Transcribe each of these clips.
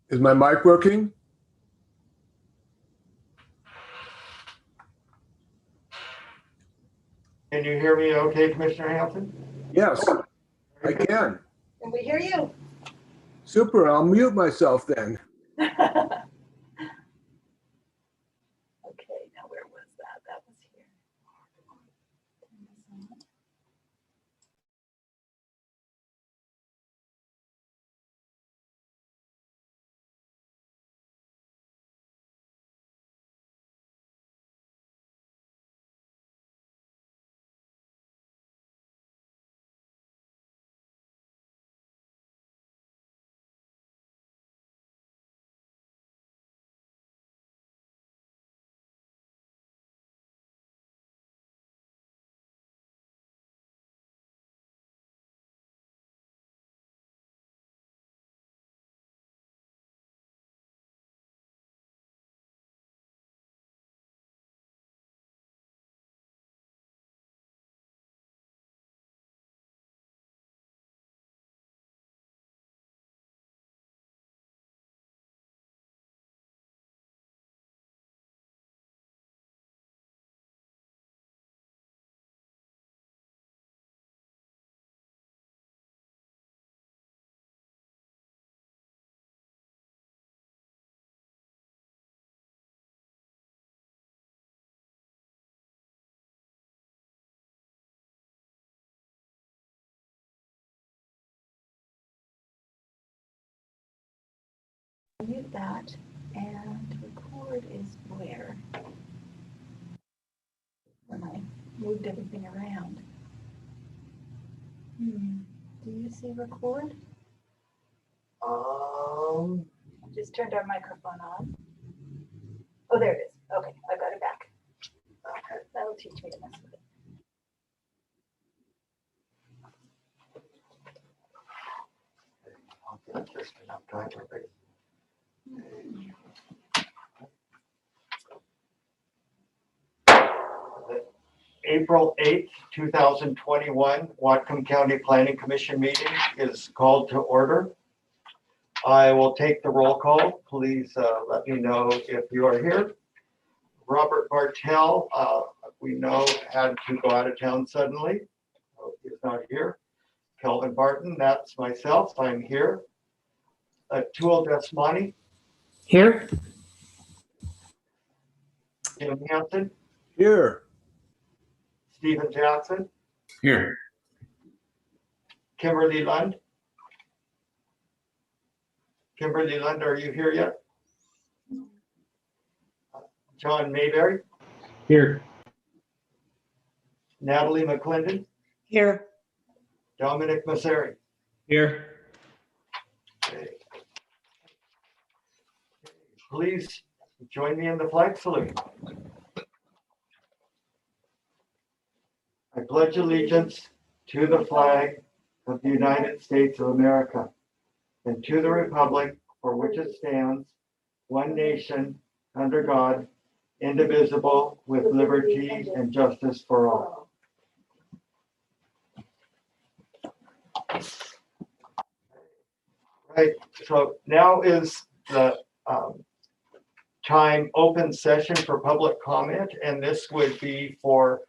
Is my mic working? Can you hear me okay, Commissioner Hampton? Yes, I can. Can we hear you? Super, I'll mute myself then. Okay, now where was that? That was here. Mute that, and record is where? When I moved everything around. Do you see record? Just turned our microphone on. Oh, there it is. Okay, I got it back. That'll teach me to mess with it. I'll give just enough time for it. The April 8th, 2021 Whatcom County Planning Commission meeting is called to order. I will take the roll call. Please let me know if you are here. Robert Bartell, we know had to go out of town suddenly. So he's not here. Kelvin Barton, that's myself. I'm here. Atul Dasmani. Here. Jim Hampton. Here. Stephen Jackson. Here. Kimberly Lund. Kimberly Lund, are you here yet? John Mayberry. Here. Natalie McClendon. Here. Dominic Masseri. Here. Okay. Please join me in the flag salute. I pledge allegiance to the flag of the United States of America and to the republic for which it stands, one nation, under God, indivisible, with liberty and justice for all. Right, so now is the time open session for public comment, and this would be for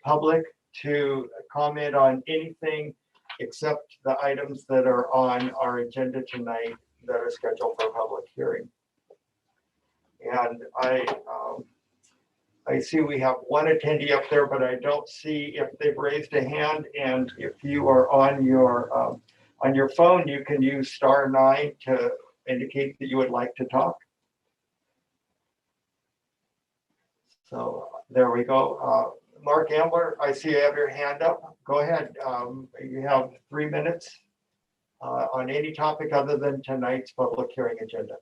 public to comment on anything except the items that are on our agenda tonight that are scheduled for a public hearing. And I see we have one attendee up there, but I don't see if they've raised a hand. And if you are on your phone, you can use *9 to indicate that you would like to talk. So there we go. Mark Ambler, I see you have your hand up. Go ahead. You have 3 minutes on any topic other than tonight's public hearing agenda.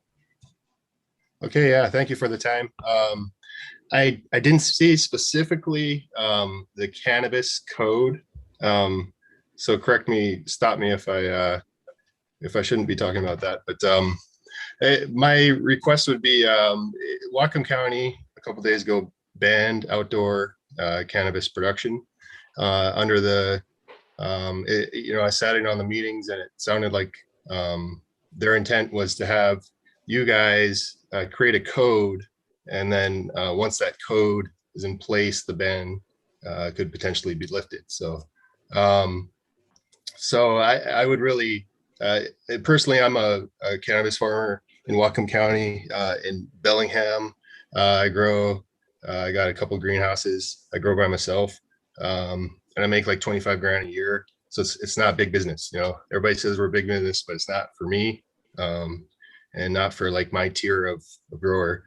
Okay, yeah, thank you for the time. I didn't see specifically the cannabis code, so stop me if I shouldn't be talking about that. But my request would be Whatcom County a couple days ago banned outdoor cannabis production under the I sat in on the meetings and it sounded like their intent was to have you guys create a code, and then once that code is in place, the ban could potentially be lifted. So, I would really, personally, I'm a cannabis farmer in Whatcom County, in Bellingham. I got a couple greenhouses. I grow by myself, and I make like 25 grand a year. So it's not big business. You know, everybody says we're big business, but it's not for me, and not for like my tier of grower.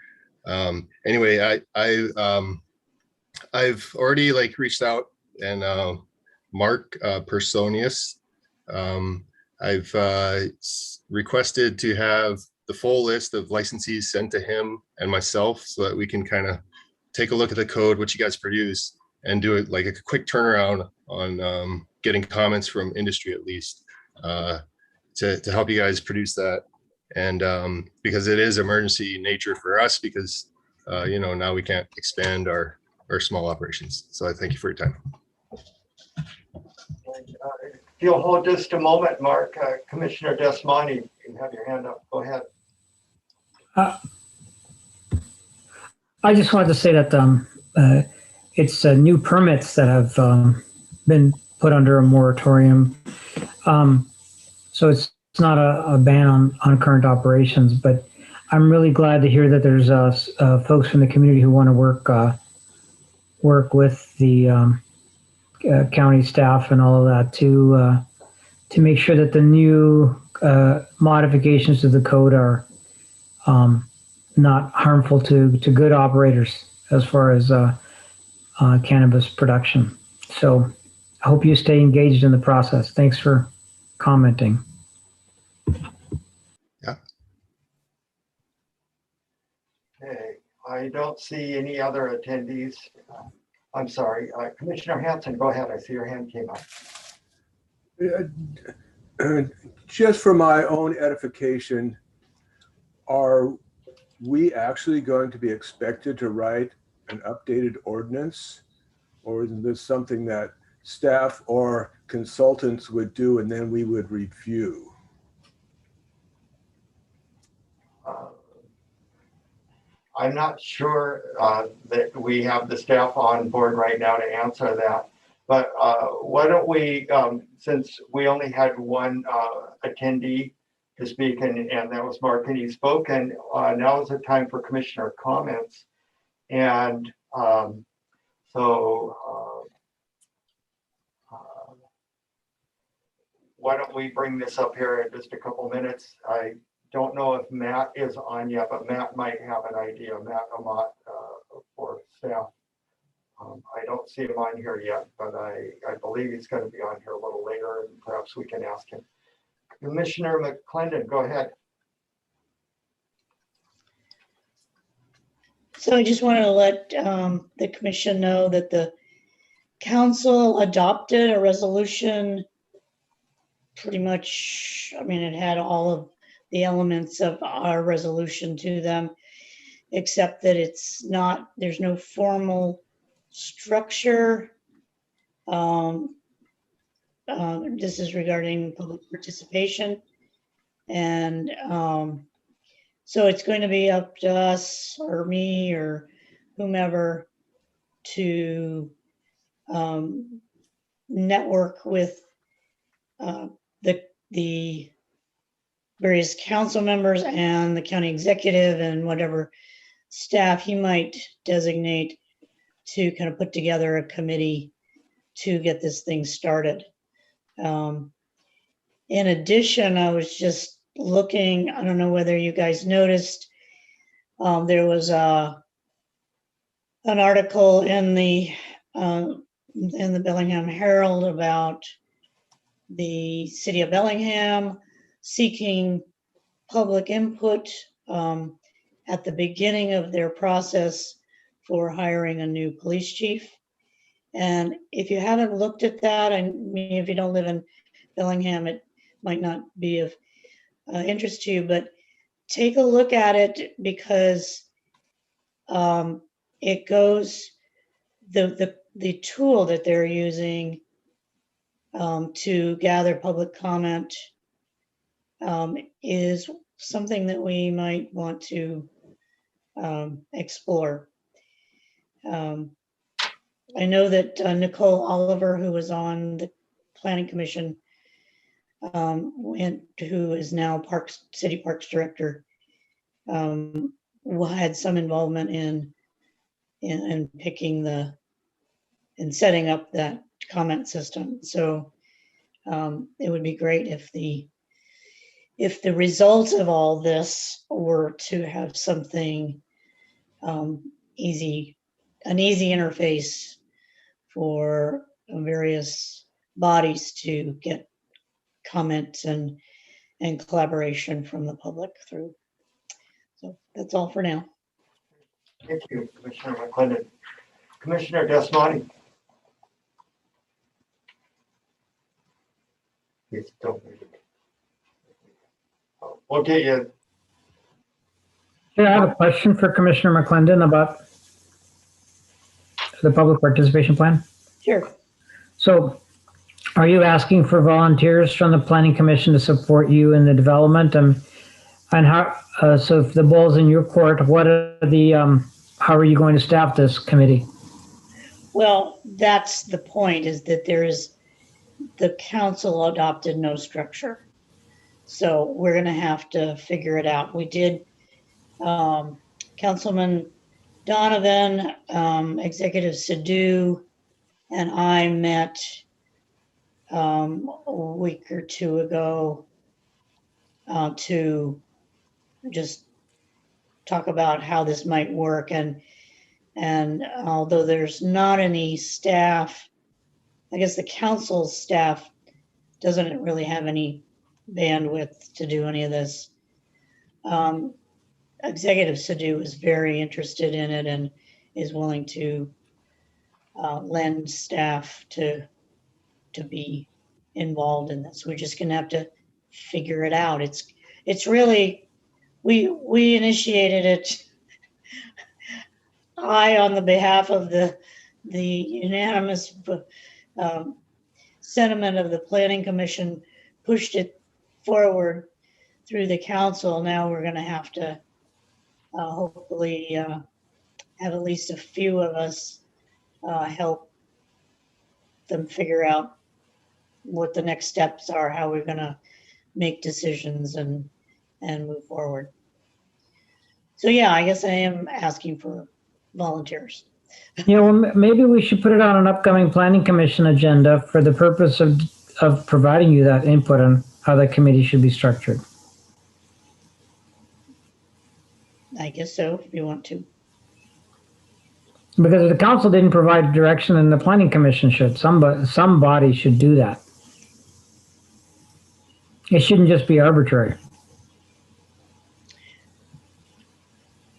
Anyway, I've already like reached out, and Mark Personius, I've requested to have the full list of licensees sent to him and myself so that we can kind of take a look at the code, what you guys produce, and do it like a quick turnaround on getting comments from industry at least, to help you guys produce that. And because it is emergency nature for us, because you know, now we can't expand our small operations. So I thank you for your time. If you'll hold just a moment, Mark, Commissioner Desmani, you have your hand up. Go ahead. I just wanted to say that it's new permits that have been put under a moratorium. So it's not a ban on current operations, but I'm really glad to hear that there's folks from the community who want to work with the county staff and all of that to make sure that the new modifications to the code are not harmful to good operators as far as cannabis production. So I hope you stay engaged in the process. Thanks for commenting. Yeah. Okay, I don't see any other attendees. I'm sorry, Commissioner Hanson, go ahead. I see your hand came up. Just for my own edification, are we actually going to be expected to write an updated ordinance? Or is this something that staff or consultants would do and then we would review? I'm not sure that we have the staff on board right now to answer that. But why don't we, since we only had one attendee to speak, and that was Mark, and he spoke, and now is the time for commissioner comments. And why don't we bring this up here in just a couple minutes? I don't know if Matt is on yet, but Matt might have an idea. Matt Amat for staff. I don't see him on here yet, but I believe he's going to be on here a little later, and perhaps we can ask him. Commissioner McClendon, go ahead. So I just wanted to let the commission know that the council adopted a resolution pretty much, I mean, it had all of the elements of our resolution to them, except that it's not, there's no formal structure. This is regarding public participation. And so it's going to be up to us or me or whomever to network with the various council members and the county executive and whatever staff he might designate to kind of put together a committee to get this thing started. In addition, I was just looking, I don't know whether you guys noticed, there was an article in the Bellingham Herald about the city of Bellingham seeking public input at the beginning of their process for hiring a new police chief. And if you haven't looked at that, I mean, if you don't live in Bellingham, it might not be of interest to you, but take a look at it because it goes, the tool that they're using to gather public comment is something that we might want to explore. I know that Nicole Oliver, who was on the Planning Commission, who is now City Parks Director, had some involvement in picking in setting up that comment system. So it would be great if the results of all this were to have something easy, an easy interface for various bodies to get comments and collaboration from the public through. So that's all for now. Thank you, Commissioner McClendon. Commissioner Desmani. He's still muted. We'll get you. Yeah, I have a question for Commissioner McClendon about the public participation plan. Sure. So are you asking for volunteers from the Planning Commission to support you in the development? And how, so if the ball's in your court, what are the, how are you going to staff this committee? Well, that's the point, is that the council adopted no structure. So we're going to have to figure it out. We did, Councilman Donovan, Executive Sadoo, and I met a week or two ago to just talk about how this might work. And although there's not any staff, I guess the council's staff doesn't really have any bandwidth to do any of this. Executive Sadoo is very interested in it and is willing to lend staff to be involved in this. We're just gonna have to figure it out. It's really, we initiated it. I, on the behalf of the unanimous sentiment of the Planning Commission, pushed it forward through the council. Now we're going to have to hopefully have at least a few of us help them figure out what the next steps are, how we're going to make decisions and move forward. So yeah, I guess I am asking for volunteers. Yeah, well, maybe we should put it on an upcoming Planning Commission agenda for the purpose of providing you that input on how that committee should be structured. I guess so, if you want to. Because if the council didn't provide direction, and the Planning Commission should. Somebody should do that. It shouldn't just be arbitrary.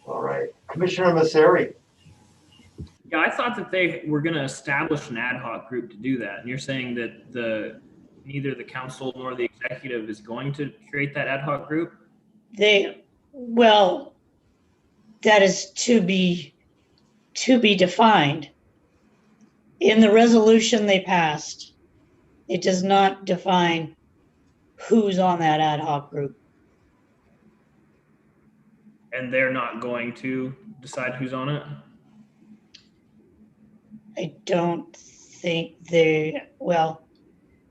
All right, Commissioner Masseri. Yeah, I thought that they were going to establish an ad hoc group to do that. And you're saying that neither the council nor the executive is going to create that ad hoc group? Well, that is to be defined. In the resolution they passed, it does not define who's on that ad hoc group. And they're not going to decide who's on it? I don't think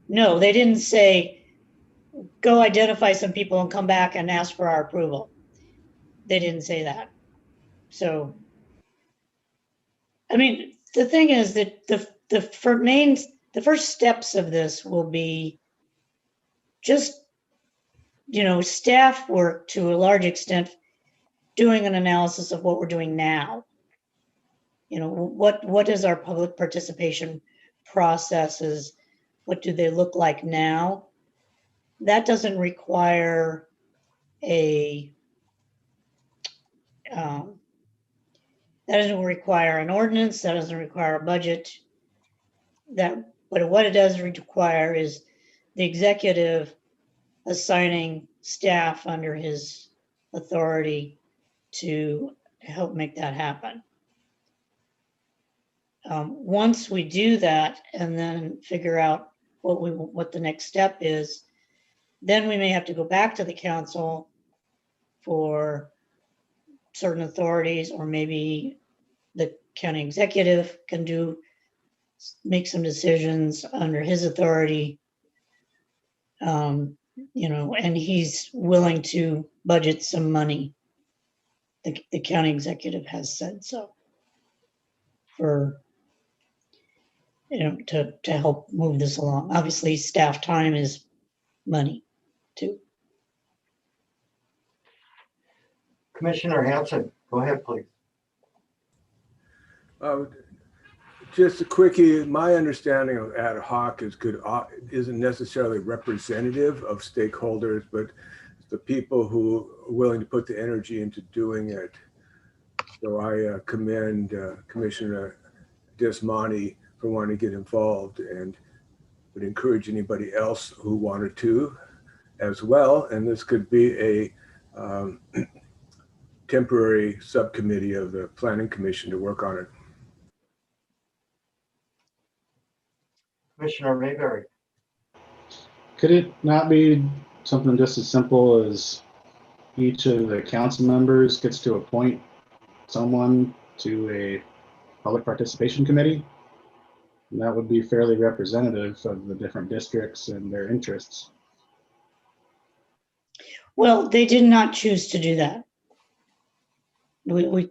no, they didn't say, go identify some people and come back and ask for our approval. They didn't say that. So, I mean, the thing is that the first steps of this will be just, staff work to a large extent, doing an analysis of what we're doing now. What is our public participation processes? What do they look like now? That doesn't require an ordinance. That doesn't require a budget. But what it does require is the executive assigning staff under his authority to help make that happen. Once we do that and then figure out what the next step is, Then we may have to go back to the council for certain authorities, or maybe the county executive can make some decisions under his authority. And he's willing to budget some money. The county executive has said so, for, to help move this along. Obviously, staff time is money too. Commissioner Hanson, go ahead, please. Just a quickie, my understanding of ad hoc isn't necessarily representative of stakeholders, but the people who are willing to put the energy into doing it. So I commend Commissioner Desmani for wanting to get involved, and would encourage anybody else who wanted to as well. And this could be a temporary subcommittee of the Planning Commission to work on it. Commissioner Mayberry. Could it not be something just as simple as each of the council members gets to appoint someone to a public participation committee? And that would be fairly representative of the different districts and their interests. Well, they did not choose to do that. We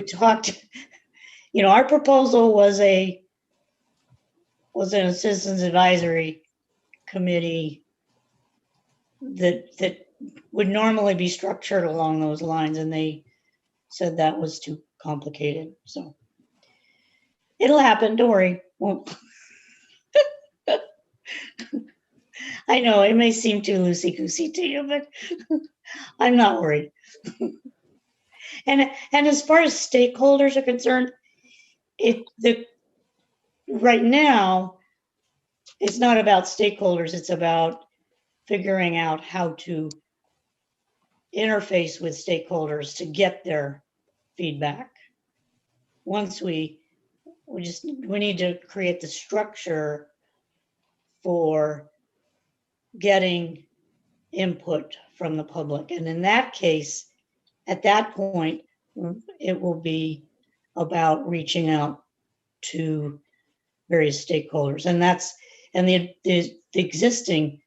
talked, our proposal was a citizens advisory committee that would normally be structured along those lines, and they said that was too complicated. So it'll happen, don't worry. I know it may seem too loosey-goosey to you, but I'm not worried. And as far as stakeholders are concerned, right now, it's not about stakeholders, it's about figuring out how to interface with stakeholders to get their feedback. Once we need to create the structure for getting input from the public. And in that case, at that point, it will be about reaching out to various stakeholders. And the existing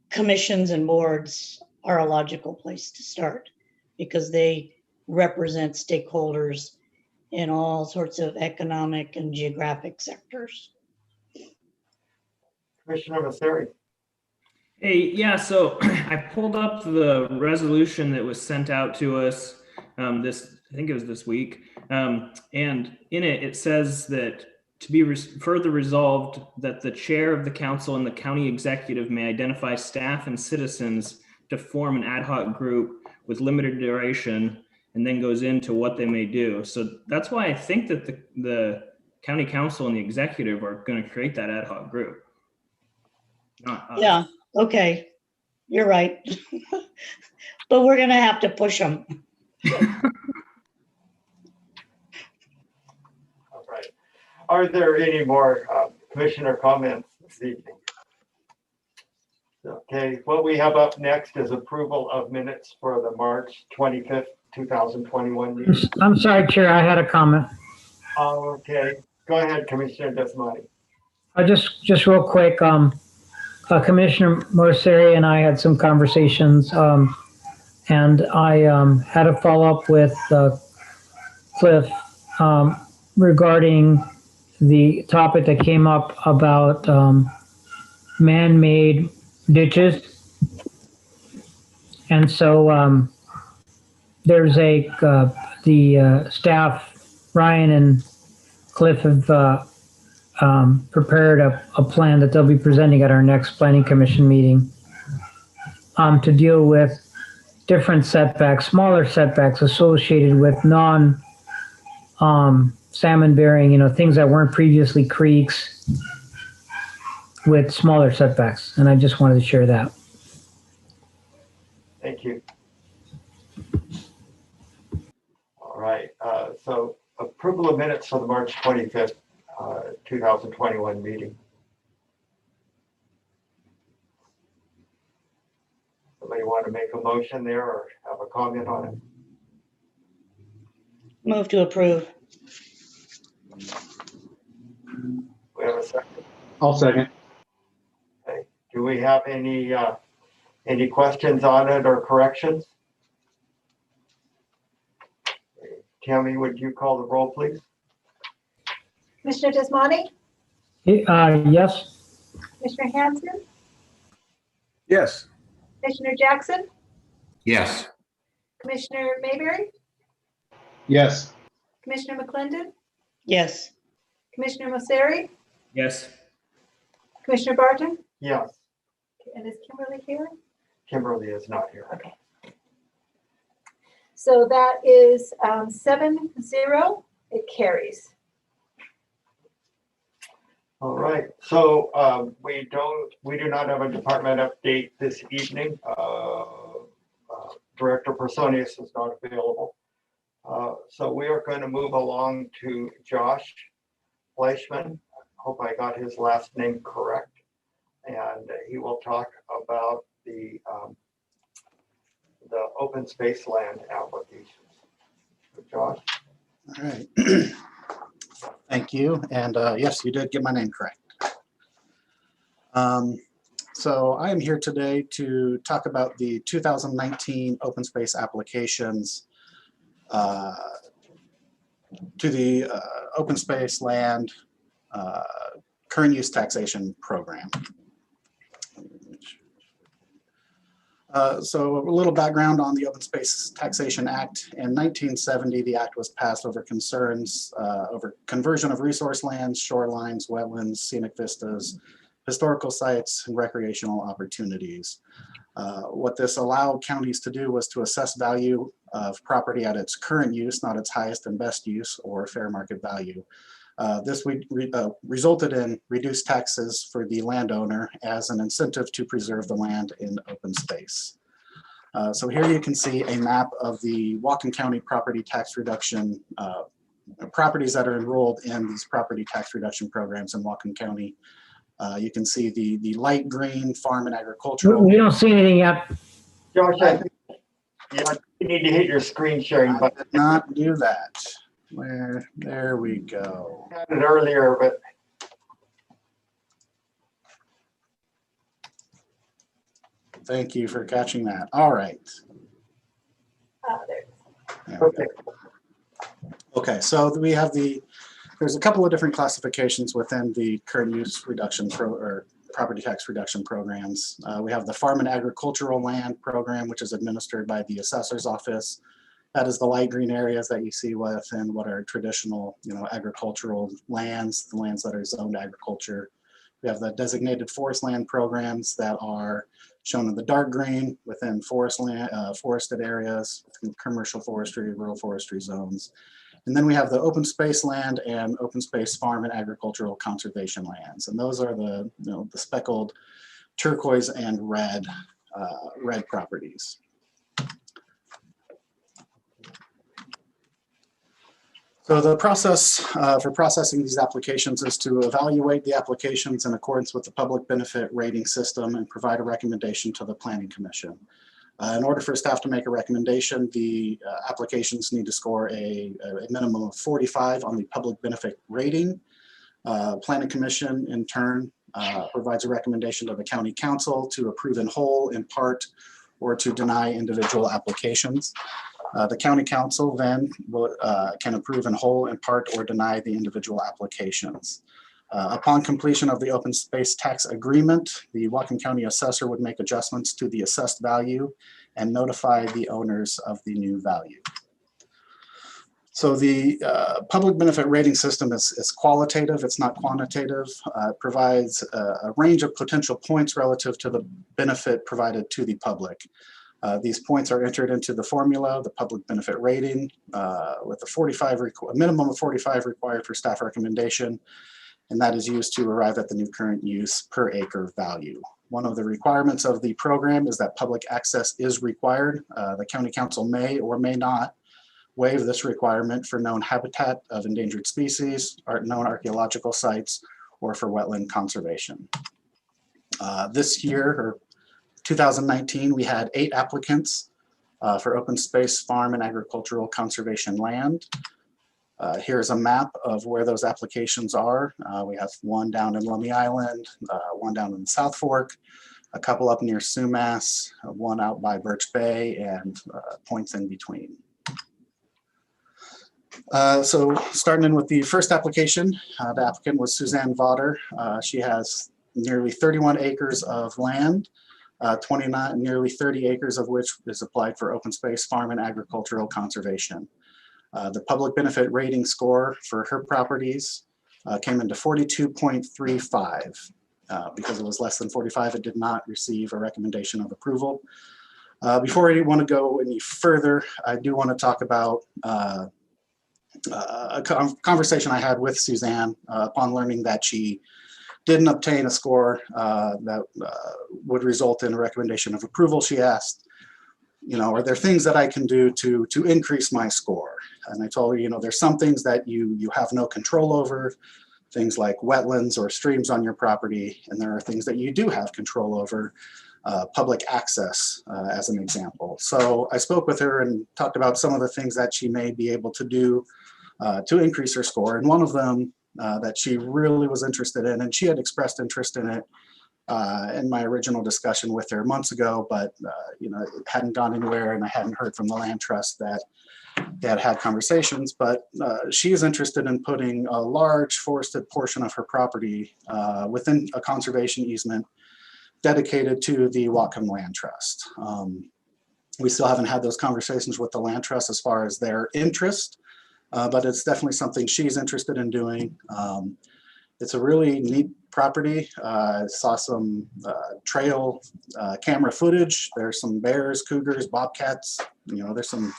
commissions and boards are a logical place to start, because they represent stakeholders in all sorts of economic and geographic sectors. Commissioner Masseri. Hey, yeah, so I pulled up the resolution that was sent out to us I think it was this week. And in it, it says that to be further resolved that the chair of the council and the county executive may identify staff and citizens to form an ad hoc group with limited duration, and then goes into what they may do. So that's why I think that the county council and the executive are going to create that ad hoc group. Not us. Yeah, okay, you're right. But we're gonna have to push them. All right. Are there any more commissioner comments this evening? Okay, what we have up next is approval of minutes for the March 25th, 2021 meeting. I'm sorry, Chair, I had a comment. Oh, okay, go ahead, Commissioner Desmani. Just real quick, Commissioner Morissette and I had some conversations, and I had a follow-up with Cliff regarding the topic that came up about man-made ditches. And so there's the staff, Ryan and Cliff, have prepared a plan that they'll be presenting at our next planning commission meeting to deal with different setbacks, smaller setbacks associated with salmon bearing, things that weren't previously creeks, with smaller setbacks. And I just wanted to share that. Thank you. All right, so approval of minutes for the March 25th, 2021 meeting. Somebody want to make a motion there or have a comment on it? Move to approve. We have a second. I'll second. Do we have any questions on it or corrections? Tammy, would you call the roll, please? Commissioner Desmani, Yes. Commissioner Hanson, Yes. Commissioner Jackson, Yes. Commissioner Mayberry, Yes. Commissioner McClendon, Yes. Commissioner Mosseri, Yes. Commissioner Barton, Yes, and is Kimberly here? Kimberly is not here. Okay. So that is 7-0, it carries. All right, so we do not have a department update this evening. Director Personius is not available. So we are going to move along to Josh Fleischman. Hope I got his last name correct. And he will talk about the open space land applications. So Josh? All right. Thank you. And yes, you did get my name correct. So I am here today to talk about the 2019 open space applications to the open space land current use taxation program. So a little background on the Open Space Taxation Act. In 1970, the act was passed over concerns over conversion of resource lands, shorelines, wetlands, scenic vistas, historical sites, and recreational opportunities. What this allowed counties to do was to assess value of property at its current use, not its highest and best use or fair market value. This resulted in reduced taxes for the landowner as an incentive to preserve the land in open space. So here you can see a map of the Whatcom County property tax reduction properties that are enrolled in these property tax reduction programs in Whatcom County. You can see the light green farm and agricultural. We don't see anything yet. Josh, you need to hit your screen sharing I button. did not do that. There we go. I had it earlier, but Thank you for catching that. All right. There it is. There we go. okay. Okay, so we have there's a couple of different classifications within the current use reduction or property tax reduction programs. We have the farm and agricultural land program, which is administered by the assessor's office. That is the light green areas that you see within what are traditional, agricultural lands, the lands that are zoned agriculture. We have the designated forest land programs that are shown in the dark green within forest land, forested areas, commercial forestry, rural forestry zones. And then we have the open space land and open space farm and agricultural conservation lands. And those are the speckled turquoise and red properties. So the process for processing these applications is to evaluate the applications in accordance with the public benefit rating system and provide a recommendation to the Planning Commission. In order for staff to make a recommendation, the applications need to score a minimum of 45 on the public benefit rating. Planning Commission, in turn, provides a recommendation to the County Council to approve in whole, in part, or to deny individual applications. The County Council then can approve in whole, in part, or deny the individual applications. Upon completion of the open space tax agreement, the Whatcom County assessor would make adjustments to the assessed value and notify the owners of the new value. So the public benefit rating system is qualitative, it's not quantitative. It provides a range of potential points relative to the benefit provided to the public. These points are entered into the formula, the public benefit rating, with a minimum of 45 required for staff recommendation, and that is used to arrive at the new current use per acre value. One of the requirements of the program is that public access is required. The County Council may or may not waive this requirement for known habitat of endangered species, known archaeological sites, or for wetland conservation. This year, or 2019, we had 8 applicants for open space, farm, and agricultural conservation land. Here's a map of where those applications are. We have one down in Lummi Island, one down in the South Fork, a couple up near Sumas, one out by Birch Bay, and points in between. So starting in with the first application, the applicant was Suzanne Vauder. She has nearly 31 acres of land, nearly 30 acres of which is applied for open space, farm, and agricultural conservation. The public benefit rating score for her properties came into 42.35. Because it was less than 45, it did not receive a recommendation of approval. Before I want to go any further, I do want to talk about a conversation I had with Suzanne upon learning that she didn't obtain a score that would result in a recommendation of approval. She asked, are there things that I can do to increase my score? And I told her, there's some things that you have no control over, things like wetlands or streams on your property, and there are things that you do have control over, public access as an example. So I spoke with her and talked about some of the things that she may be able to do to increase her score. And one of them that she really was interested in, and she had expressed interest in it in my original discussion with her months ago, but it hadn't gone anywhere, and I hadn't heard from the land trust that they had conversations, but she is interested in putting a large forested portion of her property within a conservation easement dedicated to the Whatcom Land Trust. We still haven't had those conversations with the land trust as far as their interest, but it's definitely something she's interested in doing. It's a really neat property. I saw some trail camera footage. There's some bears, cougars, bobcats, there's some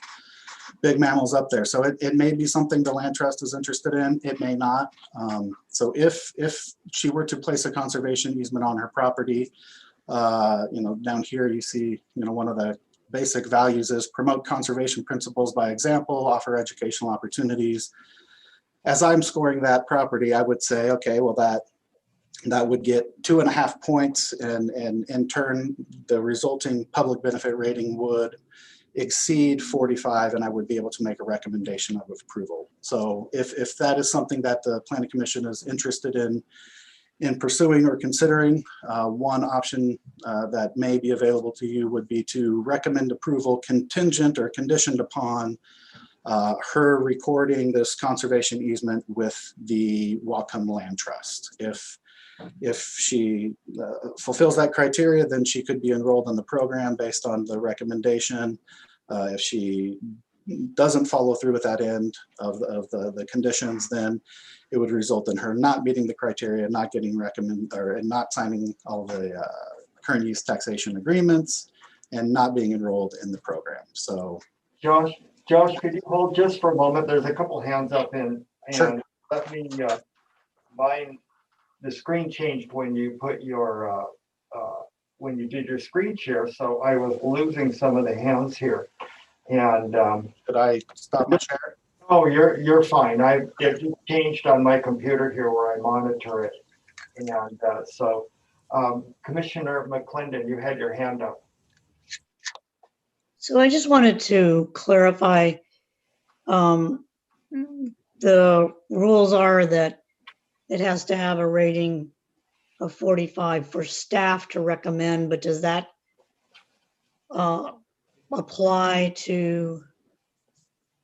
big mammals up there. So it may be something the land trust is interested in. It may not. So if she were to place a conservation easement on her property, down here you see, one of the basic values is promote conservation principles by example, offer educational opportunities. As I'm scoring that property, I would say, okay, well that would get 2.5 points, and in turn, the resulting public benefit rating would exceed 45, and I would be able to make a recommendation of approval. So if that is something that the Planning Commission is interested in pursuing or considering, one option that may be available to you would be to recommend approval contingent or conditioned upon her recording this conservation easement with the Whatcom Land Trust. If she fulfills that criteria, then she could be enrolled in the program based on the recommendation. If she doesn't follow through with that end of the conditions, then it would result in her not meeting the criteria, not getting and not signing all the current use taxation agreements, and not being enrolled in the program. So, Josh, could you hold just for a moment? There's a couple hands up and Sure. Let me the screen changed when you put your when you did your screen share, so I was losing some of the hands here. And could I stop my share? oh, you're fine. It changed on my computer here where I monitor it. And Commissioner McClendon, you had your hand up. So I just wanted to clarify, the rules are that it has to have a rating of 45 for staff to recommend, but does that apply to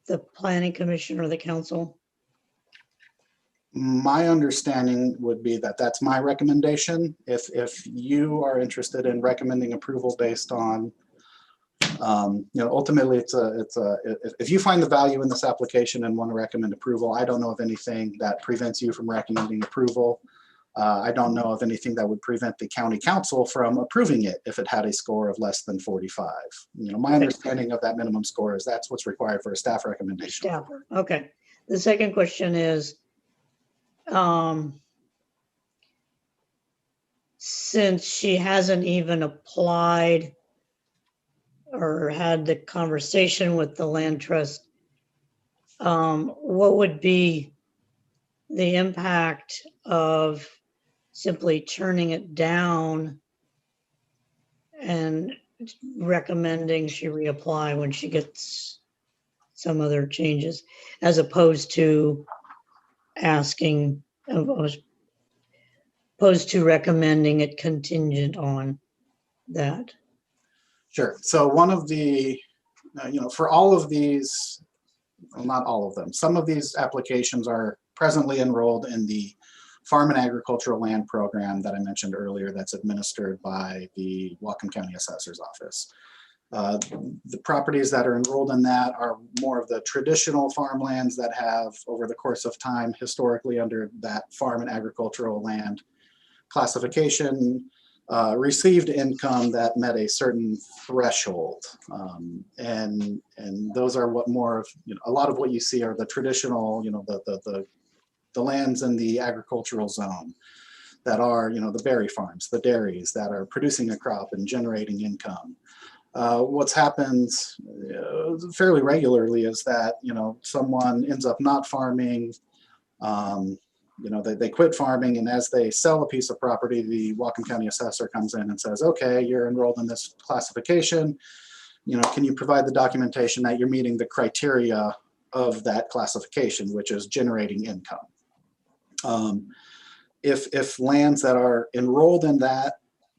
the Planning Commission or the council? My understanding would be that that's my recommendation. If you are interested in recommending approval based on, ultimately if you find the value in this application and want to recommend approval, I don't know of anything that prevents you from recommending approval. I don't know of anything that would prevent the county council from approving it if it had a score of less than 45. My understanding of that minimum score is that's what's required for a staff recommendation. Staff, okay. The second question is, since she hasn't even applied or had the conversation with the land trust, what would be the impact of simply turning it down and then recommending she reapply when she gets some other changes, as opposed to asking, opposed to recommending it contingent on that. Sure. So one of the, for all of these, well, not all of them, some of these applications are presently enrolled in the Farm and Agricultural Land Program that I mentioned earlier that's administered by the Whatcom County Assessor's Office. The properties that are enrolled in that are more of the traditional farmlands that have, over the course of time, historically under that farm and agricultural land classification, received income that met a certain threshold. And those are what more of, a lot of what you see are the traditional, the lands in the agricultural zone that are, the berry farms, the dairies that are producing a crop and generating income. What's happened fairly regularly is that, someone ends up not farming, they quit farming, and as they sell a piece of property, the Whatcom County assessor comes in and says, okay, you're enrolled in this classification. Can you provide the documentation that you're meeting the criteria of that classification, which is generating income? If lands that are enrolled in that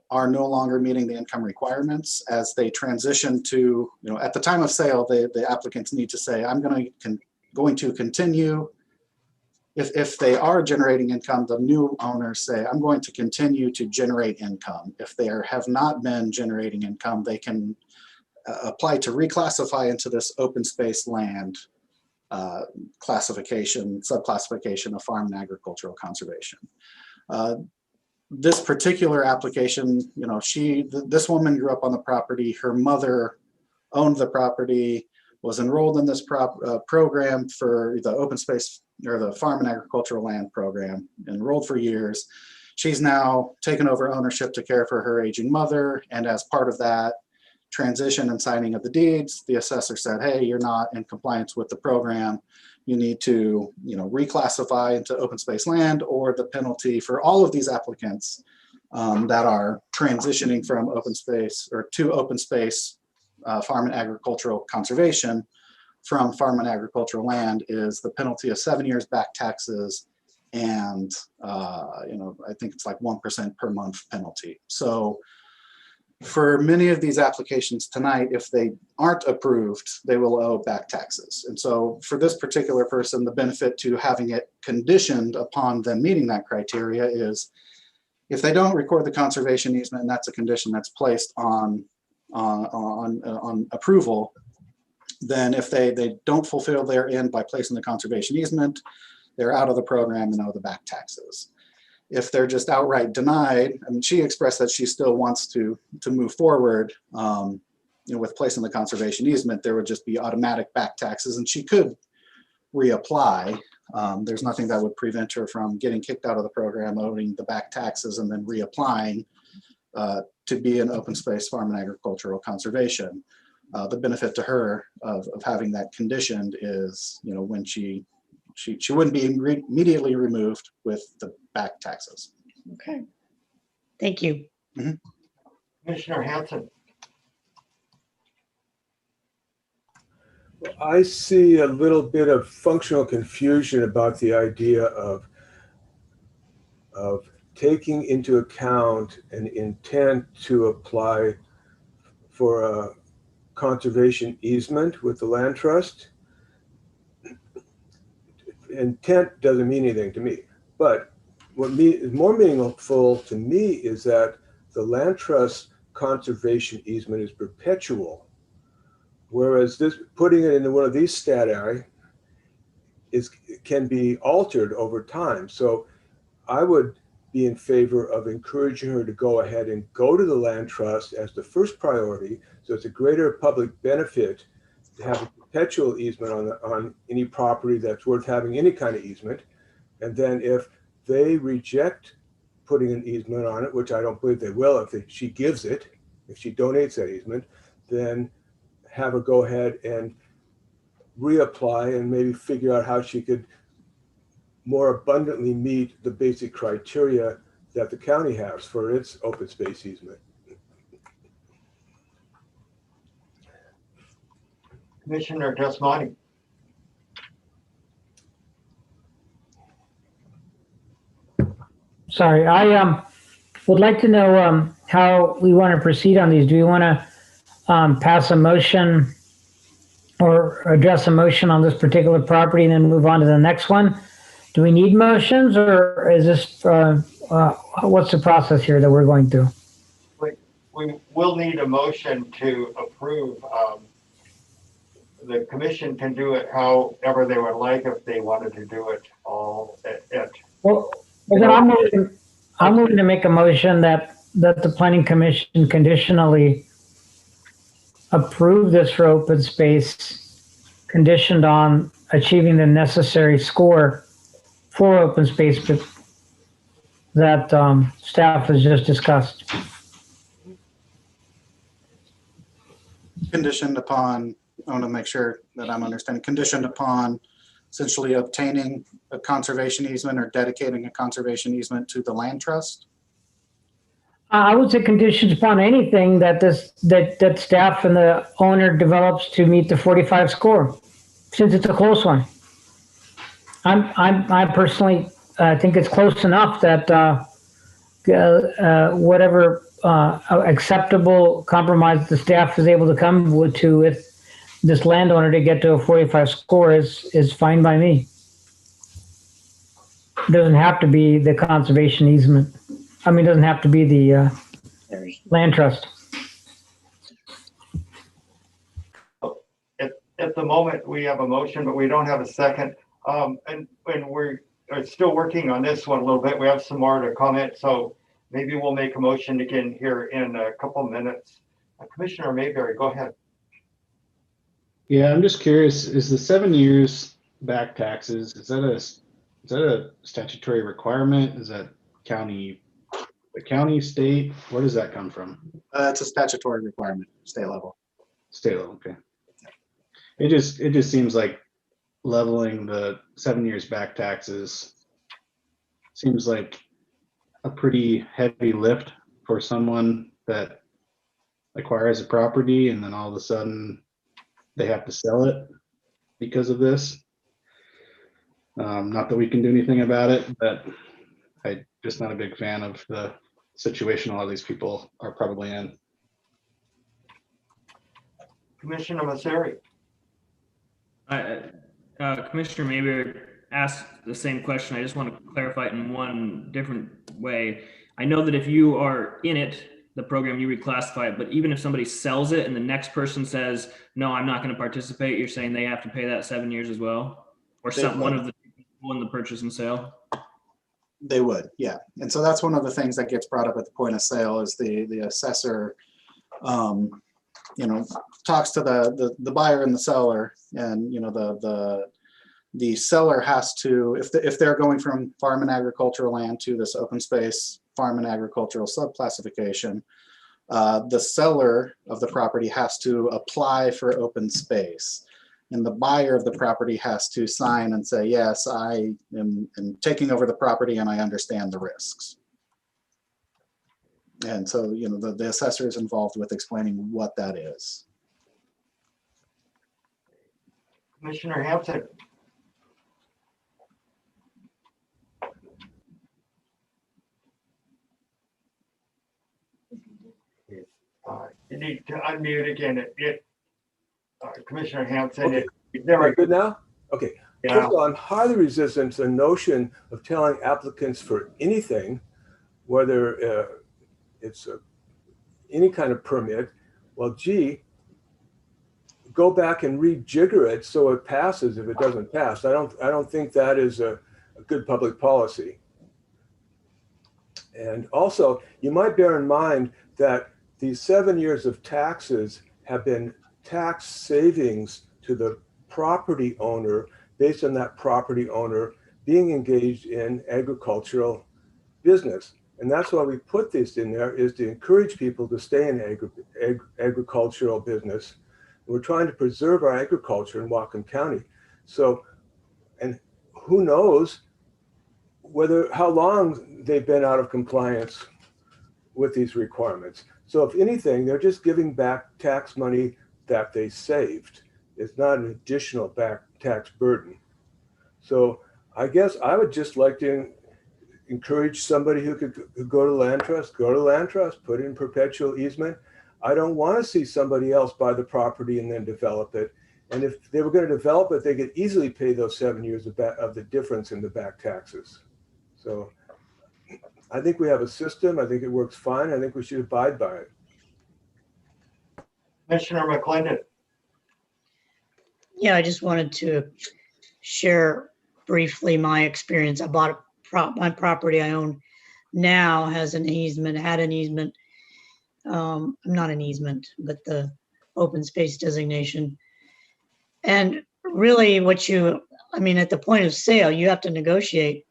are no longer meeting the income requirements, as they transition to, at the time of sale, the applicants need to say, I'm going to continue. If they are generating income, the new owners say, I'm going to continue to generate income. If they have not been generating income, they can apply to reclassify into this open space land classification, subclassification of farm and agricultural conservation. This particular application, this woman grew up on the property. Her mother owned the property, was enrolled in this program for the open space or the farm and agricultural land program, enrolled for years. She's now taken over ownership to care for her aging mother. And as part of that transition and signing of the deeds, the assessor said, hey, you're not in compliance with the program. You need to, reclassify into open space land, or the penalty for all of these applicants that are transitioning from open space or to open space farm and agricultural conservation from farm and agricultural land is the penalty of 7 years back taxes. And, I think it's like 1% per month penalty. So for many of these applications tonight, if they aren't approved, they will owe back taxes. And so for this particular person, the benefit to having it conditioned upon them meeting that criteria is if they don't record the conservation easement, and that's a condition that's placed on approval, then if they don't fulfill their end by placing the conservation easement, they're out of the program and owe the back taxes. If they're just outright denied, I mean, she expressed that she still wants to move forward, with placing the conservation easement, there would just be automatic back taxes, and she could reapply. There's nothing that would prevent her from getting kicked out of the program, owing the back taxes, and then reapplying to be an open space farm and agricultural conservation. The benefit to her of having that conditioned is, when she wouldn't be immediately removed with the back taxes. Okay. Thank you. Mhm. Commissioner Hanson. I see a little bit of functional confusion about the idea of taking into account an intent to apply for a conservation easement with the land trust. Intent doesn't mean anything to me, but what is more meaningful to me is that the land trust conservation easement is perpetual, whereas this putting it into one of these stati can be altered over time. So I would be in favor of encouraging her to go ahead and go to the land trust as the first priority. So it's a greater public benefit to have a perpetual easement on any property that's worth having any kind of easement. And then if they reject putting an easement on it, which I don't believe they will, if she gives it, if she donates that easement, then have her go ahead and reapply and maybe figure out how she could more abundantly meet the basic criteria that the county has for its open space easement. Commissioner Desmani. Sorry, I would like to know how we want to proceed on these. Do we want to pass a motion or address a motion on this particular property and then move on to the next one? Do we need motions, or is this what's the process here that we're going through? We will need a motion to approve. The commission can do it however they would like if they wanted to do it all at. Well, then I'm moving to make a motion that the planning commission conditionally approve this for open space, conditioned on achieving the necessary score for open space that staff has just discussed. Conditioned upon, I want to make sure that I'm understanding, conditioned upon essentially obtaining a conservation easement or dedicating a conservation easement to the land trust. I would say conditions upon anything that that staff and the owner develops to meet the 45 score, since it's a close one. I personally think it's close enough that whatever acceptable compromise the staff is able to come to with this landowner to get to a 45 score is fine by me. It doesn't have to be the conservation easement. I mean, it doesn't have to be the land trust. At the moment, we have a motion, but we don't have a second. And we're still working on this one a little bit. We have some more to comment, so maybe we'll make a motion again here in a couple minutes. Commissioner Mayberry, go ahead. Yeah, I'm just curious, is the 7 years back taxes, is that a statutory requirement? Is that the county, state? Where does that come from? It's a statutory requirement, state level. State level, okay. It just seems like leveling the 7 years back taxes seems like a pretty heavy lift for someone that acquires a property and then all of a sudden they have to sell it because of this. Not that we can do anything about it, but I'm just not a big fan of the situation a lot of these people are probably in. Commissioner Masseri. Commissioner Mayberry asked the same question. I just want to clarify it in one different way. I know that if you are in it, the program, you reclassify it, but even if somebody sells it and the next person says, no, I'm not going to participate, you're saying they have to pay that 7 years as well? Or one of the people in the purchase and sale? They would, yeah. And so that's one of the things that gets brought up at the point of sale is the assessor, talks to the buyer and the seller, and the seller has to, if they're going from farm and agricultural land to this open space farm and agricultural subclassification, the seller of the property has to apply for open space. And the buyer of the property has to sign and say, yes, I am taking over the property and I understand the risks. And so, the assessor is involved with explaining what that is. Commissioner Hampton. You need to unmute again. Commissioner Hampton. Okay. Am I good now? Okay. Yeah. First of all, I'm highly resistant to the notion of telling applicants for anything, whether it's any kind of permit, well, gee, go back and rejigger it so it passes if it doesn't pass. I don't think that is a good public policy. And also, you might bear in mind that these 7 years of taxes have been tax savings to the property owner based on that property owner being engaged in agricultural business. And that's why we put this in there, is to encourage people to stay in agricultural business. We're trying to preserve our agriculture in Whatcom County. So, and who knows how long they've been out of compliance with these requirements. So if anything, they're just giving back tax money that they saved. It's not an additional back tax burden. So I guess I would just like to encourage somebody who could go to land trust, put in perpetual easement. I don't want to see somebody else buy the property and then develop it. And if they were going to develop it, they could easily pay those 7 years of the difference in the back taxes. So I think we have a system. I think it works fine. I think we should abide by it. Commissioner McClendon. Yeah, I just wanted to share briefly my experience. I bought my property I own now has an easement, had an easement. Not an easement, but the open space designation. And really at the point of sale, you have to negotiate.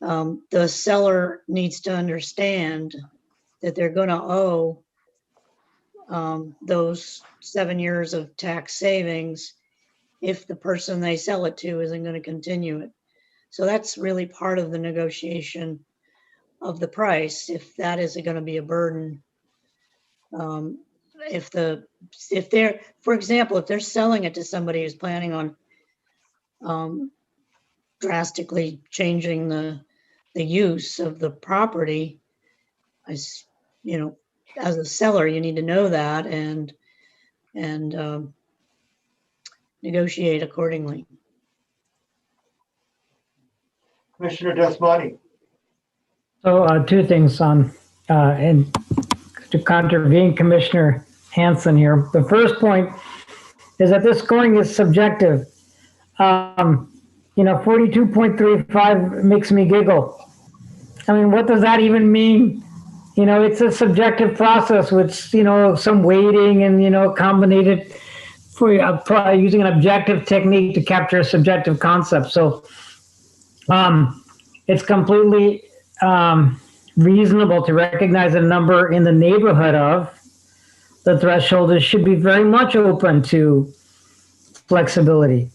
The seller needs to understand that they're going to owe those 7 years of tax savings if the person they sell it to isn't going to continue it. So that's really part of the negotiation of the price, if that is going to be a burden. If they're, for example, if they're selling it to somebody who's planning on drastically changing the use of the property, as a seller, you need to know that and negotiate accordingly. Commissioner Desmani. So two things and to contravene Commissioner Hanson here. The first point is that this scoring is subjective. 42.35 makes me giggle. I mean, what does that even mean? It's a subjective process with, some weighting and, combined for using an objective technique to capture a subjective concept. So it's completely reasonable to recognize a number in the neighborhood of the threshold. It should be very much open to flexibility.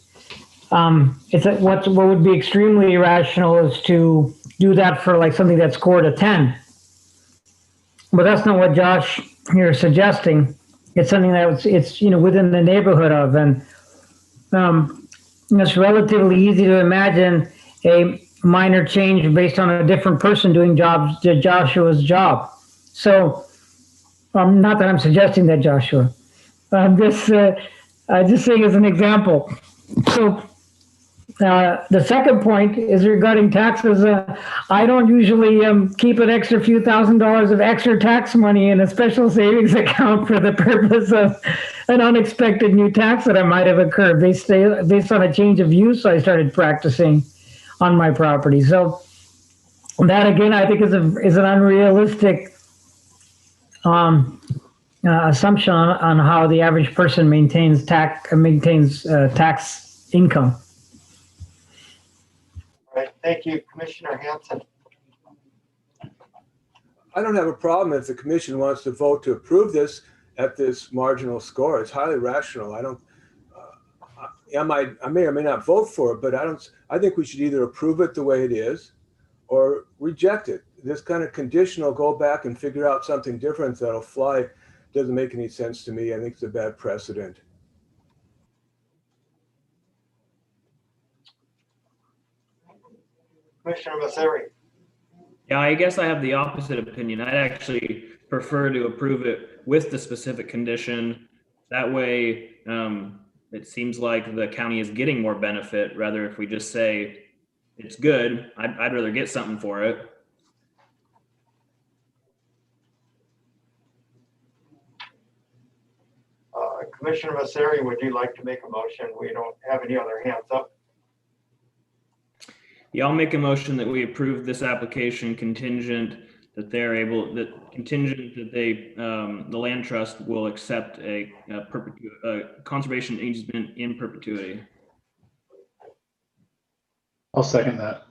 What would be extremely irrational is to do that for like something that's scored a 10. But that's not what Josh here is suggesting. It's something that it's within the neighborhood of, and it's relatively easy to imagine a minor change based on a different person doing Joshua's job. So, not that I'm suggesting that, Joshua. Just saying as an example. So, the second point is regarding taxes. I don't usually keep an extra few $1,000s of extra tax money in a special savings account for the purpose of an unexpected new tax that might have occurred based on a change of use I started practicing on my property. So that again, I think is an unrealistic assumption on how the average person maintains tax income. All right, thank you, Commissioner Hanson. I don't have a problem if the commission wants to vote to approve this at this marginal score. It's highly rational. I may or may not vote for it, but I think we should either approve it the way it is or reject it. This kind of conditional go back and figure out something different that'll fly doesn't make any sense to me. I think it's a bad precedent. Commissioner Masseri. Yeah, I guess I have the opposite opinion. I'd actually prefer to approve it with the specific condition. That way, it seems like the county is getting more benefit. Rather, if we just say it's good, I'd rather get something for it. Commissioner Masseri, would you like to make a motion? We don't have any other hands up. Yeah, I'll make a motion that we approve this application contingent that the land trust will accept a conservation easement in perpetuity. I'll second that.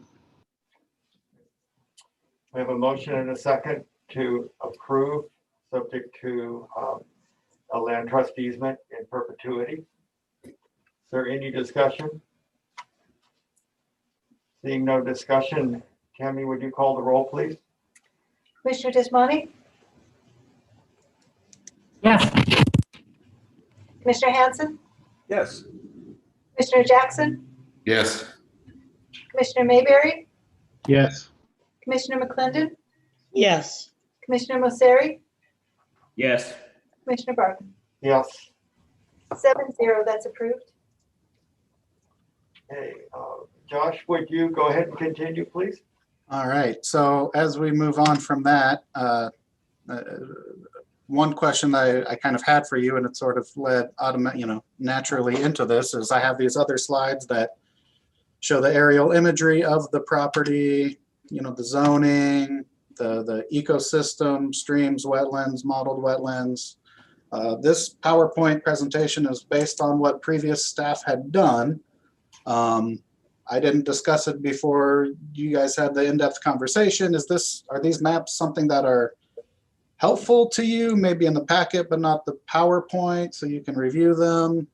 We have a motion and a second to approve, subject to a land trust easement in perpetuity. Is there any discussion? Seeing no discussion, Tammy, would you call the roll, please? Commissioner Desmani? Yes. Commissioner Hanson? Yes. Commissioner Jackson, Yes. Commissioner Mayberry, Yes. Commissioner McClendon, Yes. Commissioner Mosseri, Yes. Commissioner Barton. Yes. 7-0, that's approved. Hey, Josh, would you go ahead and continue, please? All right, so as we move on from that, one question I kind of had for you, and it sort of led naturally into this, is I have these other slides that show the aerial imagery of the property, the zoning, the ecosystem, streams, wetlands, modeled wetlands. This PowerPoint presentation is based on what previous staff had done. I didn't discuss it before you guys had the in-depth conversation. Are these maps something that are helpful to you, maybe in the packet, but not the PowerPoint, so you can review them?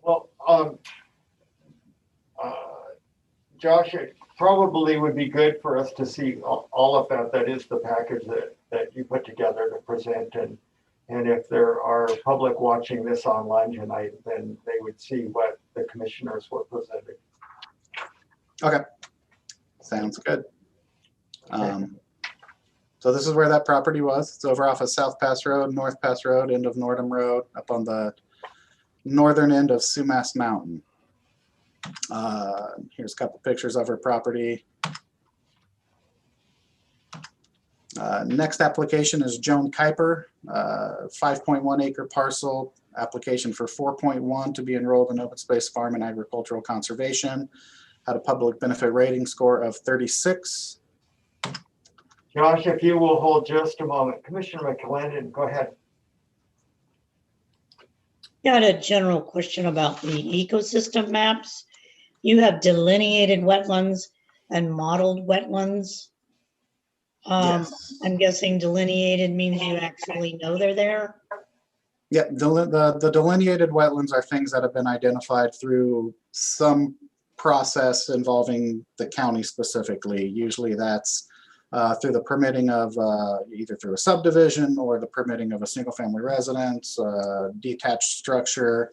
Well, Josh, it probably would be good for us to see all of that. That is the package that you put together to present. And if there are public watching this online tonight, then they would see what the commissioners were presenting. Okay, sounds good. So this is where that property was. It's over off of South Pass Road, North Pass Road, end of Nordham Road, up on the northern end of Sumas Mountain. Here's a couple pictures of her property. Next application is Joan Kuiper, 5.1 acre parcel, application for 4.1 to be enrolled in open space farm and agricultural conservation. Had a public benefit rating score of 36. Josh, if you will hold just a moment. Commissioner McClendon, go ahead. Got a general question about the ecosystem maps. You have delineated wetlands and modeled wetlands. Yes. I'm guessing delineated means you actually know they're there. Yeah, the delineated wetlands are things that have been identified through some process involving the county specifically. Usually that's through the permitting of either through a subdivision or the permitting of a single family residence, detached structure.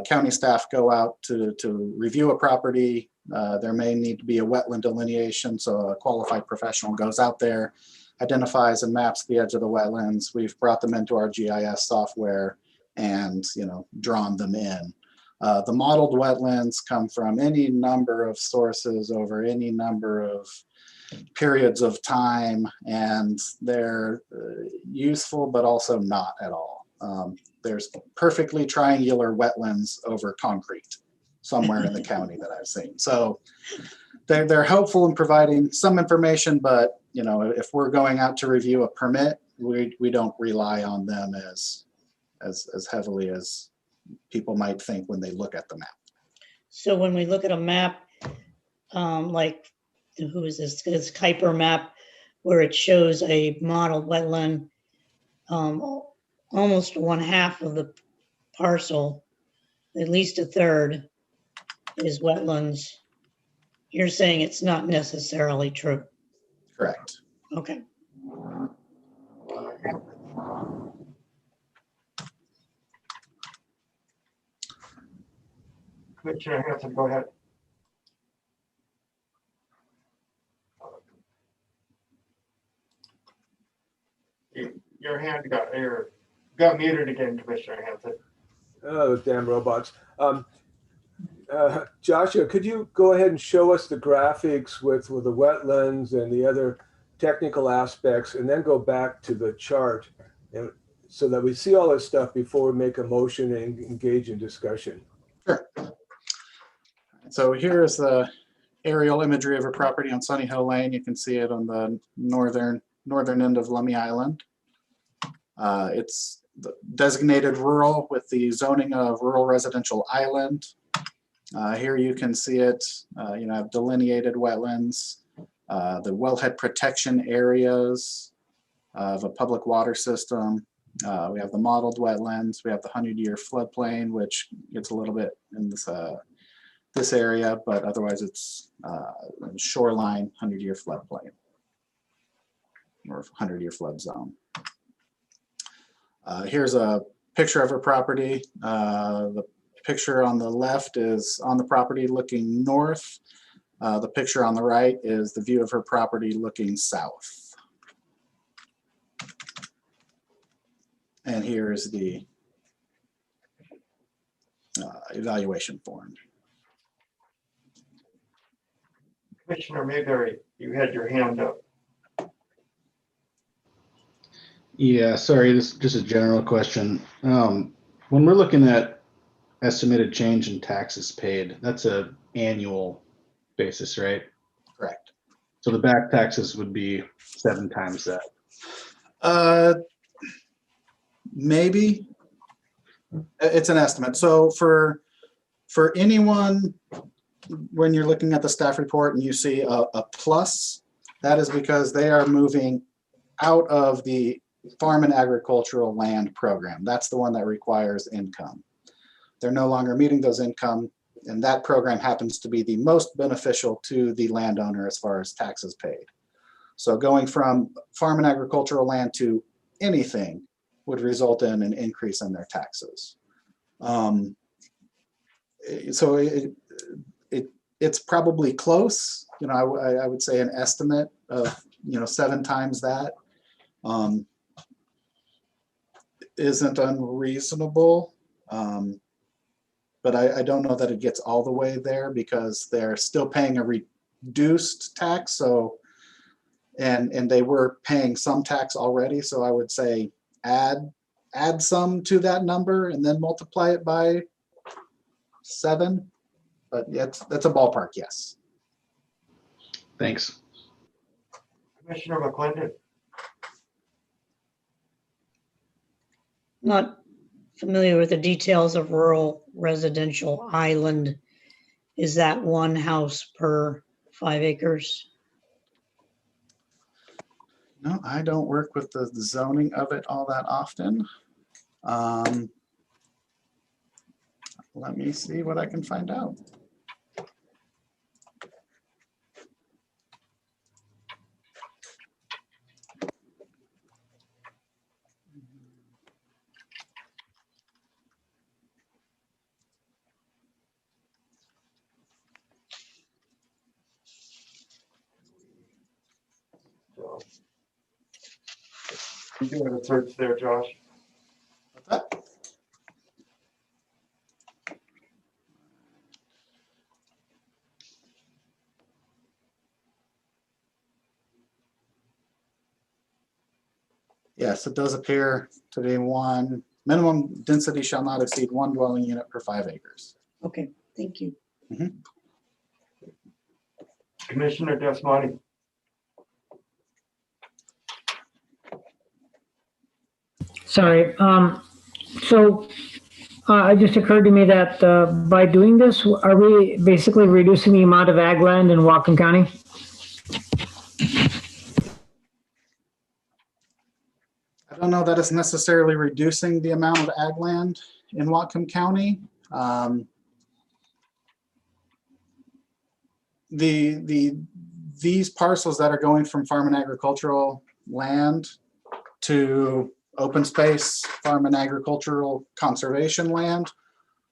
County staff go out to review a property. There may need to be a wetland delineation, so a qualified professional goes out there, identifies and maps the edge of the wetlands. We've brought them into our GIS software and drawn them in. The modeled wetlands come from any number of sources over any number of periods of time, and they're useful but also not at all. There's perfectly triangular wetlands over concrete somewhere in the county that I've seen. So they're helpful in providing some information, but if we're going out to review a permit, we don't rely on them as heavily as people might think when they look at the map. So when we look at a map, like who is this? This Kuiper map, where it shows a modeled wetland, almost 1/2 of the parcel, at least a third, is wetlands. You're saying it's not necessarily true. Correct. Okay. Commissioner Hanson, go ahead. Your hand got muted again, Commissioner Hanson. Oh, damn robots. Joshua, could you go ahead and show us the graphics with the wetlands and the other technical aspects, and then go back to the chart, and so that we see all this stuff before we make a motion and engage in discussion? Sure. So here is the aerial imagery of a property on Sunny Hill Lane. You can see it on the northern end of Lummi Island. It's designated rural with the zoning of rural residential island. Here you can see it, have delineated wetlands, the wellhead protection areas of a public water system. We have the modeled wetlands. We have the 100-year floodplain, which gets a little bit in this area, but otherwise it's shoreline 100-year floodplain or 100-year flood zone. Here's a picture of her property. The picture on the left is on the property looking north. The picture on the right is the view of her property looking south. And here is the evaluation form. Commissioner Mayberry, you had your hand up. Yeah, sorry, this is just a general question. When we're looking at estimated change in taxes paid, that's a annual basis, right? Correct. So the back taxes would be 7 times that. Maybe. It's an estimate. So for anyone, when you're looking at the staff report and you see a plus, that is because they are moving out of the farm and agricultural land program. That's the one that requires income. They're no longer meeting those income, and that program happens to be the most beneficial to the landowner as far as taxes paid. So going from farm and agricultural land to anything would result in an increase in their taxes. So it's probably close. You know, I would say an estimate of 7 times that isn't unreasonable. But I don't know that it gets all the way there because they're still paying a reduced tax. So and they were paying some tax already. So I would say add some to that number and then multiply it by 7. But yeah, that's a ballpark, yes. Thanks. Commissioner McClendon. Not familiar with the details of rural residential island. Is that 1 house per 5 acres? No, I don't work with the zoning of it all that often. Let me see what I can find out. So, you doing a search there, Josh? What's that? Yes, it does appear to be 1. Minimum density shall not exceed 1 dwelling unit per 5 acres. Okay, thank you. Commissioner Desmani. Sorry. So it just occurred to me that by doing this, are we basically reducing the amount of ag land in Whatcom County? I don't know that it's necessarily reducing the amount of ag land in Whatcom County. These parcels that are going from farm and agricultural land to open space farm and agricultural conservation land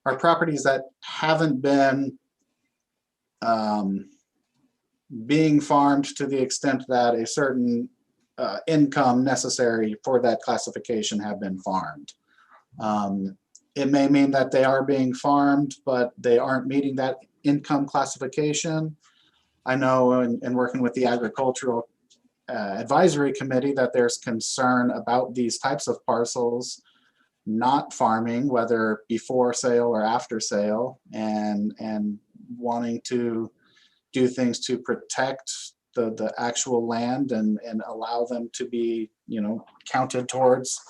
are properties that haven't been being farmed to the extent that a certain income necessary for that classification have been farmed. It may mean that they are being farmed, but they aren't meeting that income classification. I know in working with the agricultural advisory committee that there's concern about these types of parcels not farming, whether before sale or after sale, and wanting to do things to protect the actual land and allow them to be counted towards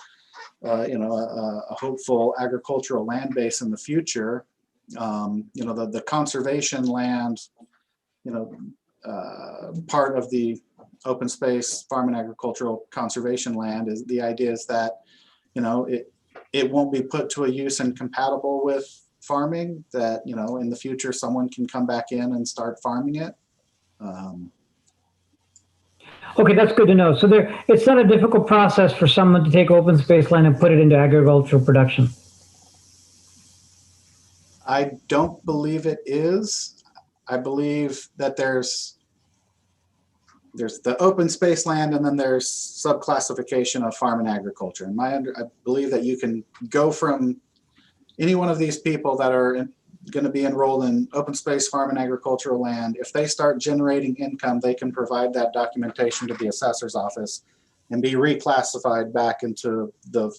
a hopeful agricultural land base in the future. The conservation land part of the open space farm and agricultural conservation land is the idea is that it won't be put to a use incompatible with farming, that in the future someone can come back in and start farming it. Okay, that's good to know. So it's not a difficult process for someone to take open space land and put it into agricultural production. I don't believe it is. I believe that there's the open space land and then there's subclassification of farm and agriculture. And I believe that you can go from any one of these people that are going to be enrolled in open space farm and agricultural land. If they start generating income, they can provide that documentation to the assessor's office and be reclassified back into the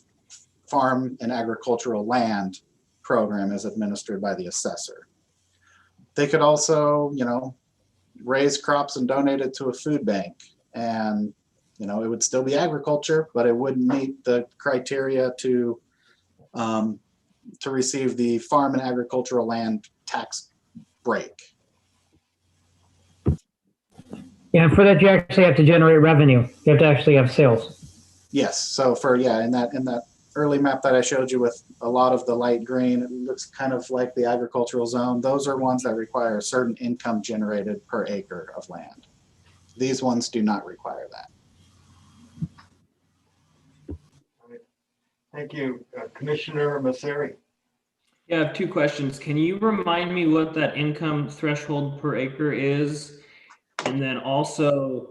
farm and agricultural land program as administered by the assessor. They could also, raise crops and donate it to a food bank. And, it would still be agriculture, but it wouldn't meet the criteria to receive the farm and agricultural land tax break. Yeah, and for that, you actually have to generate revenue. You have to actually have sales. Yes. So in that early map that I showed you with a lot of the light green, it looks kind of like the agricultural zone. Those are ones that require a certain income generated per acre of land. These ones do not require that. Thank you. Commissioner Masseri. Yeah, I have two questions. Can you remind me what that income threshold per acre is? And then also,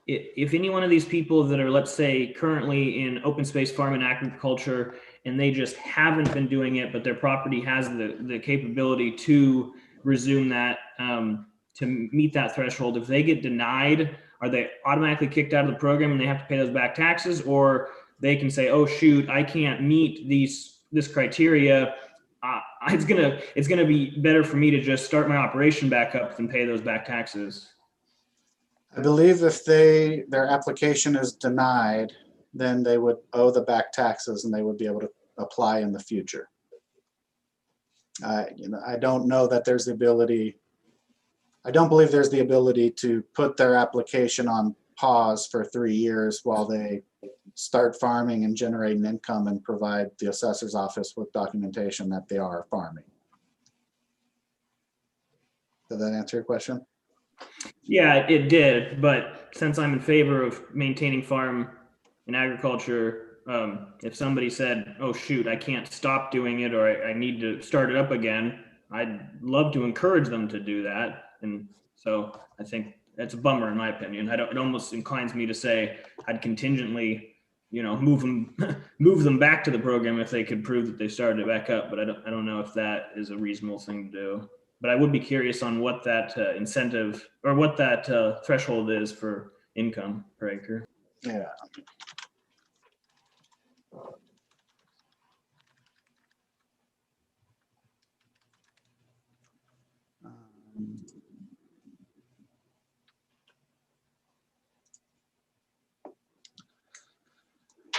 if any one of these people that are, let's say, currently in open space farm and agriculture, and they just haven't been doing it, but their property has the capability to resume that, to meet that threshold, if they get denied, are they automatically kicked out of the program and they have to pay those back taxes? Or they can say, oh, shoot, I can't meet this criteria. It's gonna be better for me to just start my operation back up than pay those back taxes. I believe if their application is denied, then they would owe the back taxes and they would be able to apply in the future. I don't know that there's the ability. I don't believe there's the ability to put their application on pause for 3 years while they start farming and generate an income and provide the assessor's office with documentation that they are farming. Did that answer your question? Yeah, it did. But since I'm in favor of maintaining farm and agriculture, if somebody said, oh, shoot, I can't stop doing it, or I need to start it up again, I'd love to encourage them to do that. And so I think that's a bummer in my opinion. It almost inclines me to say I'd contingently, move them back to the program if they could prove that they started it back up. But I don't know if that is a reasonable thing to do. But I would be curious on what that incentive or what that threshold is for income per acre. Yeah.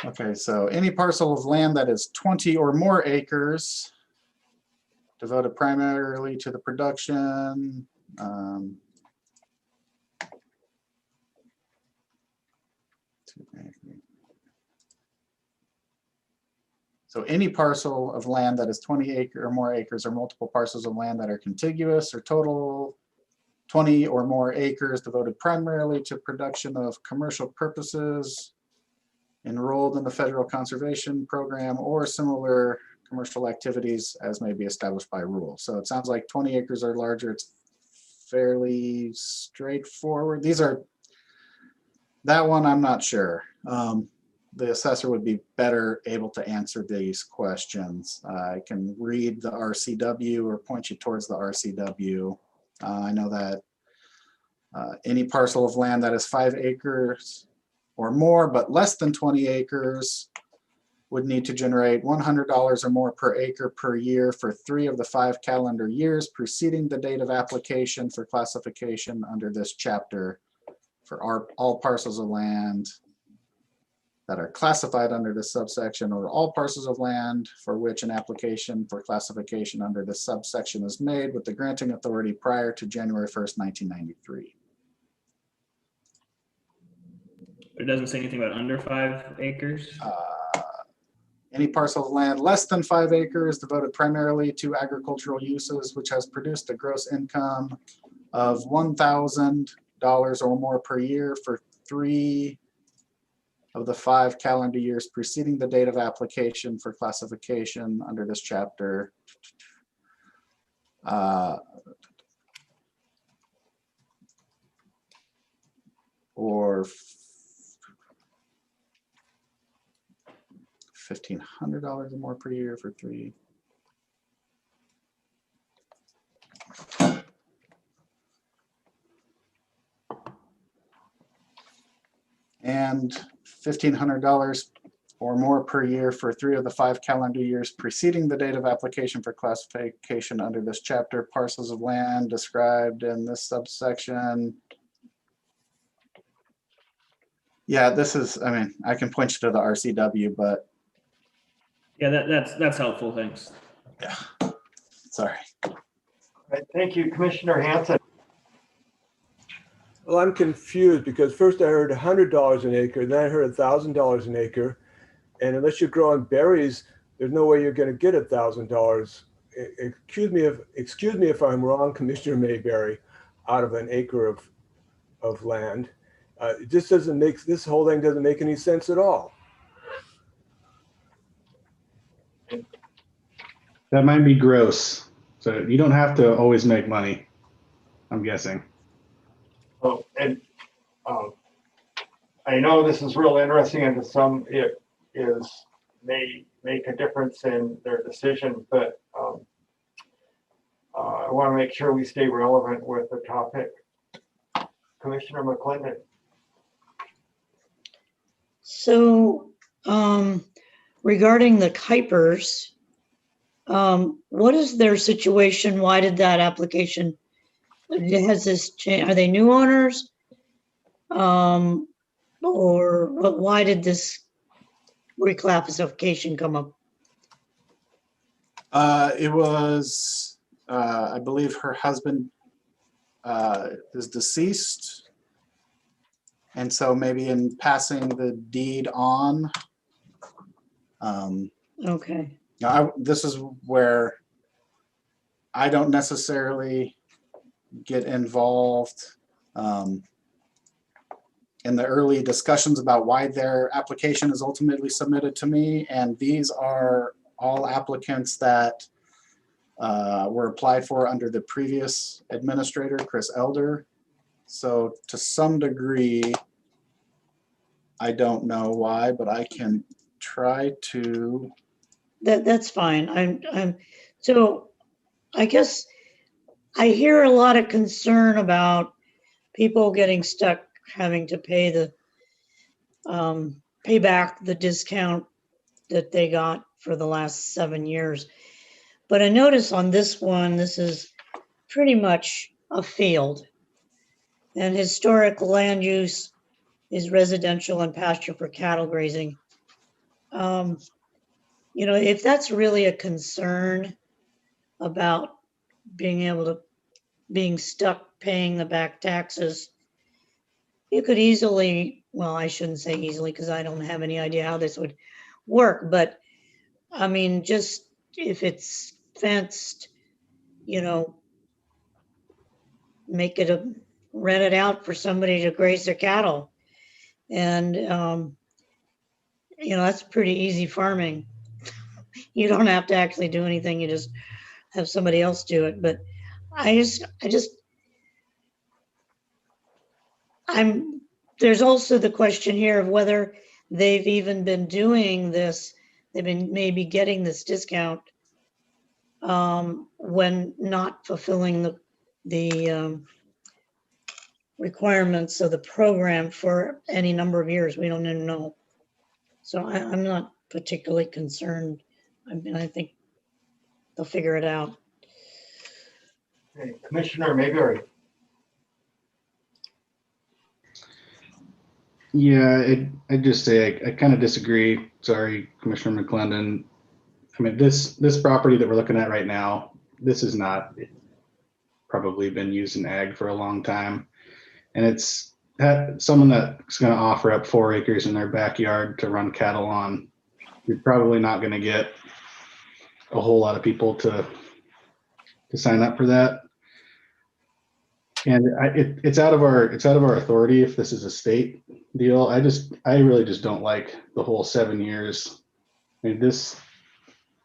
Okay, so any parcel of land that is 20 or more acres devoted primarily to the production. So any parcel of land that is 20 or more acres or multiple parcels of land that are contiguous or total 20 or more acres devoted primarily to production of commercial purposes, enrolled in the federal conservation program or similar commercial activities as may be established by rule. So it sounds like 20 acres or larger, it's fairly straightforward. That one I'm not sure. The assessor would be better able to answer these questions. I can read the RCW or point you towards the RCW. I know that any parcel of land that is 5 acres or more, but less than 20 acres would need to generate $100 or more per acre per year for 3 of the 5 calendar years preceding the date of application for classification under this chapter for all parcels of land that are classified under this subsection, or all parcels of land for which an application for classification under this subsection is made with the granting authority prior to January 1st, 1993. It doesn't say anything about under 5 acres. Any parcel of land less than 5 acres devoted primarily to agricultural uses, which has produced a gross income of $1,000 or more per year for 3 of the 5 calendar years preceding the date of application for classification under this chapter. Or $1,500 or more per year for 3. And $1,500 or more per year for 3 of the 5 calendar years preceding the date of application for classification under this chapter. Parcels of land described in this subsection. Yeah, this is, I mean, I can point you to the RCW, but Yeah, that's helpful. Thanks. yeah, sorry. All right, thank you, Commissioner Hanson. Well, I'm confused because first I heard $100 an acre, then I heard $1,000 an acre. And unless you're growing berries, there's no way you're going to get $1,000. Excuse me if I'm wrong, Commissioner Mayberry, out of an acre of land. This whole thing doesn't make any sense at all. That might be gross. So you don't have to always make money, I'm guessing. Oh, and I know this is real interesting, and to some it may make a difference in their decision, but I want to make sure we stay relevant with the topic. Commissioner McClendon. So, regarding the Kuipers, what is their situation? Why did that application, has this changed? Are they new owners? Or why did this reclassification come up? It was, I believe her husband is deceased. And so maybe in passing the deed on. Okay. This is where I don't necessarily get involved in the early discussions about why their application is ultimately submitted to me. And these are all applicants that were applied for under the previous administrator, Chris Elder. So to some degree, I don't know why, but I can try to. That's fine. So I guess I hear a lot of concern about people getting stuck having to pay back the discount that they got for the last 7 years. But I notice on this one, this is pretty much a field. And historic land use is residential and pasture for cattle grazing. If that's really a concern about being stuck paying the back taxes, you could easily, well, I shouldn't say easily because I don't have any idea how this would work, but I mean, just if it's fenced, rent it out for somebody to graze their cattle. And, that's pretty easy farming. You don't have to actually do anything. You just have somebody else do it. But there's also the question here of whether they've even been doing this. They've been maybe getting this discount when not fulfilling the requirements of the program for any number of years. We don't even know. So I'm not particularly concerned. I mean, I think they'll figure it out. Okay, Commissioner Mayberry. Yeah, I just say I kind of disagree. Sorry, Commissioner McClendon. I mean, this property that we're looking at right now, this has not probably been used in ag for a long time. And it's someone that's going to offer up 4 acres in their backyard to run cattle on. You're probably not going to get a whole lot of people to sign up for that. And it's out of our authority if this is a state deal. I really just don't like the whole 7 years. I mean, this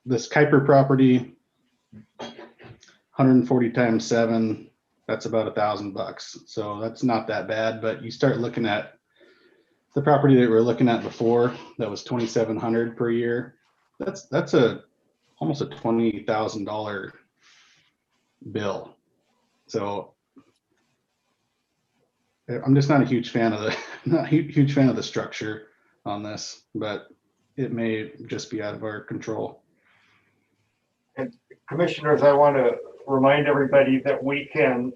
Kuiper property, 140 times 7, that's about $1,000. So that's not that bad. But you start looking at the property that we were looking at before, that was 2,700 per year. That's almost a $20,000 bill. So I'm just not a huge fan of the structure on this, but it may just be out of our control. And commissioners, I want to remind everybody that we can,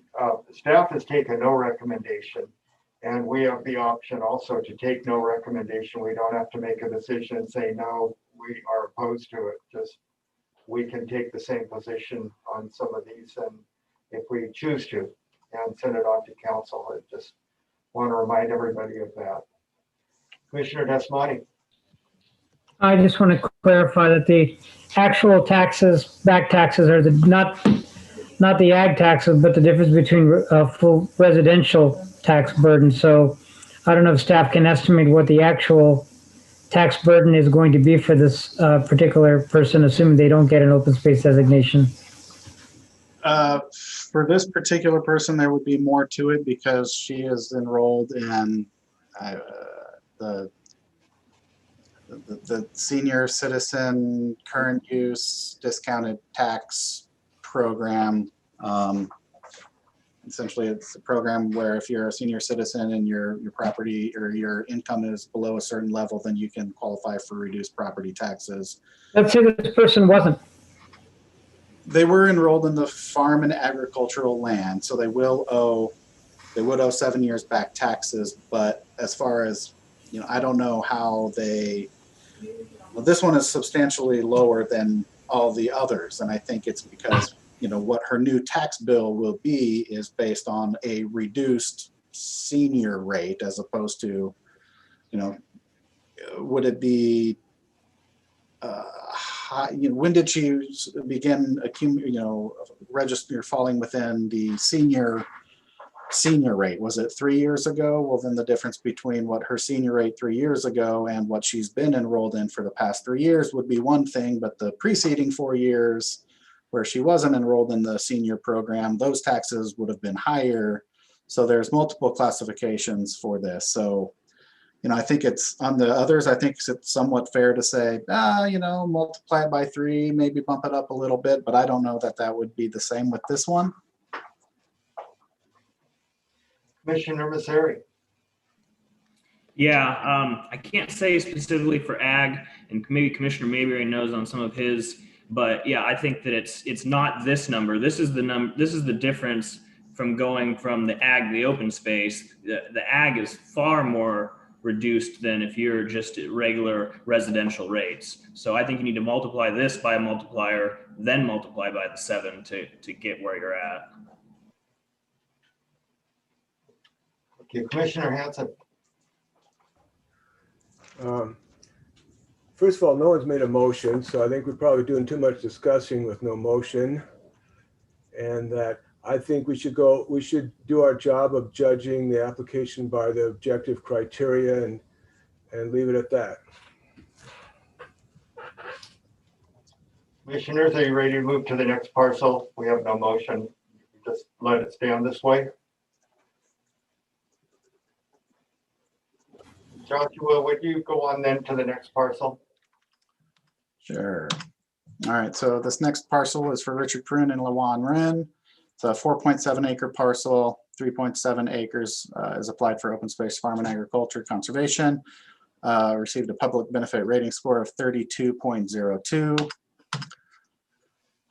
staff has taken no recommendation. And we have the option also to take no recommendation. We don't have to make a decision and say, no, we are opposed to it. Just, we can take the same position on some of these and if we choose to and send it on to council. I just want to remind everybody of that. Commissioner Desmati. I just want to clarify that the actual taxes, back taxes, are not the ag taxes, but the difference between full residential tax burden. So I don't know if staff can estimate what the actual tax burden is going to be for this particular person, assuming they don't get an open space designation. For this particular person, there would be more to it because she is enrolled in the senior citizen current use discounted tax program. Essentially, it's a program where if you're a senior citizen and your property or your income is below a certain level, then you can qualify for reduced property taxes. Let's say this person wasn't. They were enrolled in the farm and agricultural land, so they would owe 7 years back taxes. But as far as, I don't know how this one is substantially lower than all the others. And I think it's because, what her new tax bill will be is based on a reduced senior rate as opposed to, would it be, when did she begin falling within the senior rate? Was it 3 years ago? Well, then the difference between what her senior rate 3 years ago and what she's been enrolled in for the past 3 years would be one thing, but the preceding 4 years where she wasn't enrolled in the senior program, those taxes would have been higher. So there's multiple classifications for this. So, I think it's on the others, I think it's somewhat fair to say, multiply it by 3, maybe bump it up a little bit, but I don't know that that would be the same with this one. Commissioner Masseri. Yeah, I can't say specifically for ag, and maybe Commissioner Mayberry knows on some of his, but yeah, I think that it's not this number. This is the difference from going from the ag to the open space. The ag is far more reduced than if you're just at regular residential rates. So I think you need to multiply this by a multiplier, then multiply by the 7 to get where you're at. Okay, Commissioner Hanson. First of all, no one's made a motion, so I think we're probably doing too much discussing with no motion. And that I think we should do our job of judging the application by the objective criteria and leave it at that. Commissioners, are you ready to move to the next parcel? We have no motion. Just let it stand this way. Joshua, would you go on then to the next parcel? Sure. All right, so this next parcel is for Richard Prune and Lawan Wren. It's a 4.7 acre parcel, 3.7 acres is applied for open space farm and agriculture conservation. Received a public benefit rating score of 32.02.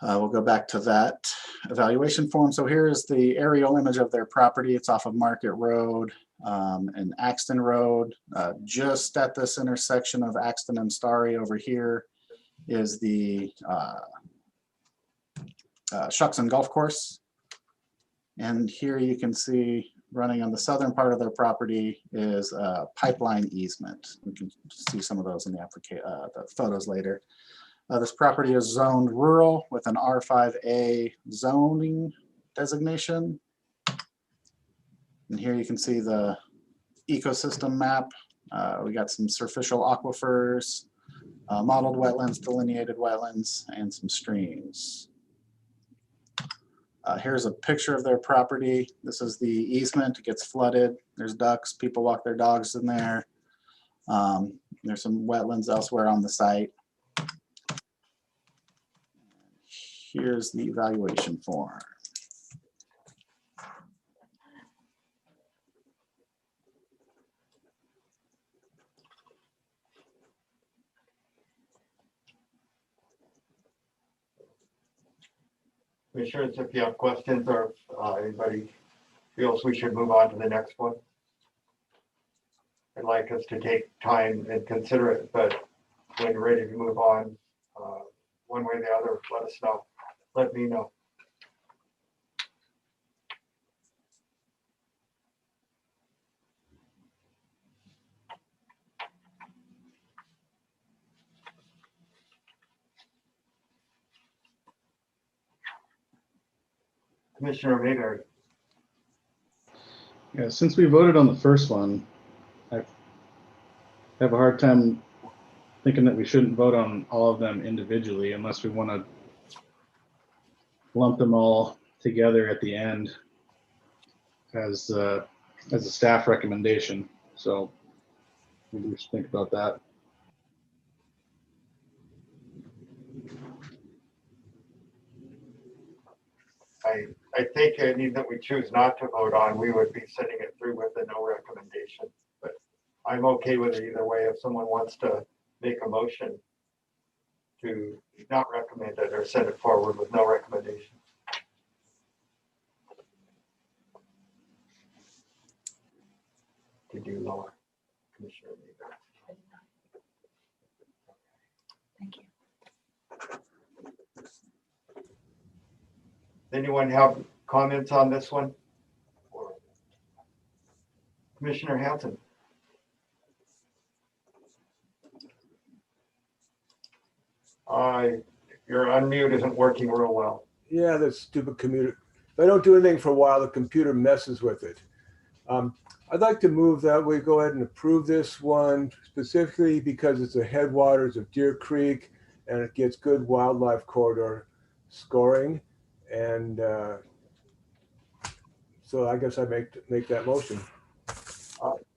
We'll go back to that evaluation form. So here's the aerial image of their property. It's off of Market Road and Axton Road. Just at this intersection of Axton and Starry over here is the Shuckson Golf Course. And here you can see running on the southern part of their property is a pipeline easement. We can see some of those in the photos later. This property is zoned rural with an R5A zoning designation. And here you can see the ecosystem map. We got some superficial aquifers, modeled wetlands, delineated wetlands, and some streams. Here's a picture of their property. This is the easement. It gets flooded. There's ducks. People walk their dogs in there. There's some wetlands elsewhere on the site. Here's the evaluation form. Commissioners, if you have questions or anybody feels we should move on to the next one, I'd like us to take time and consider it, but when you're ready to move on, one way or the other, let us know. Let me know. Commissioner Mayberry. Yeah, since we voted on the first one, I have a hard time thinking that we shouldn't vote on all of them individually unless we want to lump them all together at the end as a staff recommendation. So maybe we should think about that. I think any that we choose not to vote on, we would be sending it through with a no recommendation. But I'm okay with it either way. If someone wants to make a motion to not recommend it or send it forward with no recommendation. Did you lower, Commissioner Mayberry? Thank you. Anyone have comments on this one? Commissioner Hanson. Your unmute isn't working real well. Yeah, that stupid computer. If I don't do anything for a while, the computer messes with it. I'd like to move that we go ahead and approve this one specifically because it's the headwaters of Deer Creek and it gets good wildlife corridor scoring. And so I guess I make that motion.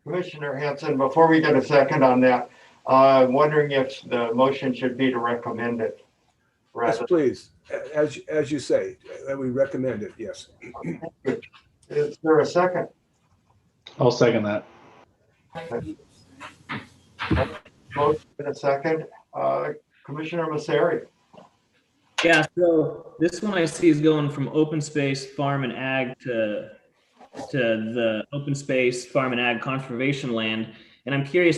Commissioner Hanson, before we get a second on that, I'm wondering if the motion should be to recommend it. Yes, please, as you say, that we recommend it, yes. Is there a second? I'll second that. Motion in a second. Commissioner Masseri. Yeah, so this one I see is going from open space, farm and ag to the open space, farm and ag conservation land. And I'm curious,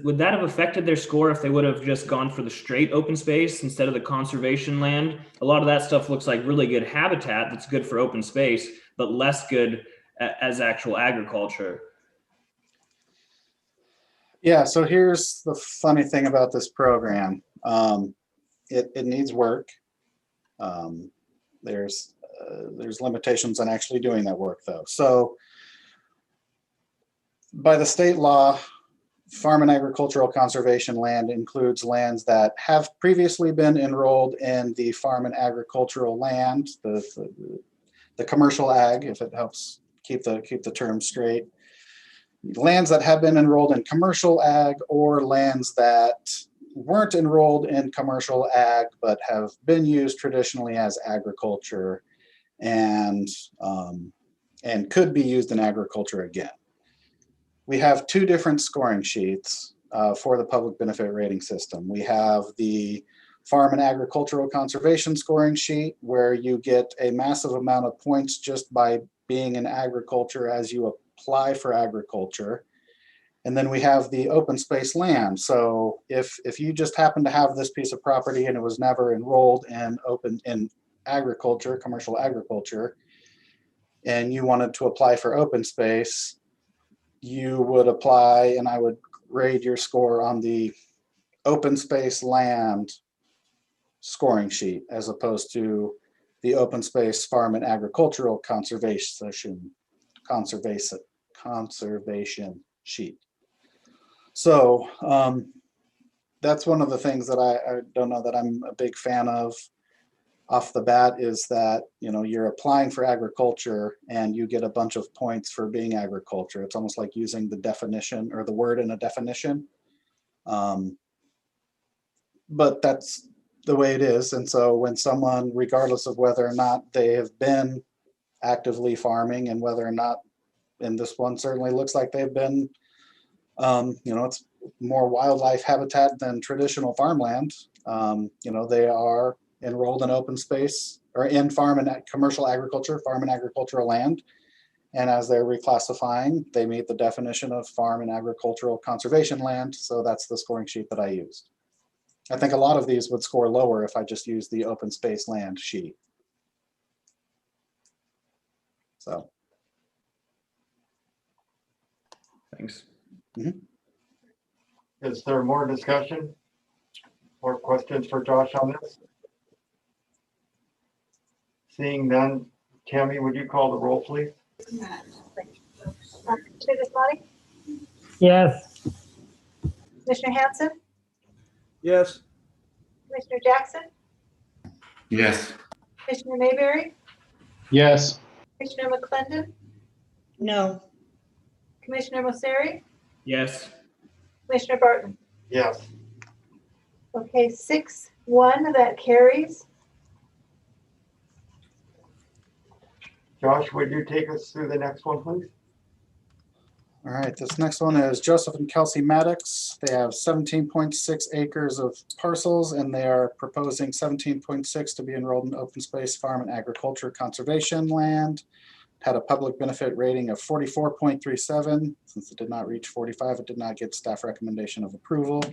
would that have affected their score if they would have just gone for the straight open space instead of the conservation land? A lot of that stuff looks like really good habitat that's good for open space, but less good as actual agriculture. Yeah, so here's the funny thing about this program. It needs work. There's limitations on actually doing that work though. So by the state law, farm and agricultural conservation land includes lands that have previously been enrolled in the farm and agricultural land, the commercial ag, if it helps keep the term straight. Lands that have been enrolled in commercial ag or lands that weren't enrolled in commercial ag but have been used traditionally as agriculture and could be used in agriculture again. We have two different scoring sheets for the public benefit rating system. We have the farm and agricultural conservation scoring sheet where you get a massive amount of points just by being in agriculture as you apply for agriculture. And then we have the open space land. So if you just happen to have this piece of property and it was never enrolled in agriculture, commercial agriculture, and you wanted to apply for open space, you would apply and I would grade your score on the open space land scoring sheet as opposed to the open space farm and agricultural conservation conservation sheet. So that's one of the things that I don't know that I'm a big fan of off the bat, is that, you know, you're applying for agriculture and you get a bunch of points for being agriculture. It's almost like using the definition or the word in a definition. But that's the way it is. And so when someone, regardless of whether or not they have been actively farming, and whether or not, and this one certainly looks like they've been, you know, it's more wildlife habitat than traditional farmland. You know, they are enrolled in open space or in farm and commercial agriculture, farm and agricultural land. And as they're reclassifying, they meet the definition of farm and agricultural conservation land. So that's the scoring sheet that I used. I think a lot of these would score lower if I just used the open space land sheet. So. Thanks. Is there more discussion or questions for Josh on this? Seeing none, Tammy, would you call the roll, please? Commissioner Desmati, Yes. Commissioner Hanson, Yes. Commissioner Jackson, Yes. Commissioner Mayberry, Yes. Commissioner McClendon, No. Commissioner Mosseri, Yes. Commissioner Barton. Yes. Okay, 6-1, that carries. Josh, would you take us through the next one, please? All right, this next one is Joseph and Kelsey Maddox. They have 17.6 acres of parcels, and they are proposing 17.6 to be enrolled in open space farm and agriculture conservation land. Had a public benefit rating of 44.37. Since it did not reach 45, it did not get staff recommendation of approval.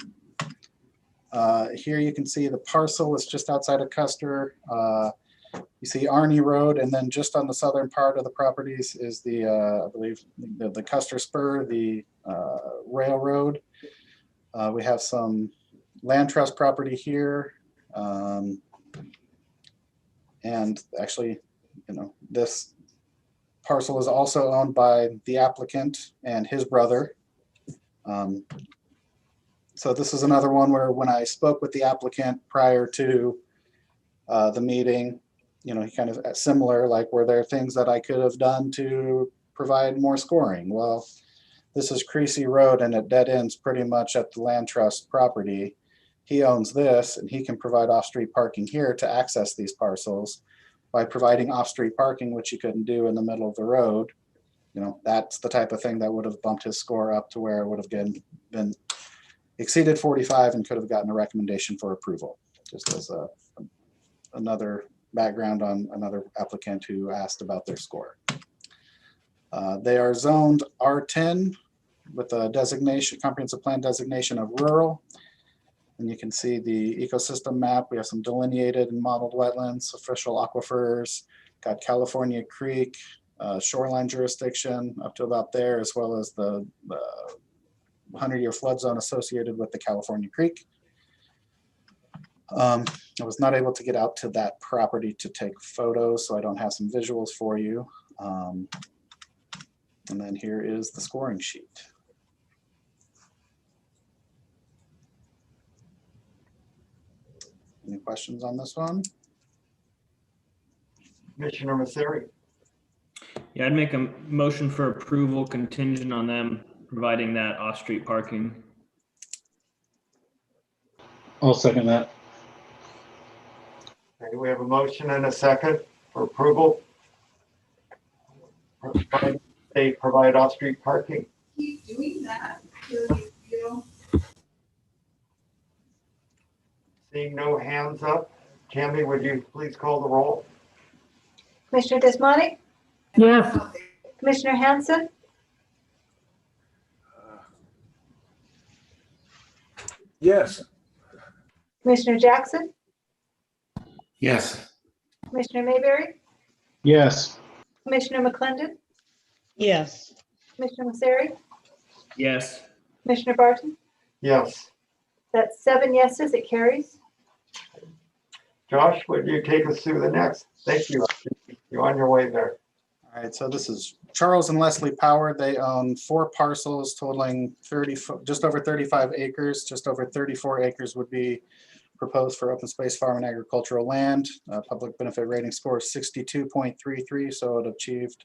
Here you can see the parcel is just outside of Custer. You see Arnie Road, and then just on the southern part of the properties is the, I believe, the Custer Spur, the railroad. We have some land trust property here. And actually, you know, this parcel is also owned by the applicant and his brother. So this is another one where when I spoke with the applicant prior to the meeting, you know, he kind of similar, like, were there things that I could have done to provide more scoring? Well, this is Creasy Road and it dead ends pretty much at the land trust property. He owns this and he can provide off-street parking here to access these parcels by providing off-street parking, which he couldn't do in the middle of the road. You know, that's the type of thing that would have bumped his score up to where it would have been exceeded 45 and could have gotten a recommendation for approval. Just as another background on another applicant who asked about their score. They are zoned R10 with a designation, comprehensive plan designation of rural. And you can see the ecosystem map. We have some delineated and modeled wetlands, official aquifers, got California Creek, shoreline jurisdiction up to about there, as well as the 100-year flood zone associated with the California Creek. I was not able to get out to that property to take photos, so I don't have some visuals for you. And then here is the scoring sheet. Any questions on this one? Commissioner Mosseri. Yeah, I'd make a motion for approval contingent on them providing that off-street parking. I'll second that. Okay, we have a motion and a second for approval. They provide off-street parking. Keep doing that. Seeing no hands up, Tammy, would you please call the roll? Commissioner Desmati, Yes. Commissioner Hanson, Yes. Commissioner Jackson, Yes. Commissioner Mayberry, Yes. Commissioner McClendon, Yes. Commissioner Mosseri, Yes. Commissioner Barton. Yes. That's 7 yeses, it carries. Josh, would you take us through the next? Thank you. You're on your way there. All right, so this is Charles and Leslie Power. They own 4 parcels totaling just over 35 acres. Just over 34 acres would be proposed for open space farm and agricultural land. Public benefit rating score is 62.33, so it achieved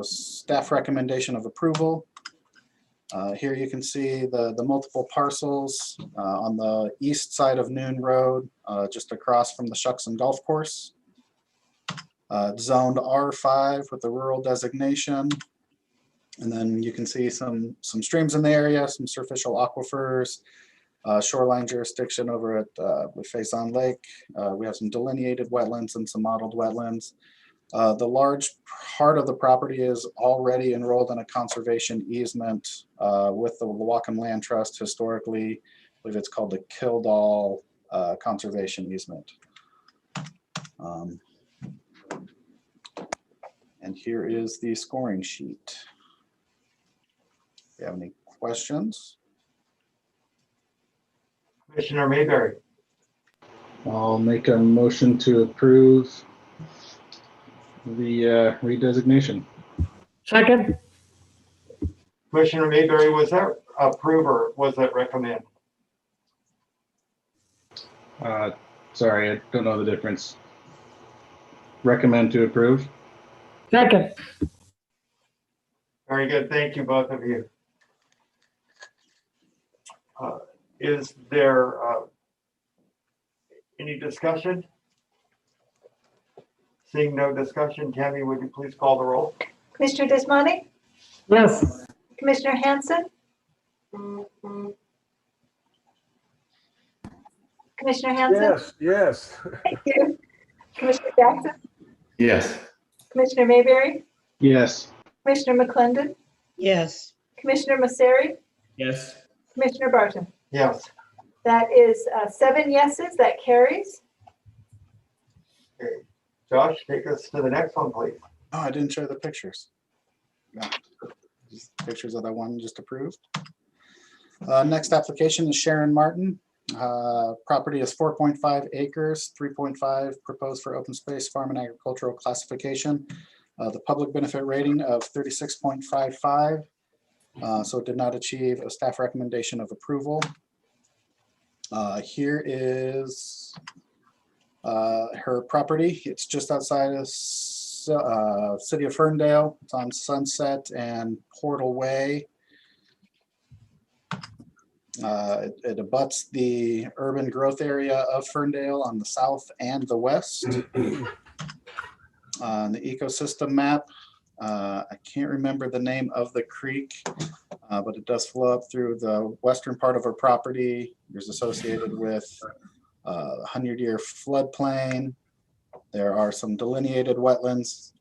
staff recommendation of approval. Here you can see the multiple parcels on the east side of Noon Road, just across from the Shuckson Golf Course. Zoned R5 with the rural designation. And then you can see some streams in the area, some superficial aquifers, shoreline jurisdiction over at Faison Lake. We have some delineated wetlands and some modeled wetlands. The large part of the property is already enrolled in a conservation easement with the Whatcom Land Trust. Historically, I believe it's called the Kildall Conservation Easement. And here is the scoring sheet. If you have any questions? Commissioner Mayberry. I'll make a motion to approve the redesignation. Second, Commissioner Mayberry, was that approve or was that recommend? Sorry, I don't know the difference. Recommend to approve. second. Very good. Thank you, both of you. Is there any discussion? Seeing no discussion, Tammy, would you please call the roll? Commissioner Desmonte, Yes. Commissioner Hanson, Commissioner Hanson, Yes, yes. thank you. Commissioner Jackson, Yes. Commissioner Mayberry, Yes. Commissioner McClendon, Yes. Commissioner Masseri, Yes. Commissioner Barton. Yes. That is 7 yeses, that carries. Okay. Josh, take us to the next one, please. Oh, I didn't show the pictures. No, just pictures of that one just approved. Next application is Sharon Martin. Property is 4.5 acres, 3.5 proposed for open space farm and agricultural classification. The public benefit rating of 36.55. So it did not achieve a staff recommendation of approval. Here is her property. It's just outside of city of Ferndale. It's on Sunset and Portal Way. It abuts the urban growth area of Ferndale on the south and the west. On the ecosystem map, I can't remember the name of the creek, but it does flow up through the western part of our property. There's associated with 100-year floodplain. There are some delineated wetlands,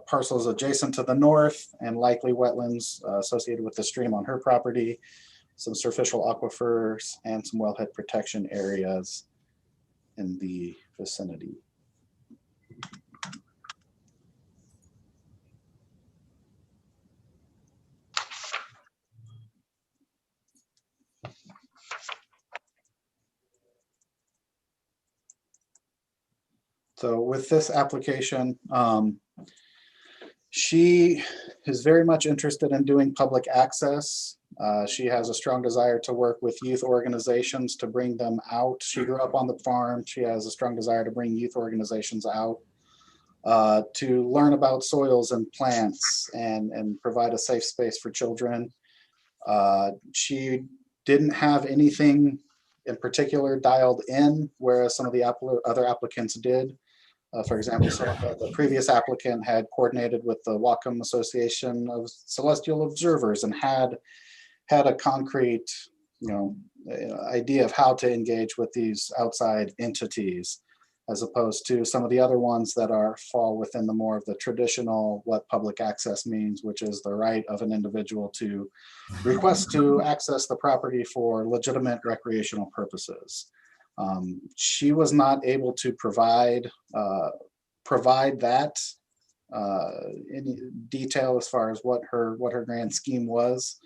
parcels adjacent to the north, and likely wetlands associated with the stream on her property, some superficial aquifers, and some wellhead protection areas in the vicinity. So with this application, she is very much interested in doing public access. She has a strong desire to work with youth organizations to bring them out. She grew up on the farm. She has a strong desire to bring youth organizations out to learn about soils and plants and provide a safe space for children. She didn't have anything in particular dialed in, whereas some of the other applicants did. For example, the previous applicant had coordinated with the Whatcom Association of Celestial Observers and had a concrete, idea of how to engage with these outside entities, as opposed to some of the other ones that fall within the more of the traditional what public access means, which is the right of an individual to request to access the property for legitimate recreational purposes. She was not able to provide that any detail as far as what her grand scheme was.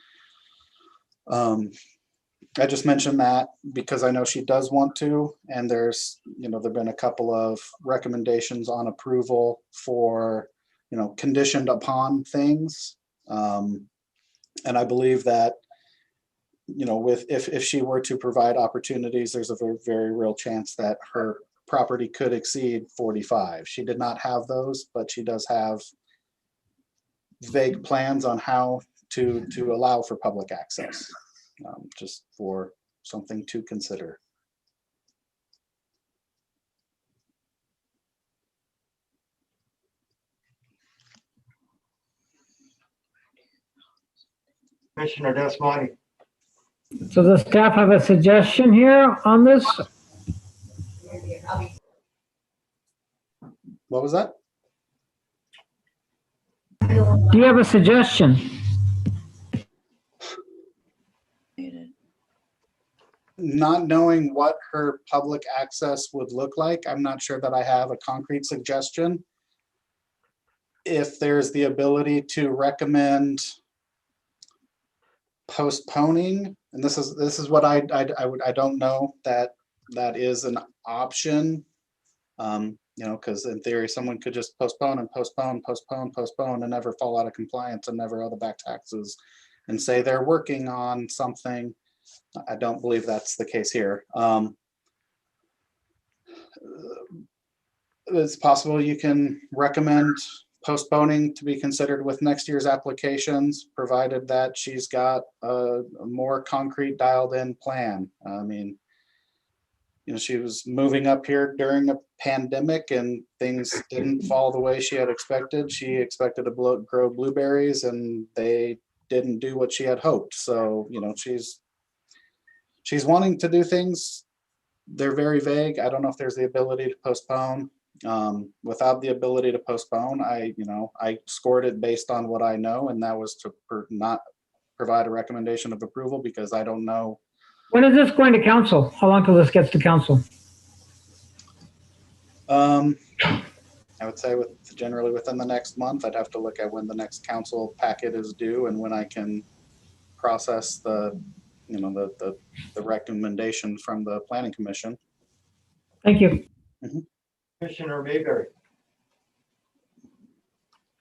I just mentioned that because I know she does want to, and there've been a couple of recommendations on approval for, conditioned upon things. And I believe that, if she were to provide opportunities, there's a very, very real chance that her property could exceed 45. She did not have those, but she does have vague plans on how to allow for public access, just for something to consider. Commissioner Desmonte. So does staff have a suggestion here on this? What was that? Do you have a suggestion? Not knowing what her public access would look like, I'm not sure that I have a concrete suggestion. If there's the ability to recommend postponing, and this is what I don't know that is an option. Because in theory, someone could just postpone and postpone and never fall out of compliance and never owe the back taxes and say they're working on something. I don't believe that's the case here. It's possible you can recommend postponing to be considered with next year's applications, provided that she's got a more concrete dialed in plan. I mean, she was moving up here during a pandemic and things didn't fall the way she had expected. She expected to grow blueberries and they didn't do what she had hoped. So, she's wanting to do things. They're very vague. I don't know if there's the ability to postpone. Without the ability to postpone, I scored it based on what I know, and that was to not provide a recommendation of approval because I don't know. When is this going to council? How long till this gets to council? I would say generally within the next month. I'd have to look at when the next council packet is due and when I can process the recommendation from the planning commission. Thank you. Commissioner Mayberry.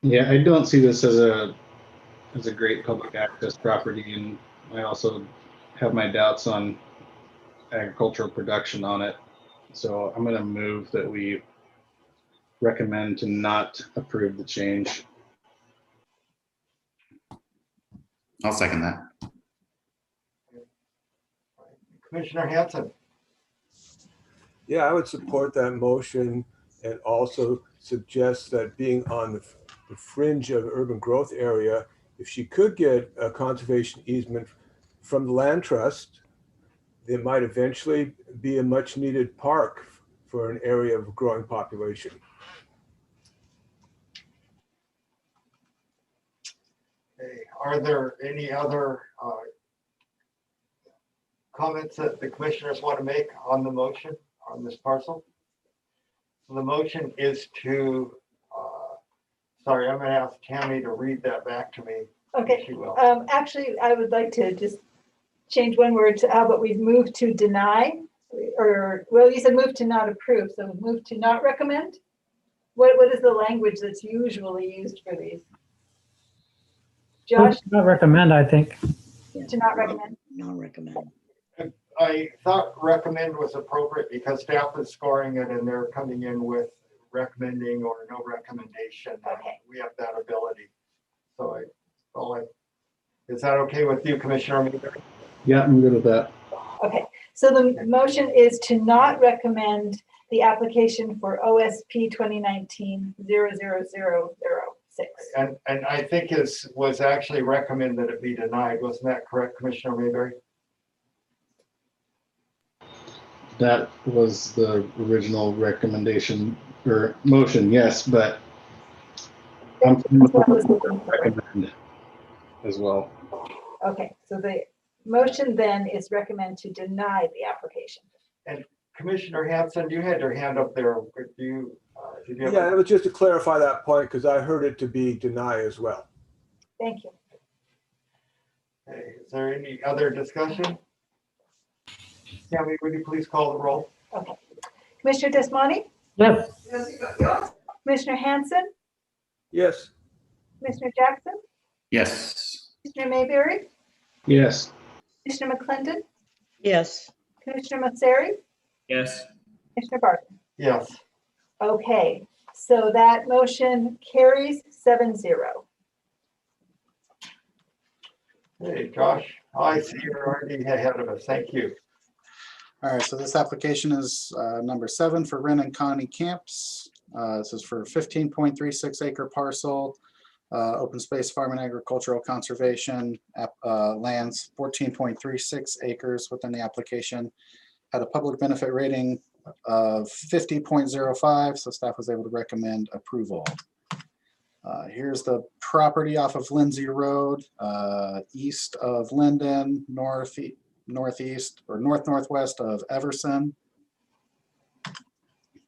Yeah, I don't see this as a great public access property, and I also have my doubts on agricultural production on it. So I'm going to move that we recommend to not approve the change. I'll second that. Commissioner Hanson. Yeah, I would support that motion and also suggest that being on the fringe of urban growth area, if she could get a conservation easement from the land trust, there might eventually be a much needed park for an area of growing population. Okay. Are there any other comments that the commissioners want to make on the motion on this parcel? So the motion is to, sorry, I'm going to ask Tammy to read that back to me. Okay. She will. Actually, I would like to just change one word to how about we've moved to deny, or, well, you said move to not approve, so move to not recommend? What is the language that's usually used for these? Josh, Not recommend, I think. to not recommend? Not recommend. I thought recommend was appropriate because staff is scoring it and they're coming in with recommending or no recommendation. Okay. We have that ability. So is that okay with you, Commissioner Mayberry? Yeah, I'm good with that. Okay, so the motion is to not recommend the application for OSP 2019-00006. And I think was actually recommend that it be denied. Wasn't that correct, Commissioner Mayberry? That was the original recommendation or motion, yes, but I'm recommend as well. Okay, so the motion then is recommend to deny the application. And Commissioner Hanson, you had your hand up there. Did you have Yeah, it was just to clarify that point because I heard it to be deny as well. Thank you. Okay, is there any other discussion? Tammy, would you please call the roll? Okay. Commissioner Desmonte? Yes. Commissioner Hanson? Yes. Commissioner Jackson, Yes. Commissioner Mayberry, Yes. Commissioner McClendon, Yes. Commissioner Masseri, Yes. Commissioner Barton. Yes. Okay, so that motion carries 7-0. Hey, Josh, I see you're already ahead of us. Thank you. All right, so this application is number 7 for Ren and Connie Camps. This is for 15.36 acre parcel, open space farm and agricultural conservation lands, 14.36 acres within the application. Had a public benefit rating of 50.05, so staff was able to recommend approval. Here's the property off of Lindsay Road, east of Linden, northeast or northwest of Everson.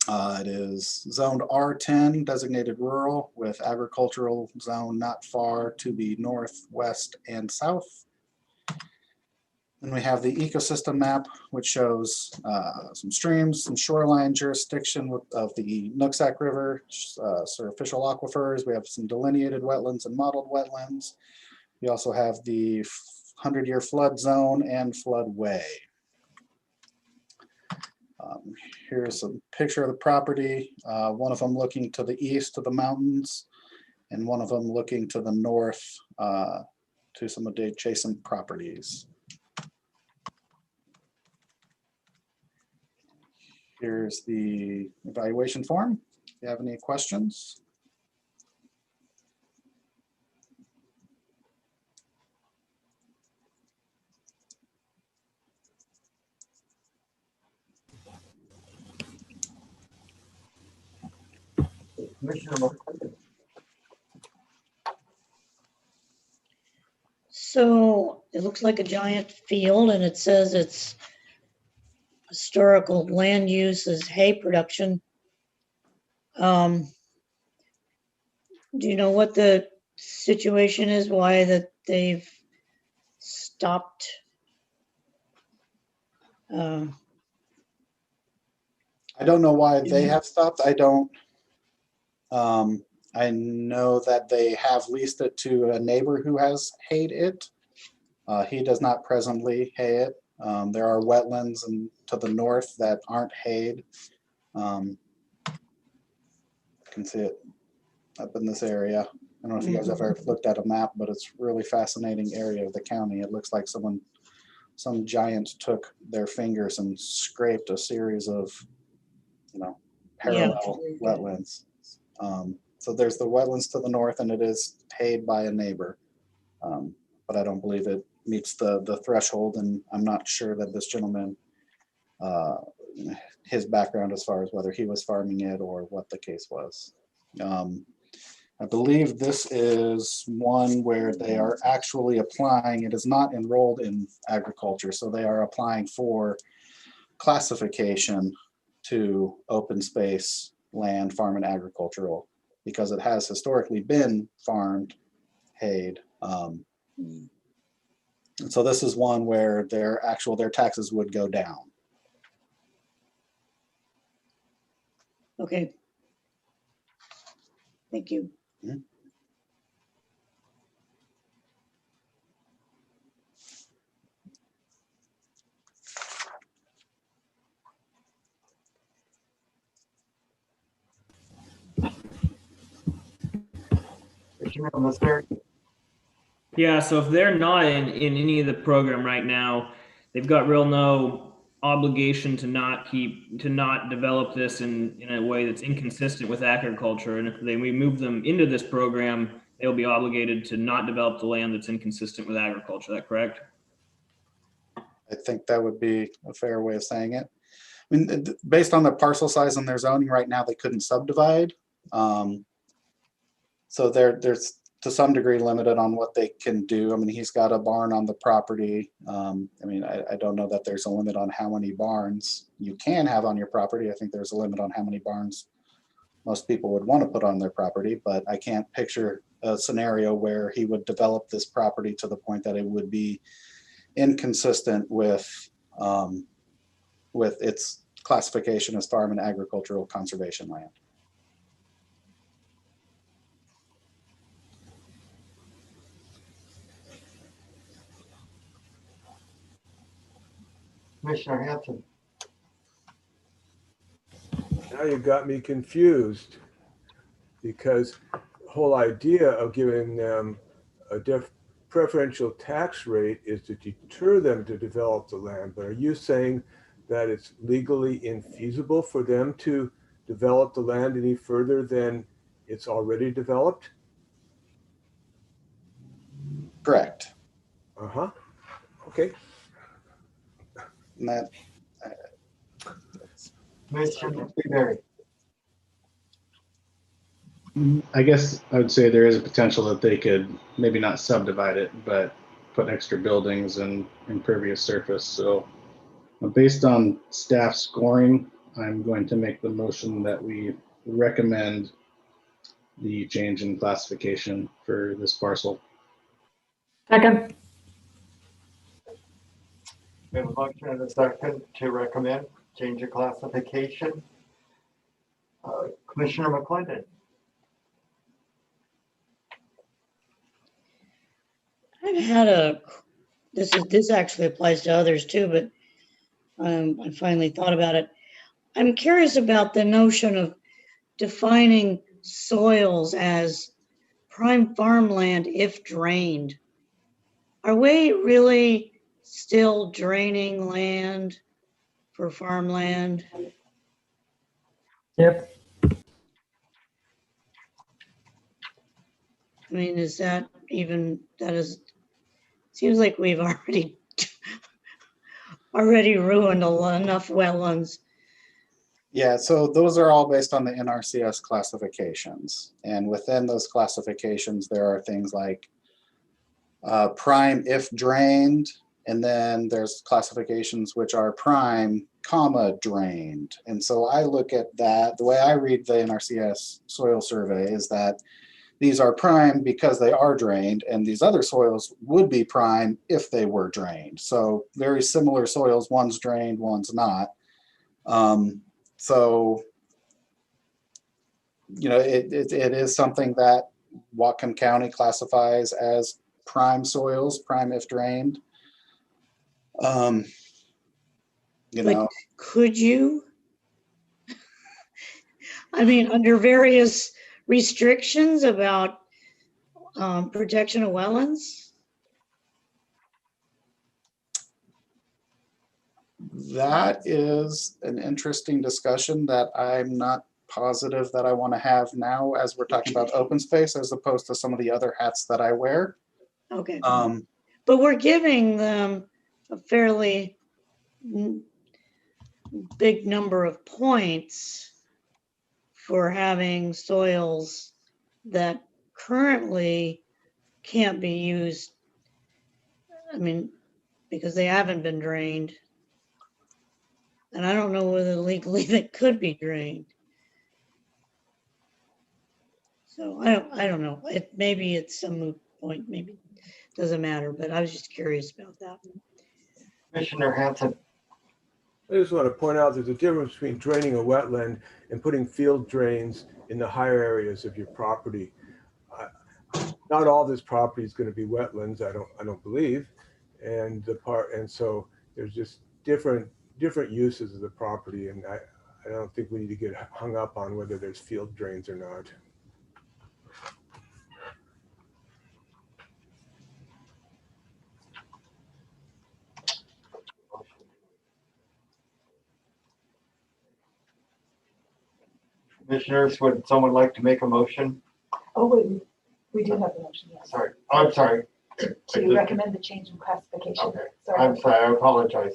It is zoned R10, designated rural, with agricultural zone not far to the northwest and south. Then we have the ecosystem map, which shows some streams, some shoreline jurisdiction of the Nooksack River, surficial aquifers. We have some delineated wetlands and modeled wetlands. We also have the 100-year flood zone and floodway. Here's a picture of the property. One of them looking to the east to the mountains, and one of them looking to the north to some of the adjacent properties. Here's the evaluation form. If you have any questions. Commissioner McClendon. So it looks like a giant field and it says it's historical land use is hay production. Do you know what the situation is, why that they've stopped? I don't know why they have stopped. I don't. I know that they have leased it to a neighbor who has hayed it. He does not presently hay it. There are wetlands to the north that aren't hayed. You can see it up in this area. I don't know if you guys ever looked at a map, but it's a really fascinating area of the county. It looks like some giant took their fingers and scraped a series of, parallel wetlands. So there's the wetlands to the north, and it is paid by a neighbor. But I don't believe it meets the threshold, and I'm not sure that this gentleman, his background as far as whether he was farming it or what the case was. I believe this is one where they are actually applying, it is not enrolled in agriculture, so they are applying for classification to open space land, farm and agricultural, because it has historically been farmed, hayed. And so this is one where their taxes would go down. Okay. Thank you. Commissioner Masseri. Yeah, so if they're not in any of the program right now, they've got no obligation to not develop this in a way that's inconsistent with agriculture. And if we move them into this program, they'll be obligated to not develop the land that's inconsistent with agriculture. Is that correct? I think that would be a fair way of saying it. I mean, based on the parcel size and their zoning right now, they couldn't subdivide. So there's to some degree limited on what they can do. I mean, he's got a barn on the property. I mean, I don't know that there's a limit on how many barns you can have on your property. I think there's a limit on how many barns most people would want to put on their property, but I can't picture a scenario where he would develop this property to the point that it would be inconsistent with its classification as farm and agricultural conservation land. Commissioner Hanson. Now you got me confused, because the whole idea of giving them a preferential tax rate is to deter them to develop the land. But are you saying that it's legally infeasible for them to develop the land any further than it's already developed? Correct. Uh-huh. Okay. And that, Commissioner Mayberry. I guess I would say there is a potential that they could maybe not subdivide it, but put extra buildings and impervious surface. So based on staff scoring, I'm going to make the motion that we recommend the change in classification for this parcel. Second. We have a motion and a second to recommend change of classification. Commissioner McClendon. I've had this actually applies to others too, but I finally thought about it. I'm curious about the notion of defining soils as prime farmland if drained. Are we really still draining land for farmland? Yep. I mean, is that even, seems like we've already ruined enough wetlands. yeah, so those are all based on the NRCS classifications. And within those classifications, there are things like prime if drained, and then there's classifications which are prime, comma, drained. And so I look at that, the way I read the NRCS soil survey is that these are prime because they are drained, and these other soils would be prime if they were drained. So very similar soils, one's drained, one's not. So, you know, it is something that Whatcom County classifies as prime soils, prime if drained. You know, Could you? I mean, under various restrictions about protection of wetlands? that is an interesting discussion that I'm not positive that I want to have now as we're talking about open space, as opposed to some of the other hats that I wear. Okay. But we're giving them a fairly big number of points for having soils that currently can't be used. I mean, because they haven't been drained. And I don't know whether legally they could be drained. So I don't know. Maybe it's some moot point, maybe it doesn't matter, but I was just curious about that. Commissioner Hanson. I just want to point out there's a difference between draining a wetland and putting field drains in the higher areas of your property. Not all this property is going to be wetlands, I don't believe, and so there's just different uses of the property, and I don't think we need to get hung up on whether there's field drains or not. Commissioners, would someone like to make a motion? Oh, wait, we do have a motion, yes. Sorry, I'm sorry. To recommend the change in classification. Okay. Sorry. I'm sorry, I apologize.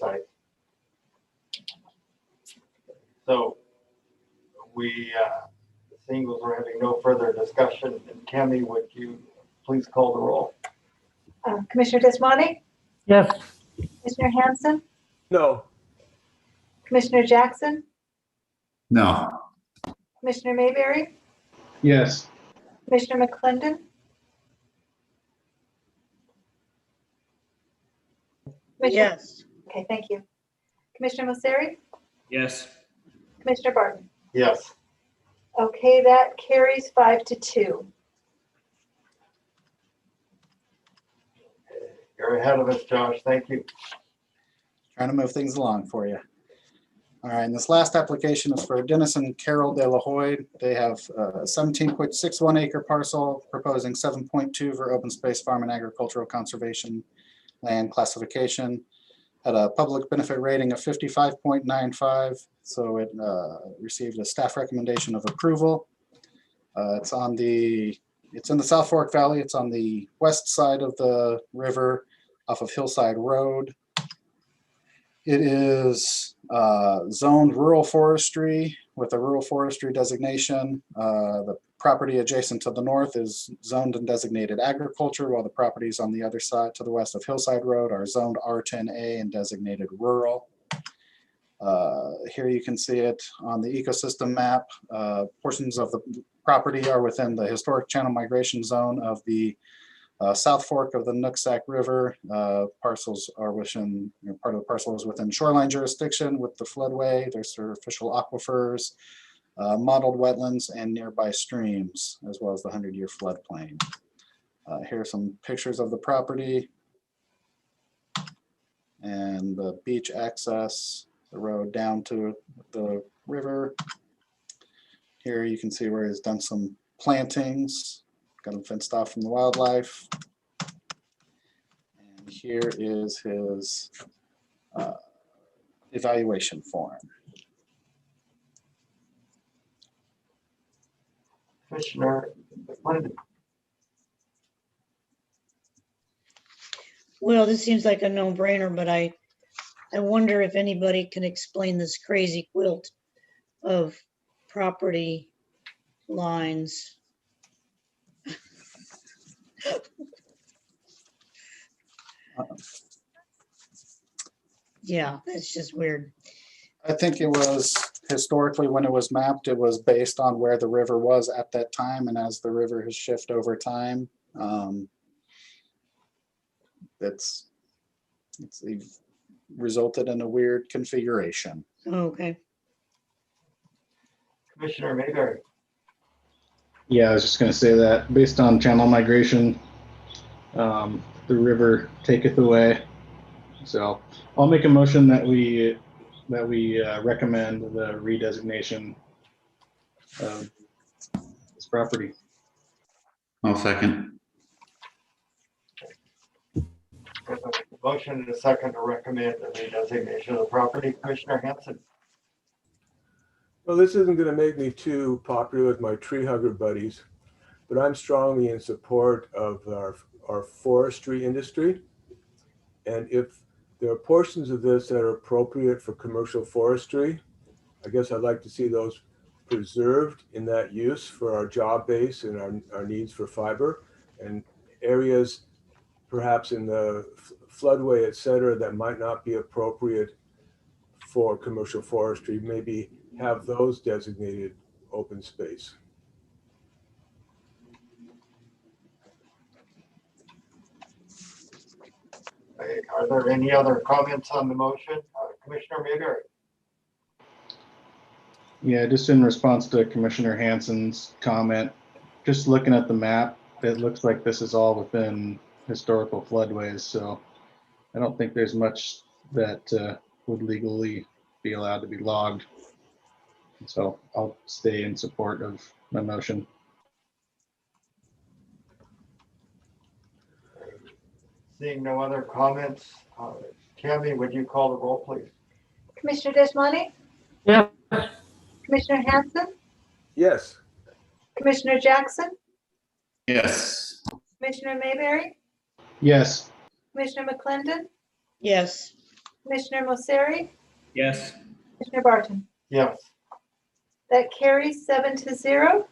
So we, seeing as we're having no further discussion, and Tammy, would you please call the roll? Commissioner Desmonte, Yes. Commissioner Hanson, No. Commissioner Jackson, No. Commissioner Mayberry, Yes. Commissioner McClendon. Yes. Okay, thank you. Commissioner Mosseri, Yes. Commissioner Barton. Yes. Okay, that carries 5-2. You're ahead of us, Josh. Thank you. Trying to move things along for you. All right, and this last application is for Dennis and Carol De La Hoy. They have a 17.61 acre parcel proposing 7.2 for open space farm and agricultural conservation land classification. Had a public benefit rating of 55.95, so it received a staff recommendation of approval. It's in the South Fork Valley. It's on the west side of the river off of Hillside Road. It is zoned rural forestry with a rural forestry designation. The property adjacent to the north is zoned and designated agriculture, while the properties on the other side to the west of Hillside Road are zoned R10A and designated rural. Here you can see it on the ecosystem map. Portions of the property are within the historic channel migration zone of the South Fork of the Nooksack River. Parcels are within, part of the parcel is within shoreline jurisdiction with the floodway. There's superficial aquifers, modeled wetlands, and nearby streams, as well as the 100-year floodplain. Here are some pictures of the property and the beach access, the road down to the river. Here you can see where he's done some plantings, got them fenced off from the wildlife. And here is his evaluation form. Commissioner McClendon. Well, this seems like a no-brainer, but I wonder if anybody can explain this crazy quilt of property lines. Yeah, that's just weird. I think it was historically when it was mapped, it was based on where the river was at that time. And as the river has shifted over time, it's resulted in a weird configuration. Okay. Commissioner Mayberry. Yeah, I was just gonna say that based on channel migration, the river taketh away. So I'll make a motion that we recommend the redesignation of this property. I'll second. Motion and a second to recommend the redesignation of the property. Commissioner Hanson. Well, this isn't going to make me too popular with my tree hugger buddies, but I'm strongly in support of our forestry industry. And if there are portions of this that are appropriate for commercial forestry, I guess I'd like to see those preserved in that use for our job base and our needs for fiber, and areas perhaps in the floodway, et cetera, that might not be appropriate for commercial forestry, maybe have those designated open space. Are there any other comments on the motion? Commissioner Mayberry. Yeah, just in response to Commissioner Hanson's comment, just looking at the map, it looks like this is all within historical floodways. So I don't think there's much that would legally be allowed to be logged. So I'll stay in support of my motion. Seeing no other comments, Tammy, would you call the roll, please? Commissioner Deschmani, Yeah. Commissioner Hanson, Yes. Commissioner Jackson, Yes. Commissioner Mayberry, Yes. Commissioner McClendon, Yes. Commissioner Mosseri, Yes. Commissioner Barton. Yes. That carries 7-0.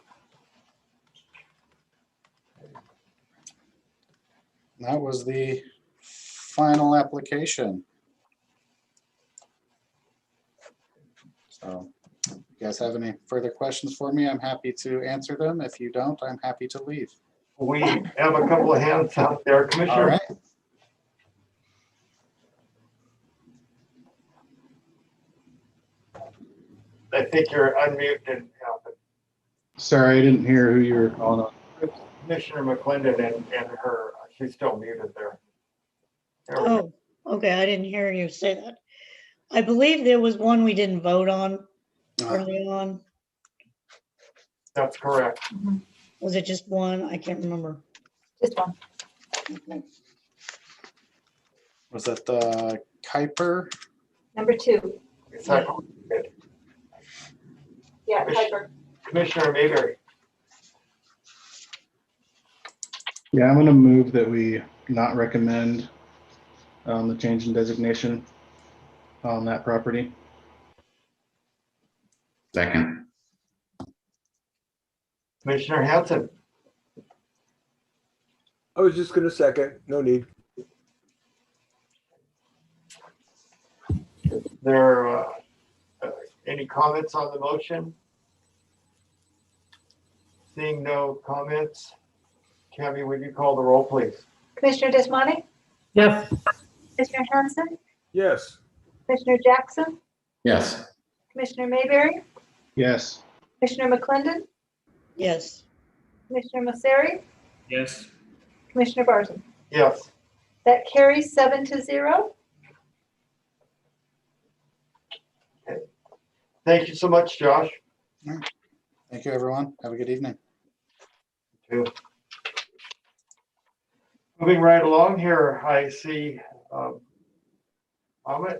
That was the final application. So if you guys have any further questions for me, I'm happy to answer them. If you don't, I'm happy to leave. We have a couple of hands out there. All Commissioner. right. I think you're unmuted and Sorry, I didn't hear who you were calling on. Commissioner McClendon and her, she's still muted there. There we go. Oh, okay. I didn't hear you say that. I believe there was one we didn't vote on early on. That's correct. Was it just one? I can't remember. Just one. Okay. Was that the Kuiper? Number 2. Second. Yeah, Piper. Commissioner Mayberry. Yeah, I'm gonna move that we not recommend the change in designation on that property. Second. Commissioner Hanson. I was just gonna second, no need. There, any comments on the motion? Seeing no comments, Tammy, would you call the roll, please? Commissioner Desmani, Yes. Commissioner Hanson, Yes, Commissioner Jackson, Yes. Commissioner Mayberry, Yes. Commissioner McClendon, Yes. Commissioner Masseri, Yes. Commissioner Barton. Yes. That carries 7-0. Thank you so much, Josh. Thank you, everyone. Have a good evening. Moving right along here, I see Amit.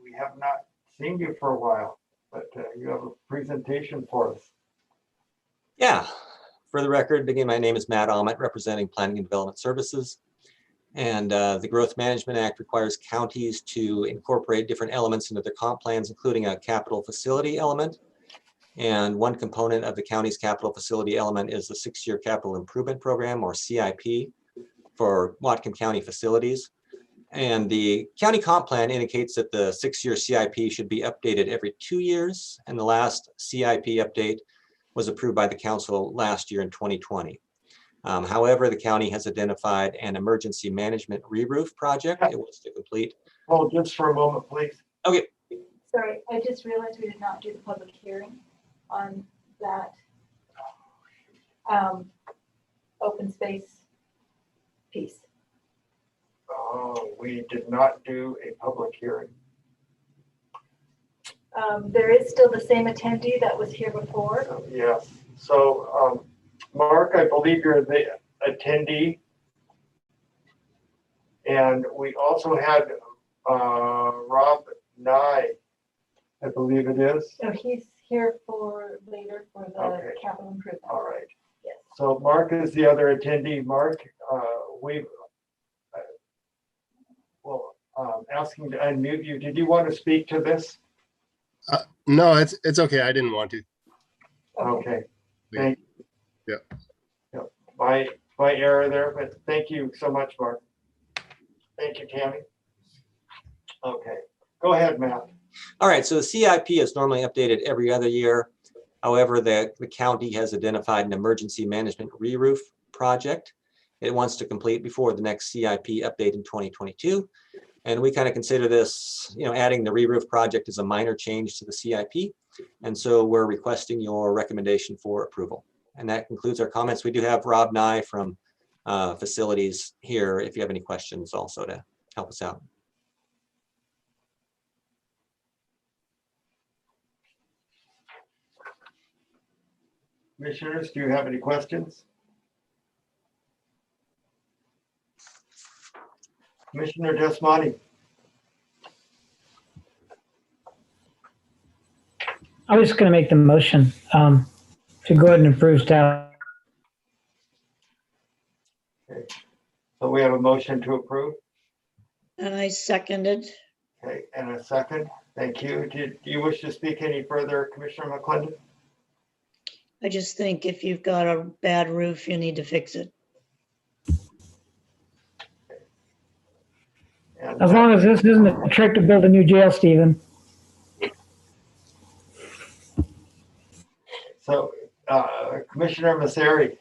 We have not seen you for a while, but you have a presentation for us. Yeah, for the record, again, my name is Matt Ahmet, representing Planning and Development Services. And the Growth Management Act requires counties to incorporate different elements into their comp plans, including a capital facility element. And one component of the county's capital facility element is the 6-year capital improvement program, or CIP, for Whatcom County facilities. And the county comp plan indicates that the 6-year CIP should be updated every 2 years. And the last CIP update was approved by the council last year in 2020. However, the county has identified an emergency management re-roof project it was to complete. Hold just for a moment, please. Okay. Sorry, I just realized we did not do the public hearing on that open space piece. Oh, we did not do a public hearing. There is still the same attendee that was here before. Yes. So, Mark, I believe you're the attendee. And we also had Rob Nye, I believe it is. So he's here for later for the Okay. capital improvement. All right. Yes. So Mark is the other attendee. Mark, asking to unmute you. Did you want to speak to this? No, it's okay. I didn't want to. Okay. Yeah. Thank Yeah. Yep. My error there, but thank you so much, Mark. Thank you, Tammy. Okay, go ahead, Matt. All right, so the CIP is normally updated every other year. However, the county has identified an emergency management re-roof project it wants to complete before the next CIP update in 2022. And we kind of consider this, adding the re-roof project as a minor change to the CIP. And so we're requesting your recommendation for approval. And that concludes our comments. We do have Rob Nye from facilities here if you have any questions also to help us out. Commissioners, do you have any questions? Commissioner Desmani. I was going to make the motion to go ahead and approve staff. Okay. So we have a motion to approve. And I seconded. Okay, and a second. Thank you. Do you wish to speak any further, Commissioner McClendon? I just think if you've got a bad roof, you need to fix it. And, As long as this isn't a trick to build a new jail, Stephen. So, Commissioner Masseri.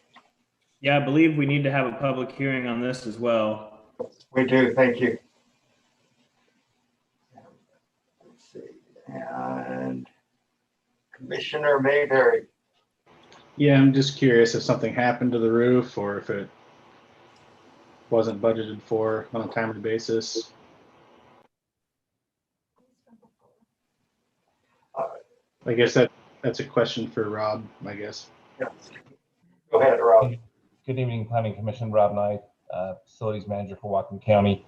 Yeah, I believe we need to have a public hearing on this as well. We do, thank you. Let's see, and Commissioner Mayberry. Yeah, I'm just curious if something happened to the roof or if it wasn't budgeted for on a timely basis. I guess that's a question for Rob, I guess. Yes. Go ahead, Rob. Good evening, Planning Commission. Rob Knight, Facilities Manager for Whatcom County.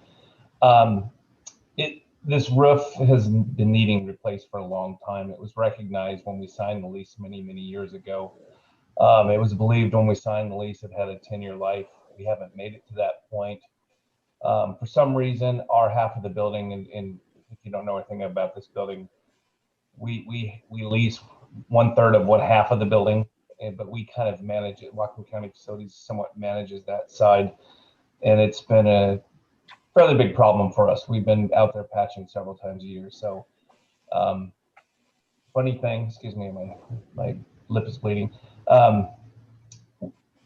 This roof has been needing replaced for a long time. It was recognized when we signed the lease many, many years ago. It was believed when we signed the lease it had a 10-year life. We haven't made it to that point. For some reason, our half of the building, and if you don't know anything about this building, we lease 1/3 of what half of the building, but we kind of manage it. Whatcom County Facilities somewhat manages that side, and it's been a fairly big problem for us. We've been out there patching several times a year. So funny thing, excuse me, my lip is bleeding.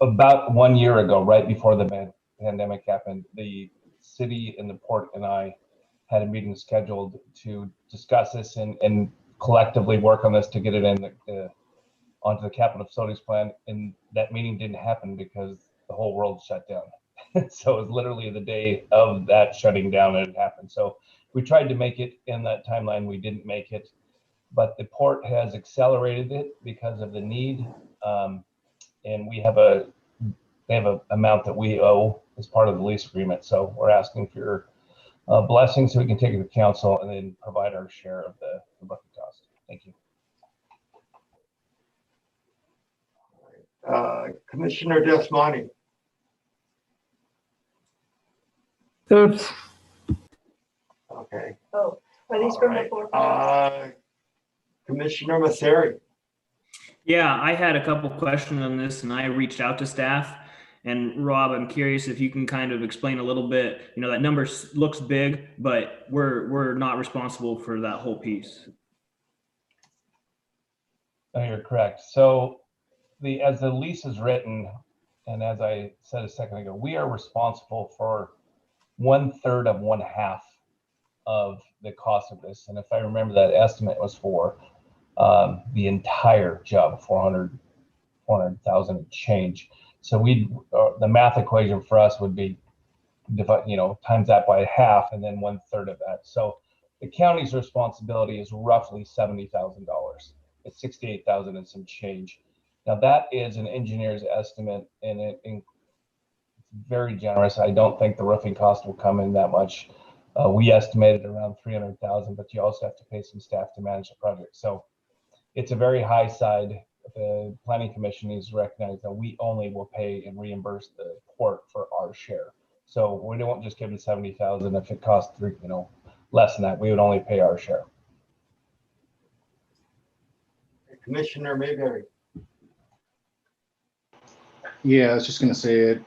About 1 year ago, right before the pandemic happened, the city and the port and I had a meeting scheduled to discuss this and collectively work on this to get it in onto the capital facilities plan. And that meeting didn't happen because the whole world shut down. So it was literally the day of that shutting down that it happened. So we tried to make it in that timeline. We didn't make it, but the port has accelerated it because of the need. And we have a amount that we owe as part of the lease agreement. So we're asking for your blessing so we can take it to council and then provide our share of the roofing cost. Thank you. Commissioner Desmani. Oops. Okay. Oh, are these from the floor? Commissioner Masseri. Yeah, I had a couple questions on this and I reached out to staff. And Rob, I'm curious if you can kind of explain a little bit, that number looks big, but we're not responsible for that whole piece. No, you're correct. So as the lease is written, and as I said a second ago, we are responsible for 1/3 of 1/2 of the cost of this. And if I remember, that estimate was for the entire job, 400,000 change. So the math equation for us would be times that by half and then 1/3 of that. So the county's responsibility is roughly $70,000. It's 68,000 and some change. Now that is an engineer's estimate, and it's very generous. I don't think the roofing cost will come in that much. We estimated around 300,000, but you also have to pay some staff to manage the project. So it's a very high side. The Planning Commission needs to recognize that we only will pay and reimburse the port for our share. So we don't just give them 70,000. If it costs less than that, we would only pay our share. Commissioner Mayberry. Yeah, I was just going to say it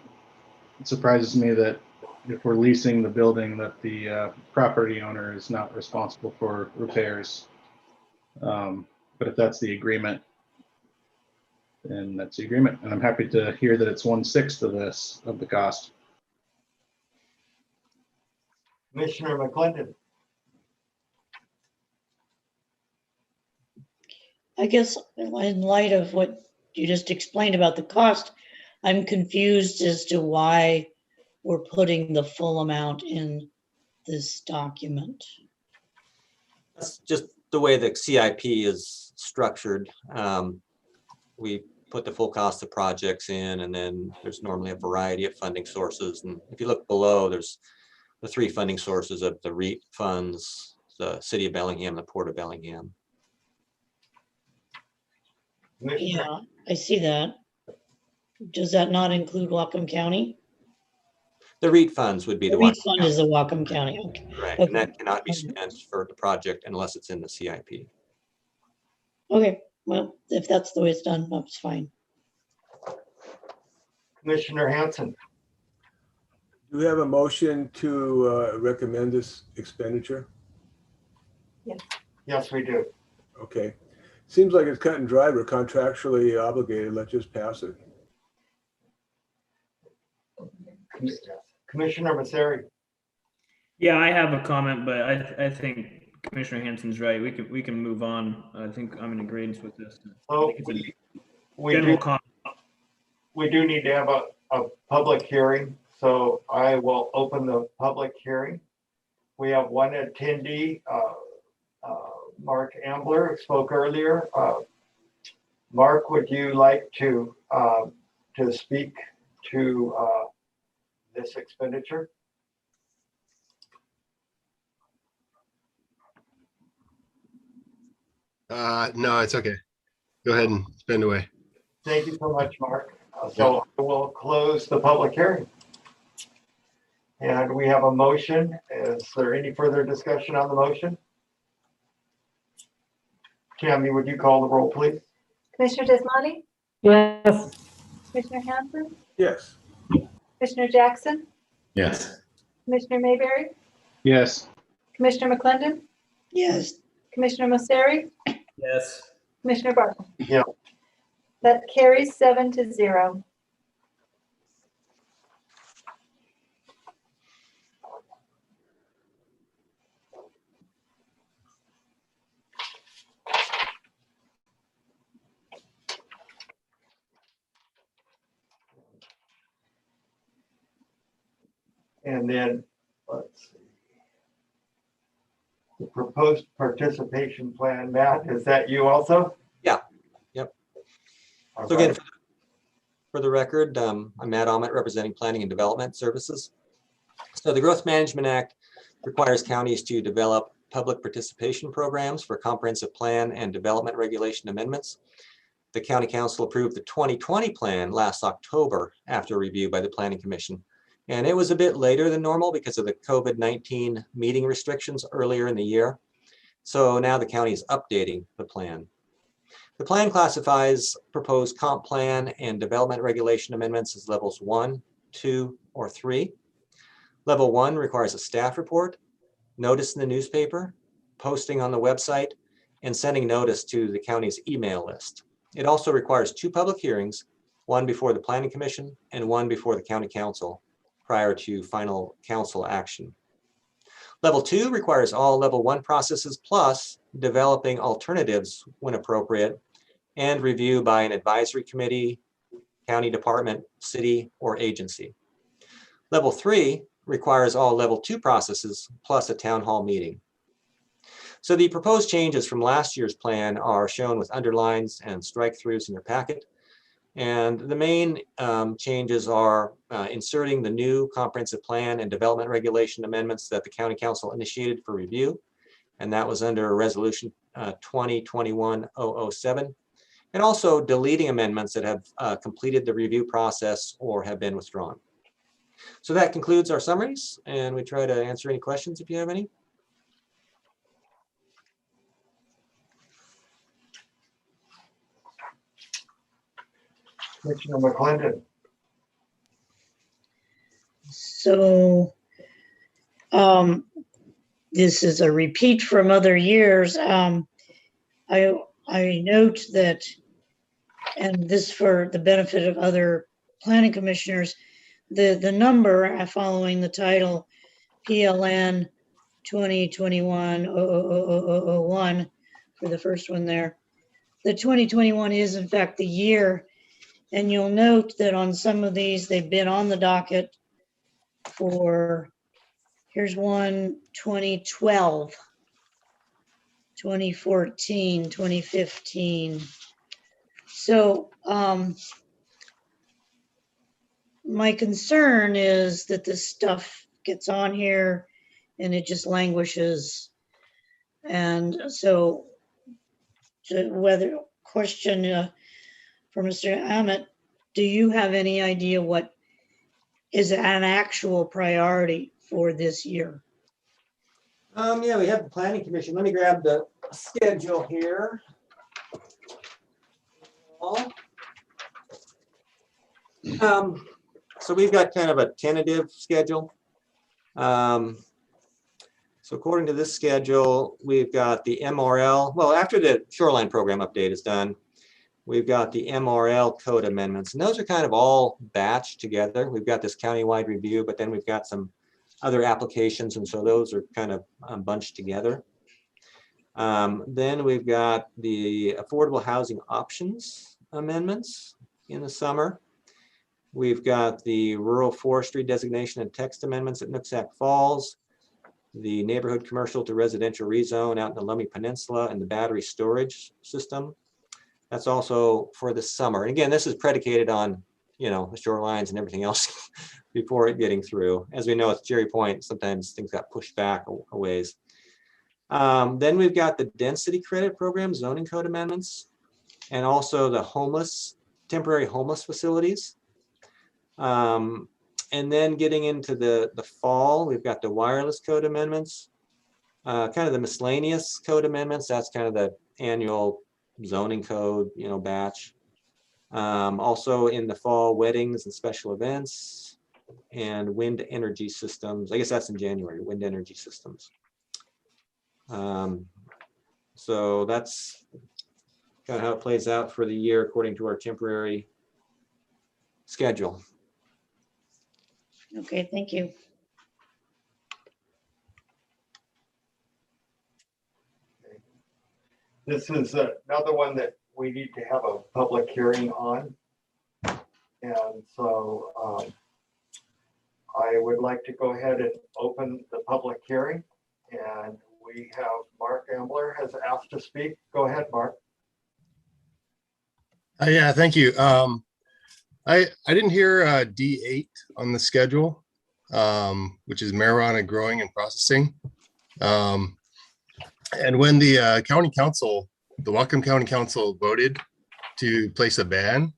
surprises me that if we're leasing the building, that the property owner is not responsible for repairs. But if that's the agreement, then that's the agreement. And I'm happy to hear that it's 1/6 of the cost. Commissioner McClendon. I guess in light of what you just explained about the cost, I'm confused as to why we're putting the full amount in this document. That's just the way the CIP is structured. We put the full cost of projects in, and then there's normally a variety of funding sources. And if you look below, there's the 3 funding sources of the REIT funds, the City of Bellingham, the Port of Bellingham. Yeah, I see that. Does that not include Whatcom County? The REIT funds would be The the one. REIT fund is the Whatcom County. Okay. Right, Okay. and that cannot be spent for the project unless it's in the CIP. Okay, well, if that's the way it's done, that's fine. Commissioner Hanson. Do we have a motion to recommend this expenditure? Yes, we do. Okay. Seems like it's cut and dry. We're contractually obligated. Let's just pass it. Commissioner Masseri. Yeah, I have a comment, but I think Commissioner Hanson's right. We can move on. I think I'm in agreement with this. So we do need to have a public hearing. So I will open the public hearing. We have one attendee. Mark Ambler spoke earlier. Mark, would you like to speak to this expenditure? No, it's okay. Go ahead and spend away. Thank you so much, Mark. So I will close the public hearing. And we have a motion. Is there any further discussion on the motion? Tammy, would you call the roll, please? Commissioner Desmani, Yes. Commissioner Hanson, Yes. Commissioner Jackson, Yes. Commissioner Mayberry, Yes. Commissioner McClendon, Yes. Commissioner Mosseri, Yes. Commissioner Barton. Yeah. That carries 7-0. And then, let's see. The proposed participation plan, Matt, is that you also? Yeah. Yep. All So again, right. for the record, I'm Matt Ahmet representing Planning and Development Services. So the Growth Management Act requires counties to develop public participation programs for comprehensive plan and development regulation amendments. The County Council approved the 2020 plan last October after review by the Planning Commission. And it was a bit later than normal because of the COVID-19 meeting restrictions earlier in the year. So now the county is updating the plan. The plan classifies proposed comp plan and development regulation amendments as levels 1, 2, or 3. Level 1 requires a staff report, notice in the newspaper, posting on the website, and sending notice to the county's email list. It also requires 2 public hearings, one before the Planning Commission and one before the County Council, prior to final council action. Level 2 requires all level 1 processes plus developing alternatives when appropriate and review by an advisory committee, county department, city, or agency. Level 3 requires all level 2 processes plus a town hall meeting. So the proposed changes from last year's plan are shown with underlines and strike-throughs in your packet. And the main changes are inserting the new comprehensive plan and development regulation amendments that the County Council initiated for review. And that was under Resolution 2021-007. And also deleting amendments that have completed the review process or have been withdrawn. So that concludes our summaries, and we try to answer any questions if you have any. Commissioner McClendon. So this is a repeat from other years. I note that, and this for the benefit of other planning commissioners, the number following the title PLN 2021-00001 for the first one there. The 2021 is in fact the year. And you'll note that on some of these, they've been on the docket for, here's one, 2012, 2014, 2015. So my concern is that this stuff gets on here and it just languishes. And so question for Mr. Ahmet, do you have any idea what is an actual priority for this year? Yeah, we have the Planning Commission. Let me grab the schedule here. So we've got kind of a tentative schedule. So according to this schedule, we've got the MRL. Well, after the shoreline program update is done, we've got the MRL code amendments, and those are kind of all batched together. We've got this countywide review, but then we've got some other applications, and so those are kind of bunched together. Then we've got the affordable housing options amendments in the summer. We've got the rural forestry designation and text amendments at Nooksack Falls. the neighborhood commercial to residential rezone out in the Lummi Peninsula and the battery storage system. That's also for the summer. And again, this is predicated on, you know, the shorelines and everything else before it getting through. As we know, it's Jerry Point, sometimes things got pushed back a ways. Then we've got the density credit program, zoning code amendments, and also the temporary homeless facilities. And then getting into the fall, we've got the wireless code amendments, kind of the miscellaneous code amendments. That's kind of the annual zoning code, you know, batch. Also in the fall, weddings and special events and wind energy systems. I guess that's in January, wind energy systems. So that's kind of how it plays out for the year according to our temporary schedule. Okay, thank you. This is another one that we need to have a public hearing on. And so I would like to go ahead and open the public hearing. And we have Mark Ambler has asked to speak. Go ahead, Mark. Yeah, thank you. I didn't hear D8 on the schedule, which is marijuana growing and processing. And when the county council, the Whatcom County Council voted to place a ban,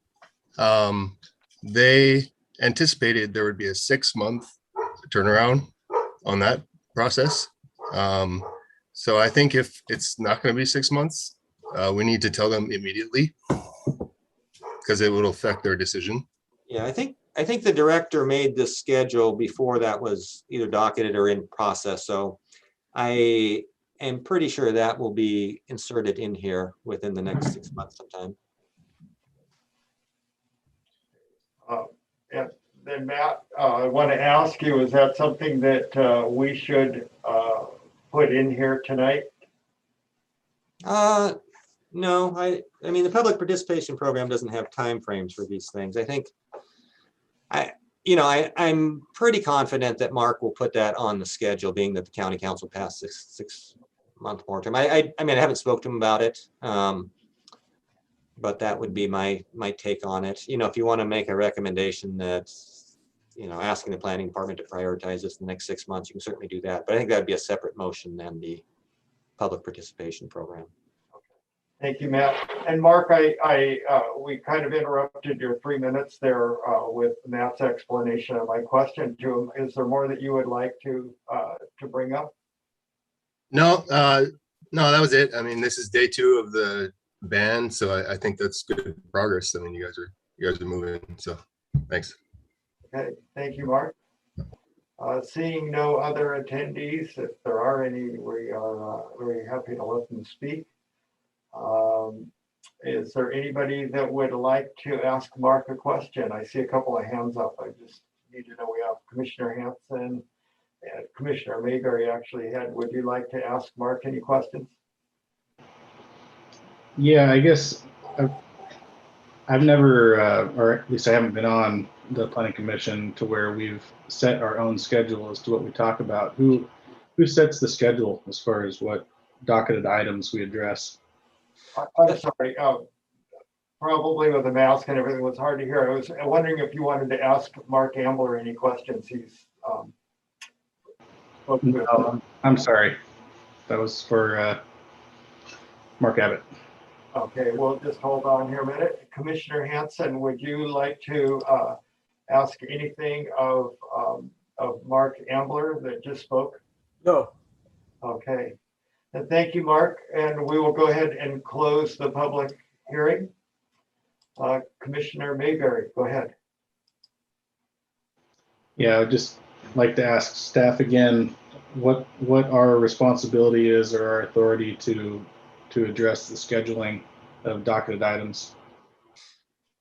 they anticipated there would be a 6-month turnaround on that process. So I think if it's not going to be 6 months, we need to tell them immediately because it will affect their decision. Yeah, I think the director made this schedule before that was either docketed or in process. So I am pretty sure that will be inserted in here within the next 6 months sometime. And then Matt, I want to ask you, is that something that we should put in here tonight? No, I mean, the public participation program doesn't have timeframes for these things. I think I'm pretty confident that Mark will put that on the schedule, being that the county council passed six-month moratorium. I mean, I haven't spoken to him about it, but that would be my take on it. You know, if you want to make a recommendation that, you know, asking the planning department to prioritize this in the next 6 months, you can certainly do that. But I think that'd be a separate motion than the public participation program. Thank you, Matt. And Mark, we kind of interrupted your 3 minutes there with Matt's explanation of my question to him. Is there more that you would like to bring up? No, no, that was it. I mean, this is day 2 of the ban, so I think that's good progress. I mean, you guys are moving, so thanks. Okay, thank you, Mark. Seeing no other attendees, if there are any, we are very happy to let them speak. Is there anybody that would like to ask Mark a question? I see a couple of hands up. I just need to know. We have Commissioner Hanson and Commissioner Mayberry actually had. Would you like to ask Mark any questions? Yeah, I guess I've never, or at least I haven't been on the planning commission to where we've set our own schedule as to what we talk about. Who sets the schedule as far as what docketed items we address? I'm sorry, probably with the mask and everything, it was hard to hear. I was wondering if you wanted to ask Mark Ambler any questions. He's No, I'm sorry. That was for Mark Abbott. Okay, we'll just hold on here a minute. Commissioner Hanson, would you like to ask anything of Mark Ambler that just spoke? No. Okay. And thank you, Mark. And we will go ahead and close the public hearing. Commissioner Mayberry, go ahead. Yeah, I'd just like to ask staff again, what our responsibility is or our authority to address the scheduling of docketed items.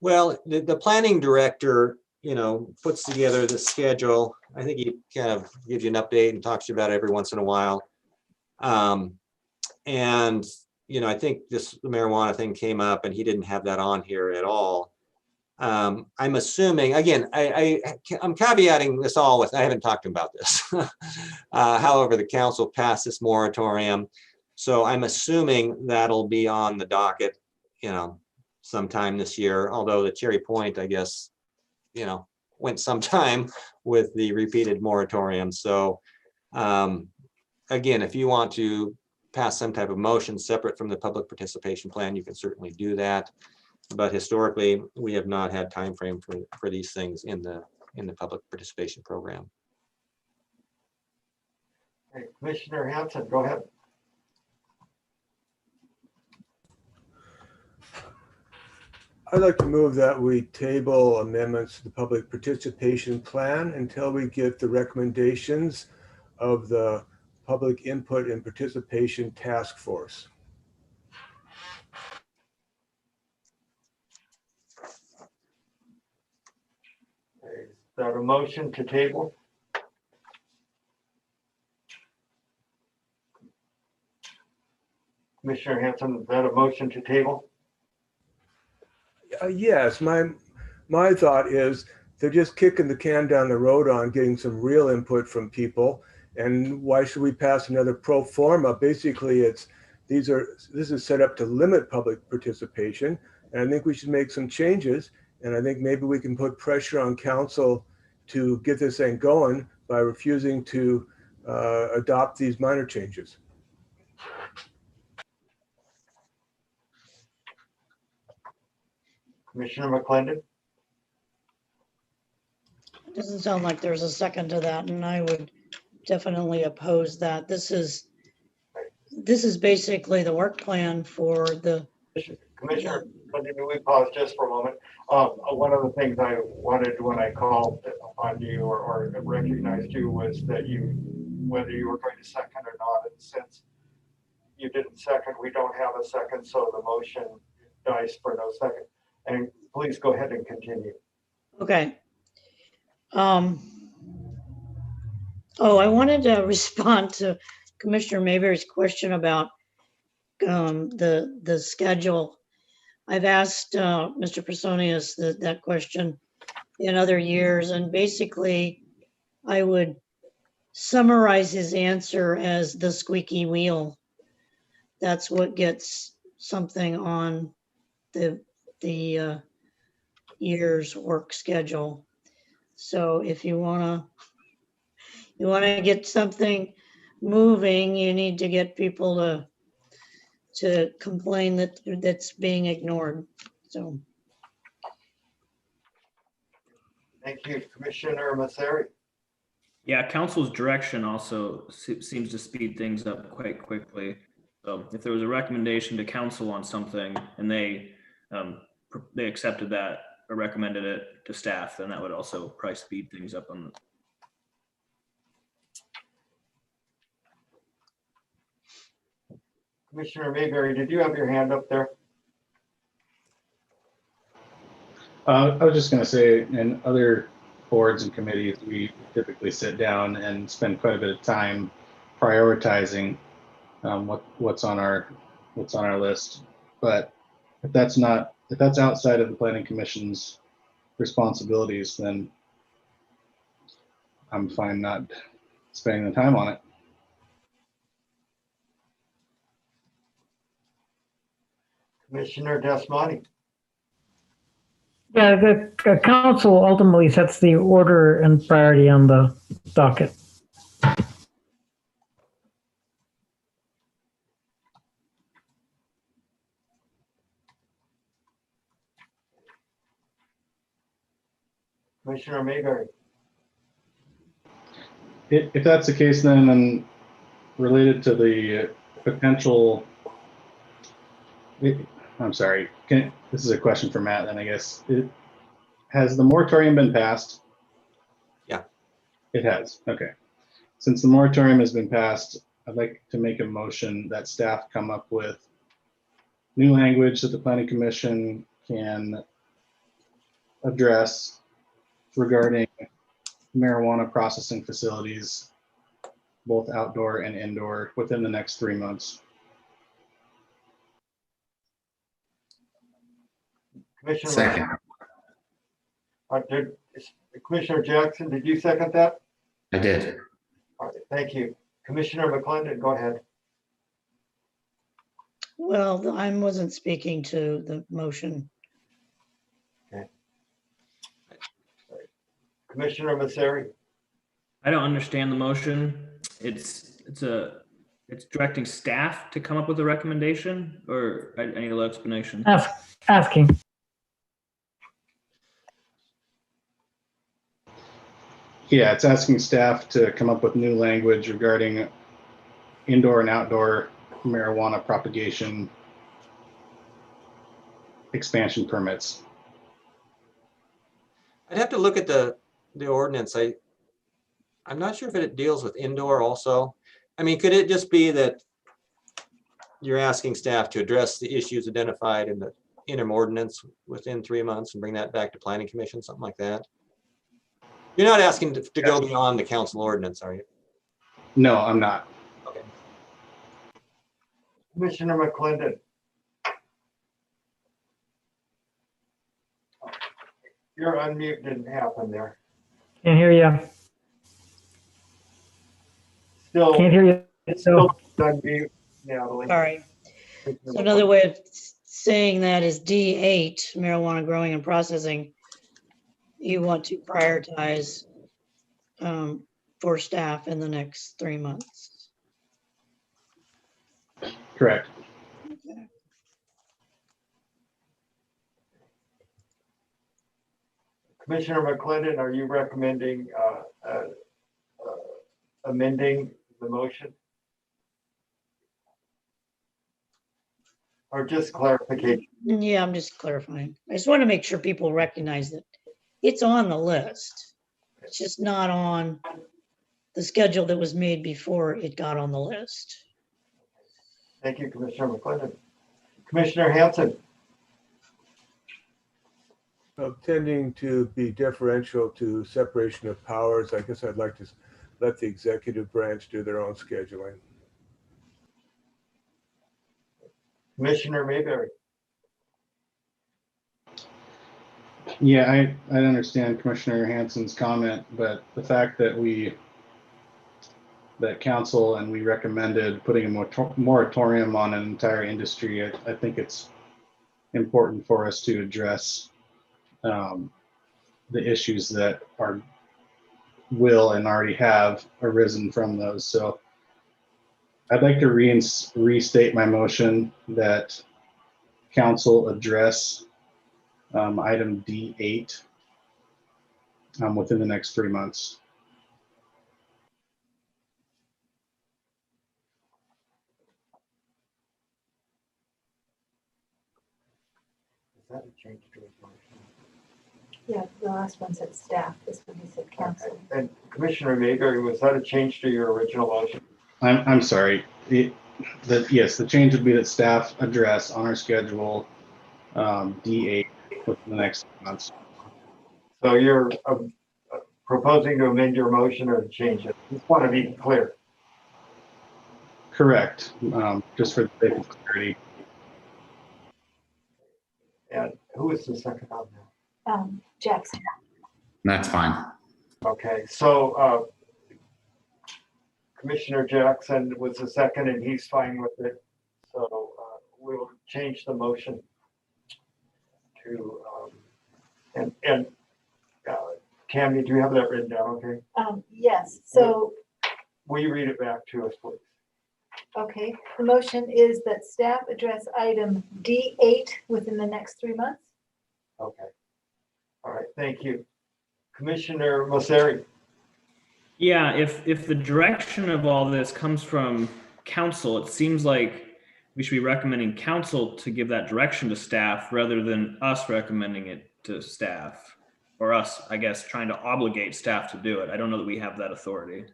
Well, the planning director, you know, puts together the schedule. I think he kind of gives you an update and talks to you about it every once in a while. And, you know, I think the marijuana thing came up and he didn't have that on here at all. I'm assuming, again, I'm caveating this all with, I haven't talked to him about this. However, the council passed this moratorium. So I'm assuming that'll be on the docket, sometime this year, although the Cherry Point, I guess, went sometime with the repeated moratorium. So again, if you want to pass some type of motion separate from the public participation plan, you can certainly do that. But historically, we have not had time frame for these things in the public participation program. Okay, Commissioner Hanson, go ahead. I'd like to move that we table amendments to the public participation plan until we get the recommendations of the Public Input and Participation Task Force. Is that a motion to table? Commissioner Hanson, is that a motion to table? Yes, my thought is they're just kicking the can down the road on getting some real input from people. And why should we pass another pro forma? Basically, this is set up to limit public participation. And I think we should make some changes. And I think maybe we can put pressure on council to get this thing going by refusing to adopt these minor changes. Commissioner McClendon? Doesn't sound like there's a second to that, and I would definitely oppose that. This is basically the work plan for the. Commissioner, can we pause just for a moment? One of the things I wanted when I called on you or recognized you was that whether you were going to second or not, and since you didn't second, we don't have a second, so the motion dies for no second. And please go ahead and continue. Okay. I wanted to respond to Commissioner Mayberry's question about the schedule. I've asked Mr. Personius that question in other years, and basically I would summarize his answer as the squeaky wheel. That's what gets something on the year's work schedule. So if you wanna get something moving, you need to get people to complain that's being ignored. So. Thank you, Commissioner Masseri. Yeah, council's direction also seems to speed things up quite quickly. So if there was a recommendation to council on something and they accepted that or recommended it to staff, then that would also probably speed things up on the. Commissioner Mayberry, did you have your hand up there? I was just going to say, in other boards and committees, we typically sit down and spend quite a bit of time prioritizing what's on our list. But if that's outside of the Planning Commission's responsibilities, then I'm fine not spending the time on it. Commissioner Desmani. Yeah, the council ultimately sets the order and priority on the docket. Commissioner Mayberry. If that's the case, then related to the potential, I'm sorry, this is a question for Matt then, I guess. Has the moratorium been passed? Yeah. It has, okay. Since the moratorium has been passed, I'd like to make a motion that staff come up with new language that the Planning Commission can address regarding marijuana processing facilities, both outdoor and indoor, within the next 3 months. Commissioner. Second. Commissioner Jackson, did you second that? I did. All right, thank you. Commissioner McClendon, go ahead. Well, I wasn't speaking to the motion. Commissioner Masseri, I don't understand the motion. It's directing staff to come up with a recommendation, or I need a little explanation. Asking. Yeah, it's asking staff to come up with new language regarding indoor and outdoor marijuana propagation expansion permits. I'd have to look at the ordinance. I'm not sure if it deals with indoor also. I mean, could it just be that you're asking staff to address the issues identified in the interim ordinance within 3 months and bring that back to planning commission, something like that? You're not asking to go beyond the council ordinance, are you? No, I'm not. Okay. Commissioner McClendon. Your unmute didn't happen there. Can't hear you. Still, Can't hear you. still So unmute, Natalie. Sorry. So another way of saying that is D8, marijuana growing and processing. You want to prioritize for staff in the next 3 months. Correct. Okay. Commissioner McClendon, are you recommending amending the motion? Or just clarification? Yeah, I'm just clarifying. I just want to make sure people recognize that it's on the list. It's just not on the schedule that was made before it got on the list. Thank you, Commissioner McClendon. Commissioner Hanson. Tending to be deferential to separation of powers, I guess I'd like to let the executive branch do their own scheduling. Commissioner Mayberry. Yeah, I understand Commissioner Hanson's comment, but the fact that that council and we recommended putting a moratorium on an entire industry, I think it's important for us to address the issues that will and already have arisen from those. So I'd like to restate my motion that council address item D8 within the next 3 months. Is that a change to his motion? Yeah, the last one said staff, this one he said council. And Commissioner Mayberry, was that a change to your original motion? I'm sorry. Yes, the change would be that staff address on our schedule D8 within the next 3 months. So you're proposing to amend your motion or change it? Just want to be clear. Correct. Just for the sake of clarity. And who is the second on that? Jackson. That's fine. Okay, so Commissioner Jackson was the second and he's fine with it. So we'll change the motion to, Tammy, do you have that written down? Okay. Yes, so, Will you read it back to us, please? okay, the motion is that staff address item D8 within the next 3 months. Okay. All right, thank you. Commissioner Masseri. Yeah, if the direction of all this comes from council, it seems like we should be recommending council to give that direction to staff rather than us recommending it to staff, or us, I guess, trying to obligate staff to do it. I don't know that we have that authority.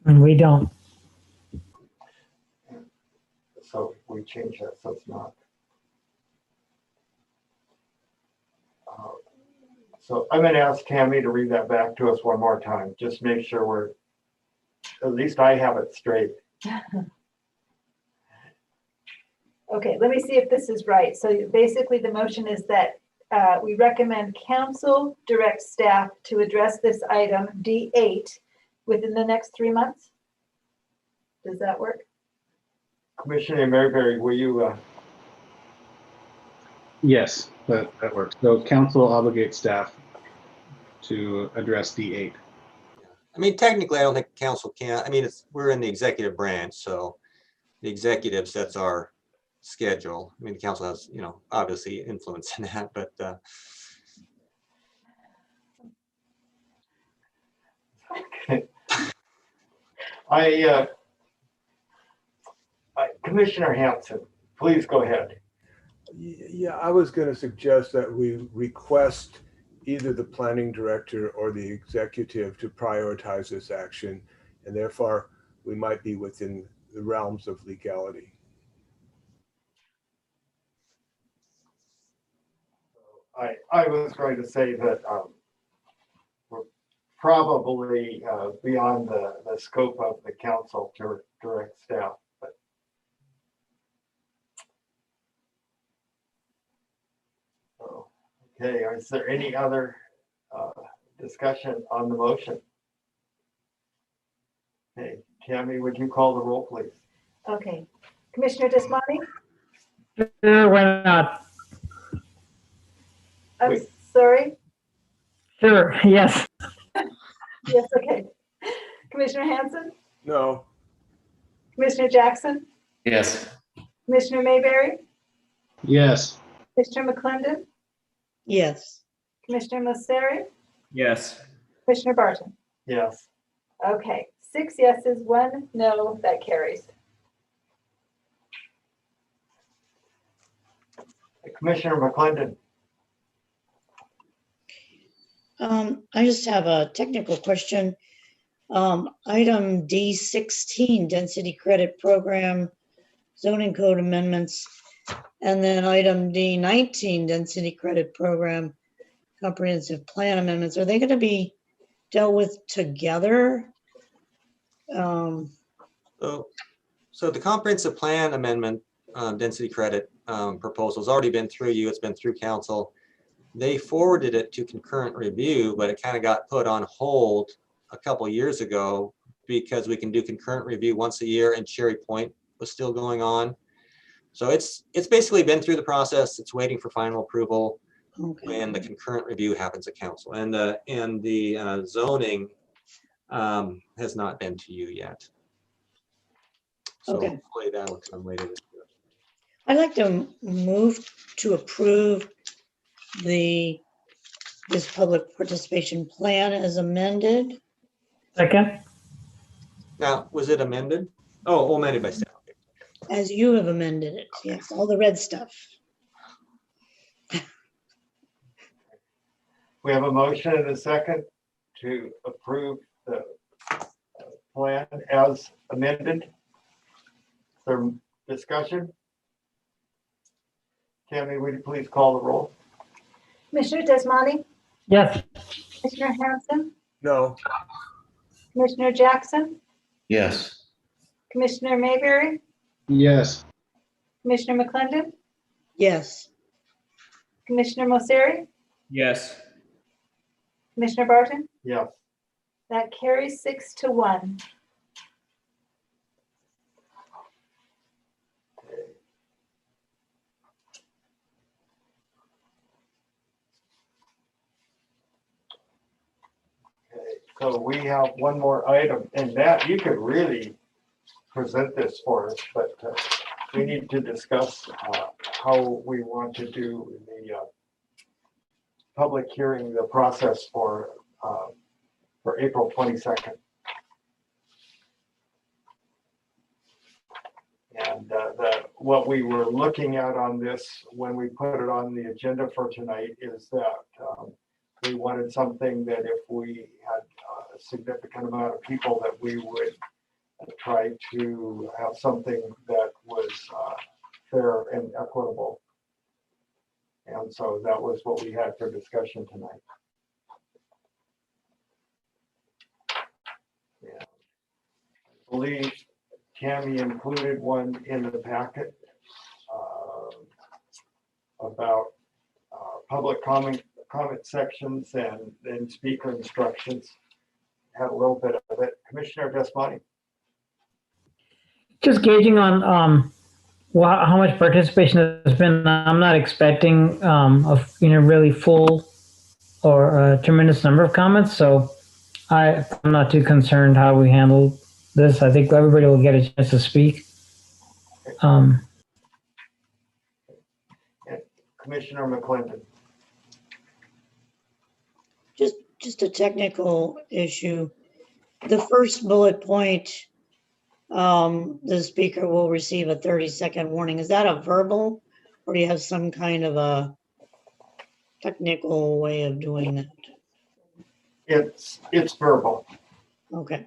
and we don't. So we change that, so it's not. So I'm going to ask Tammy to read that back to us one more time. Just make sure at least I have it straight. Okay, let me see if this is right. So basically the motion is that we recommend council direct staff to address this item D8 within the next 3 months. Does that work? Commissioner Mayberry, will you, Yes, that works. So council obligates staff to address D8. I mean, technically, I don't think council can, I mean, we're in the executive branch, so the executive sets our schedule. I mean, the council has, obviously influence in that, but Commissioner Hanson, please go ahead. Yeah, I was going to suggest that we request either the planning director or the executive to prioritize this action, and therefore we might be within the realms of legality. I was going to say that we're probably beyond the scope of the council to direct staff. But okay, is there any other discussion on the motion? Okay, Tammy, would you call the roll, please? Okay. Commissioner Desmani? Sure, why not? I'm Wait. sorry. Sure, yes. Yes, okay. Commissioner Hanson? No, Commissioner Jackson? Yes. Commissioner Mayberry? Yes, Commissioner McClendon? Yes. Commissioner Mosseri? Yes. Commissioner Barton? Yes. Okay, 6 yeses, 1 no, that carries. Commissioner McClendon. I just have a technical question. Item D16, density credit program, zoning code amendments, and then item D19, density credit program, comprehensive plan amendments. Are they going to be dealt with together? So the comprehensive plan amendment, density credit proposal's already been through you, it's been through council. They forwarded it to concurrent review, but it kind of got put on hold a couple years ago because we can do concurrent review once a year and Cherry Point was still going on. So it's basically been through the process. It's waiting for final approval when the concurrent review happens at council. And the zoning has not been to you yet. So Okay. hopefully that'll come later this year. I'd like to move to approve this public participation plan as amended. Second? Now, was it amended? Oh, amended by staff. As you have amended it, yes, all the red stuff. We have a motion and a second to approve the plan as amended. Is there discussion? Tammy, would you please call the roll? Commissioner Desmani? Yes. Commissioner Hanson? no, Commissioner Jackson? Yes. Commissioner Mayberry? yes, Commissioner McClendon? Yes. Commissioner Mosseri? Yes. Commissioner Barton? Yes. That carries 6 to 1. Okay, so we have one more item, and that you could really present this for us, but we need to discuss how we want to do the public hearing, the process for April 22nd. And what we were looking at on this when we put it on the agenda for tonight is that we wanted something that if we had a significant amount of people, that we would try to have something that was fair and equitable. And so that was what we had for discussion tonight. Yeah. I believe Tammy included one in the packet about public comment sections and speaker instructions. Had a little bit of it. Commissioner Desmani. Just gauging on how much participation has been. I'm not expecting a really full or a tremendous number of comments, so I'm not too concerned how we handle this. I think everybody will get a chance to speak. Commissioner McClendon. Just a technical issue. The first bullet point, the speaker will receive a 30-second warning. Is that a verbal, or do you have some kind of a technical way of doing that? It's verbal. Okay.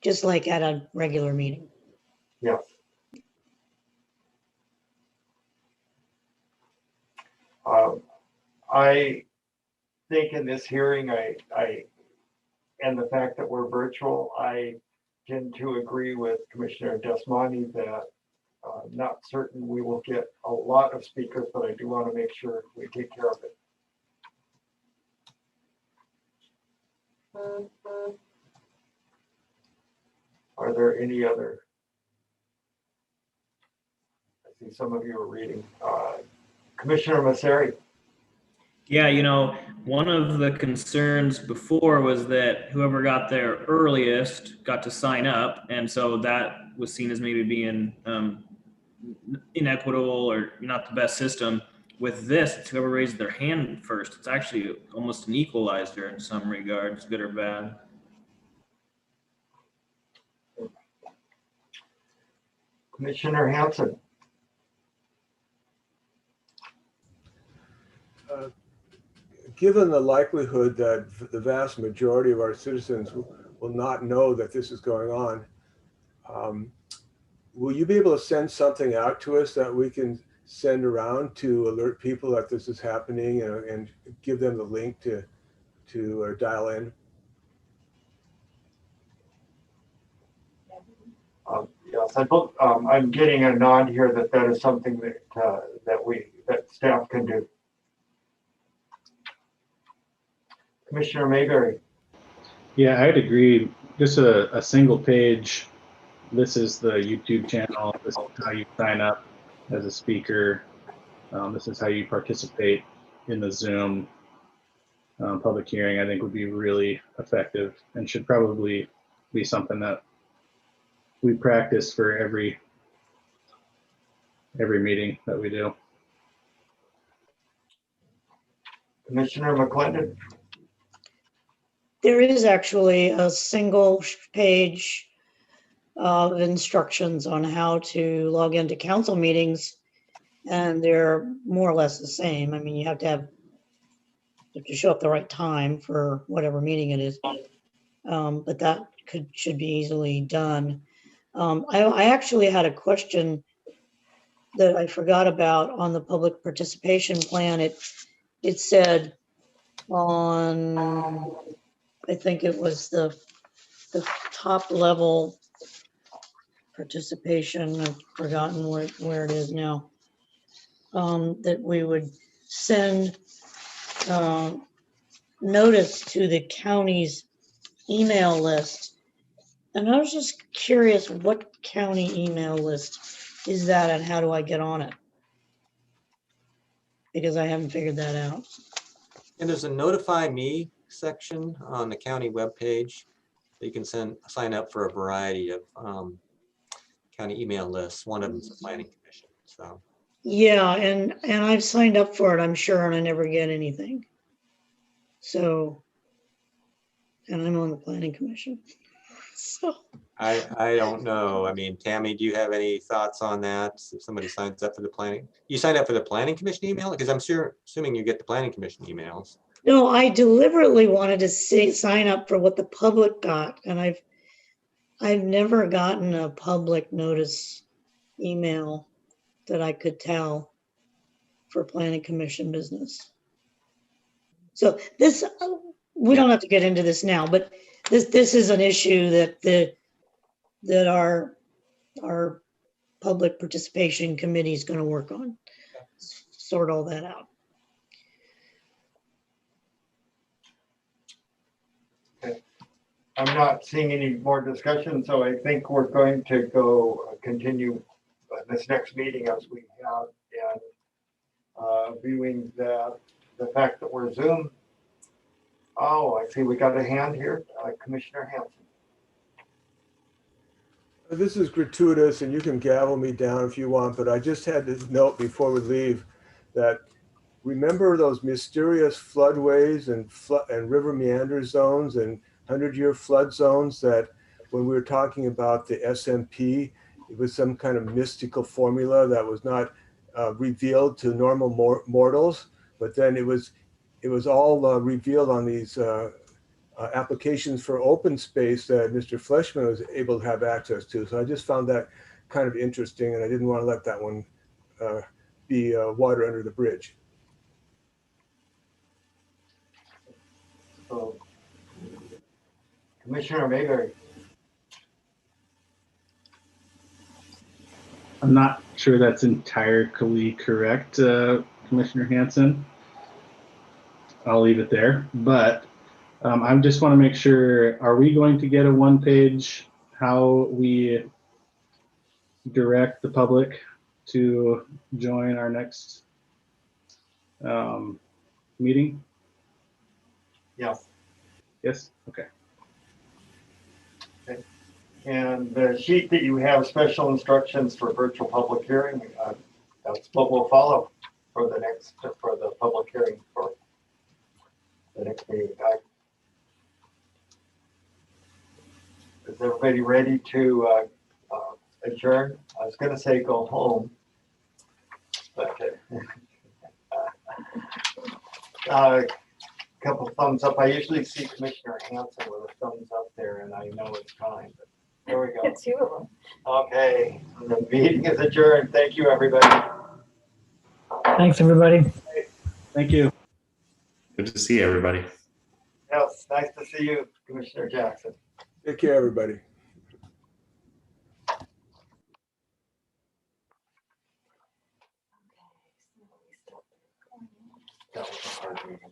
Just like at a regular meeting. Yes. I think in this hearing, and the fact that we're virtual, I tend to agree with Commissioner Desmani that not certain we will get a lot of speakers, but I do want to make sure we take care of it. Are there any other? I see some of you are reading. Commissioner Masseri. Yeah, one of the concerns before was that whoever got there earliest got to sign up. And so that was seen as maybe being inequitable or not the best system. With this, it's whoever raised their hand first. It's actually almost an equalizer in some regards, good or bad. Commissioner Hanson. Given the likelihood that the vast majority of our citizens will not know that this is going on, will you be able to send something out to us that we can send around to alert people that this is happening and give them the link to dial in? Yes, I'm getting a nod here that is something that staff can do. Commissioner Mayberry. Yeah, I'd agree. Just a single page. This is the YouTube channel. This is how you sign up as a speaker. This is how you participate in the Zoom public hearing. I think would be really effective and should probably be something that we practice for every meeting that we do. Commissioner McClendon. There is actually a single page of instructions on how to log into council meetings, and they're more or less the same. I mean, you have to show up the right time for whatever meeting it is, but that should be easily done. I actually had a question that I forgot about on the public participation plan. It said on, I think it was the top level participation. I've forgotten where it is now. That we would send notice to the county's email list. And I was just curious, what county email list is that and how do I get on it? Because I haven't figured that out. And there's a notify me section on the county webpage that you can sign up for a variety of county email lists. One of them is the planning commission. So yeah, and I've signed up for it, I'm sure, and I never get anything. So, and I'm on the planning commission. So I don't know. I mean, Tammy, do you have any thoughts on that? If somebody signs up for the planning, you signed up for the planning commission email? Because I'm assuming you get the planning commission emails. no, I deliberately wanted to sign up for what the public got, and I've never gotten a public notice email that I could tell for planning commission business. So this, we don't have to get into this now, but this is an issue that our public participation committee is going to work on. sort all that out. I'm not seeing any more discussion, so I think we're going to go continue this next meeting as we have, and viewing the fact that we're Zoom. Oh, I see we got a hand here, Commissioner Hanson. This is gratuitous, and you can gavel me down if you want, but I just had to note before we leave that remember those mysterious floodways and river meander zones and 100-year flood zones that when we were talking about the SMP, it was some kind of mystical formula that was not revealed to normal mortals, but then it was all revealed on these applications for open space that Mr. Fleshman was able to have access to. So I just found that kind of interesting, and I didn't want to let that one be water under the bridge. So, Commissioner Mayberry. I'm not sure that's entirely correct, Commissioner Hanson. I'll leave it there, but I just want to make sure, are we going to get a one-page how we direct the public to join our next meeting? Yes. Yes, okay. And the sheet that you have, special instructions for virtual public hearing, that's what will follow for the public hearing for the next meeting. Is everybody ready to adjourn? I was going to say go home, but couple thumbs up. I usually see Commissioner Hanson with a thumbs up there, and I know it's time, but there we go. Two of them. Okay, the meeting is adjourned. Thank you, everybody. Thanks, everybody. Thank you. Good to see everybody. Yes, nice to see you, Commissioner Jackson. Take care, everybody. That was a hard meeting.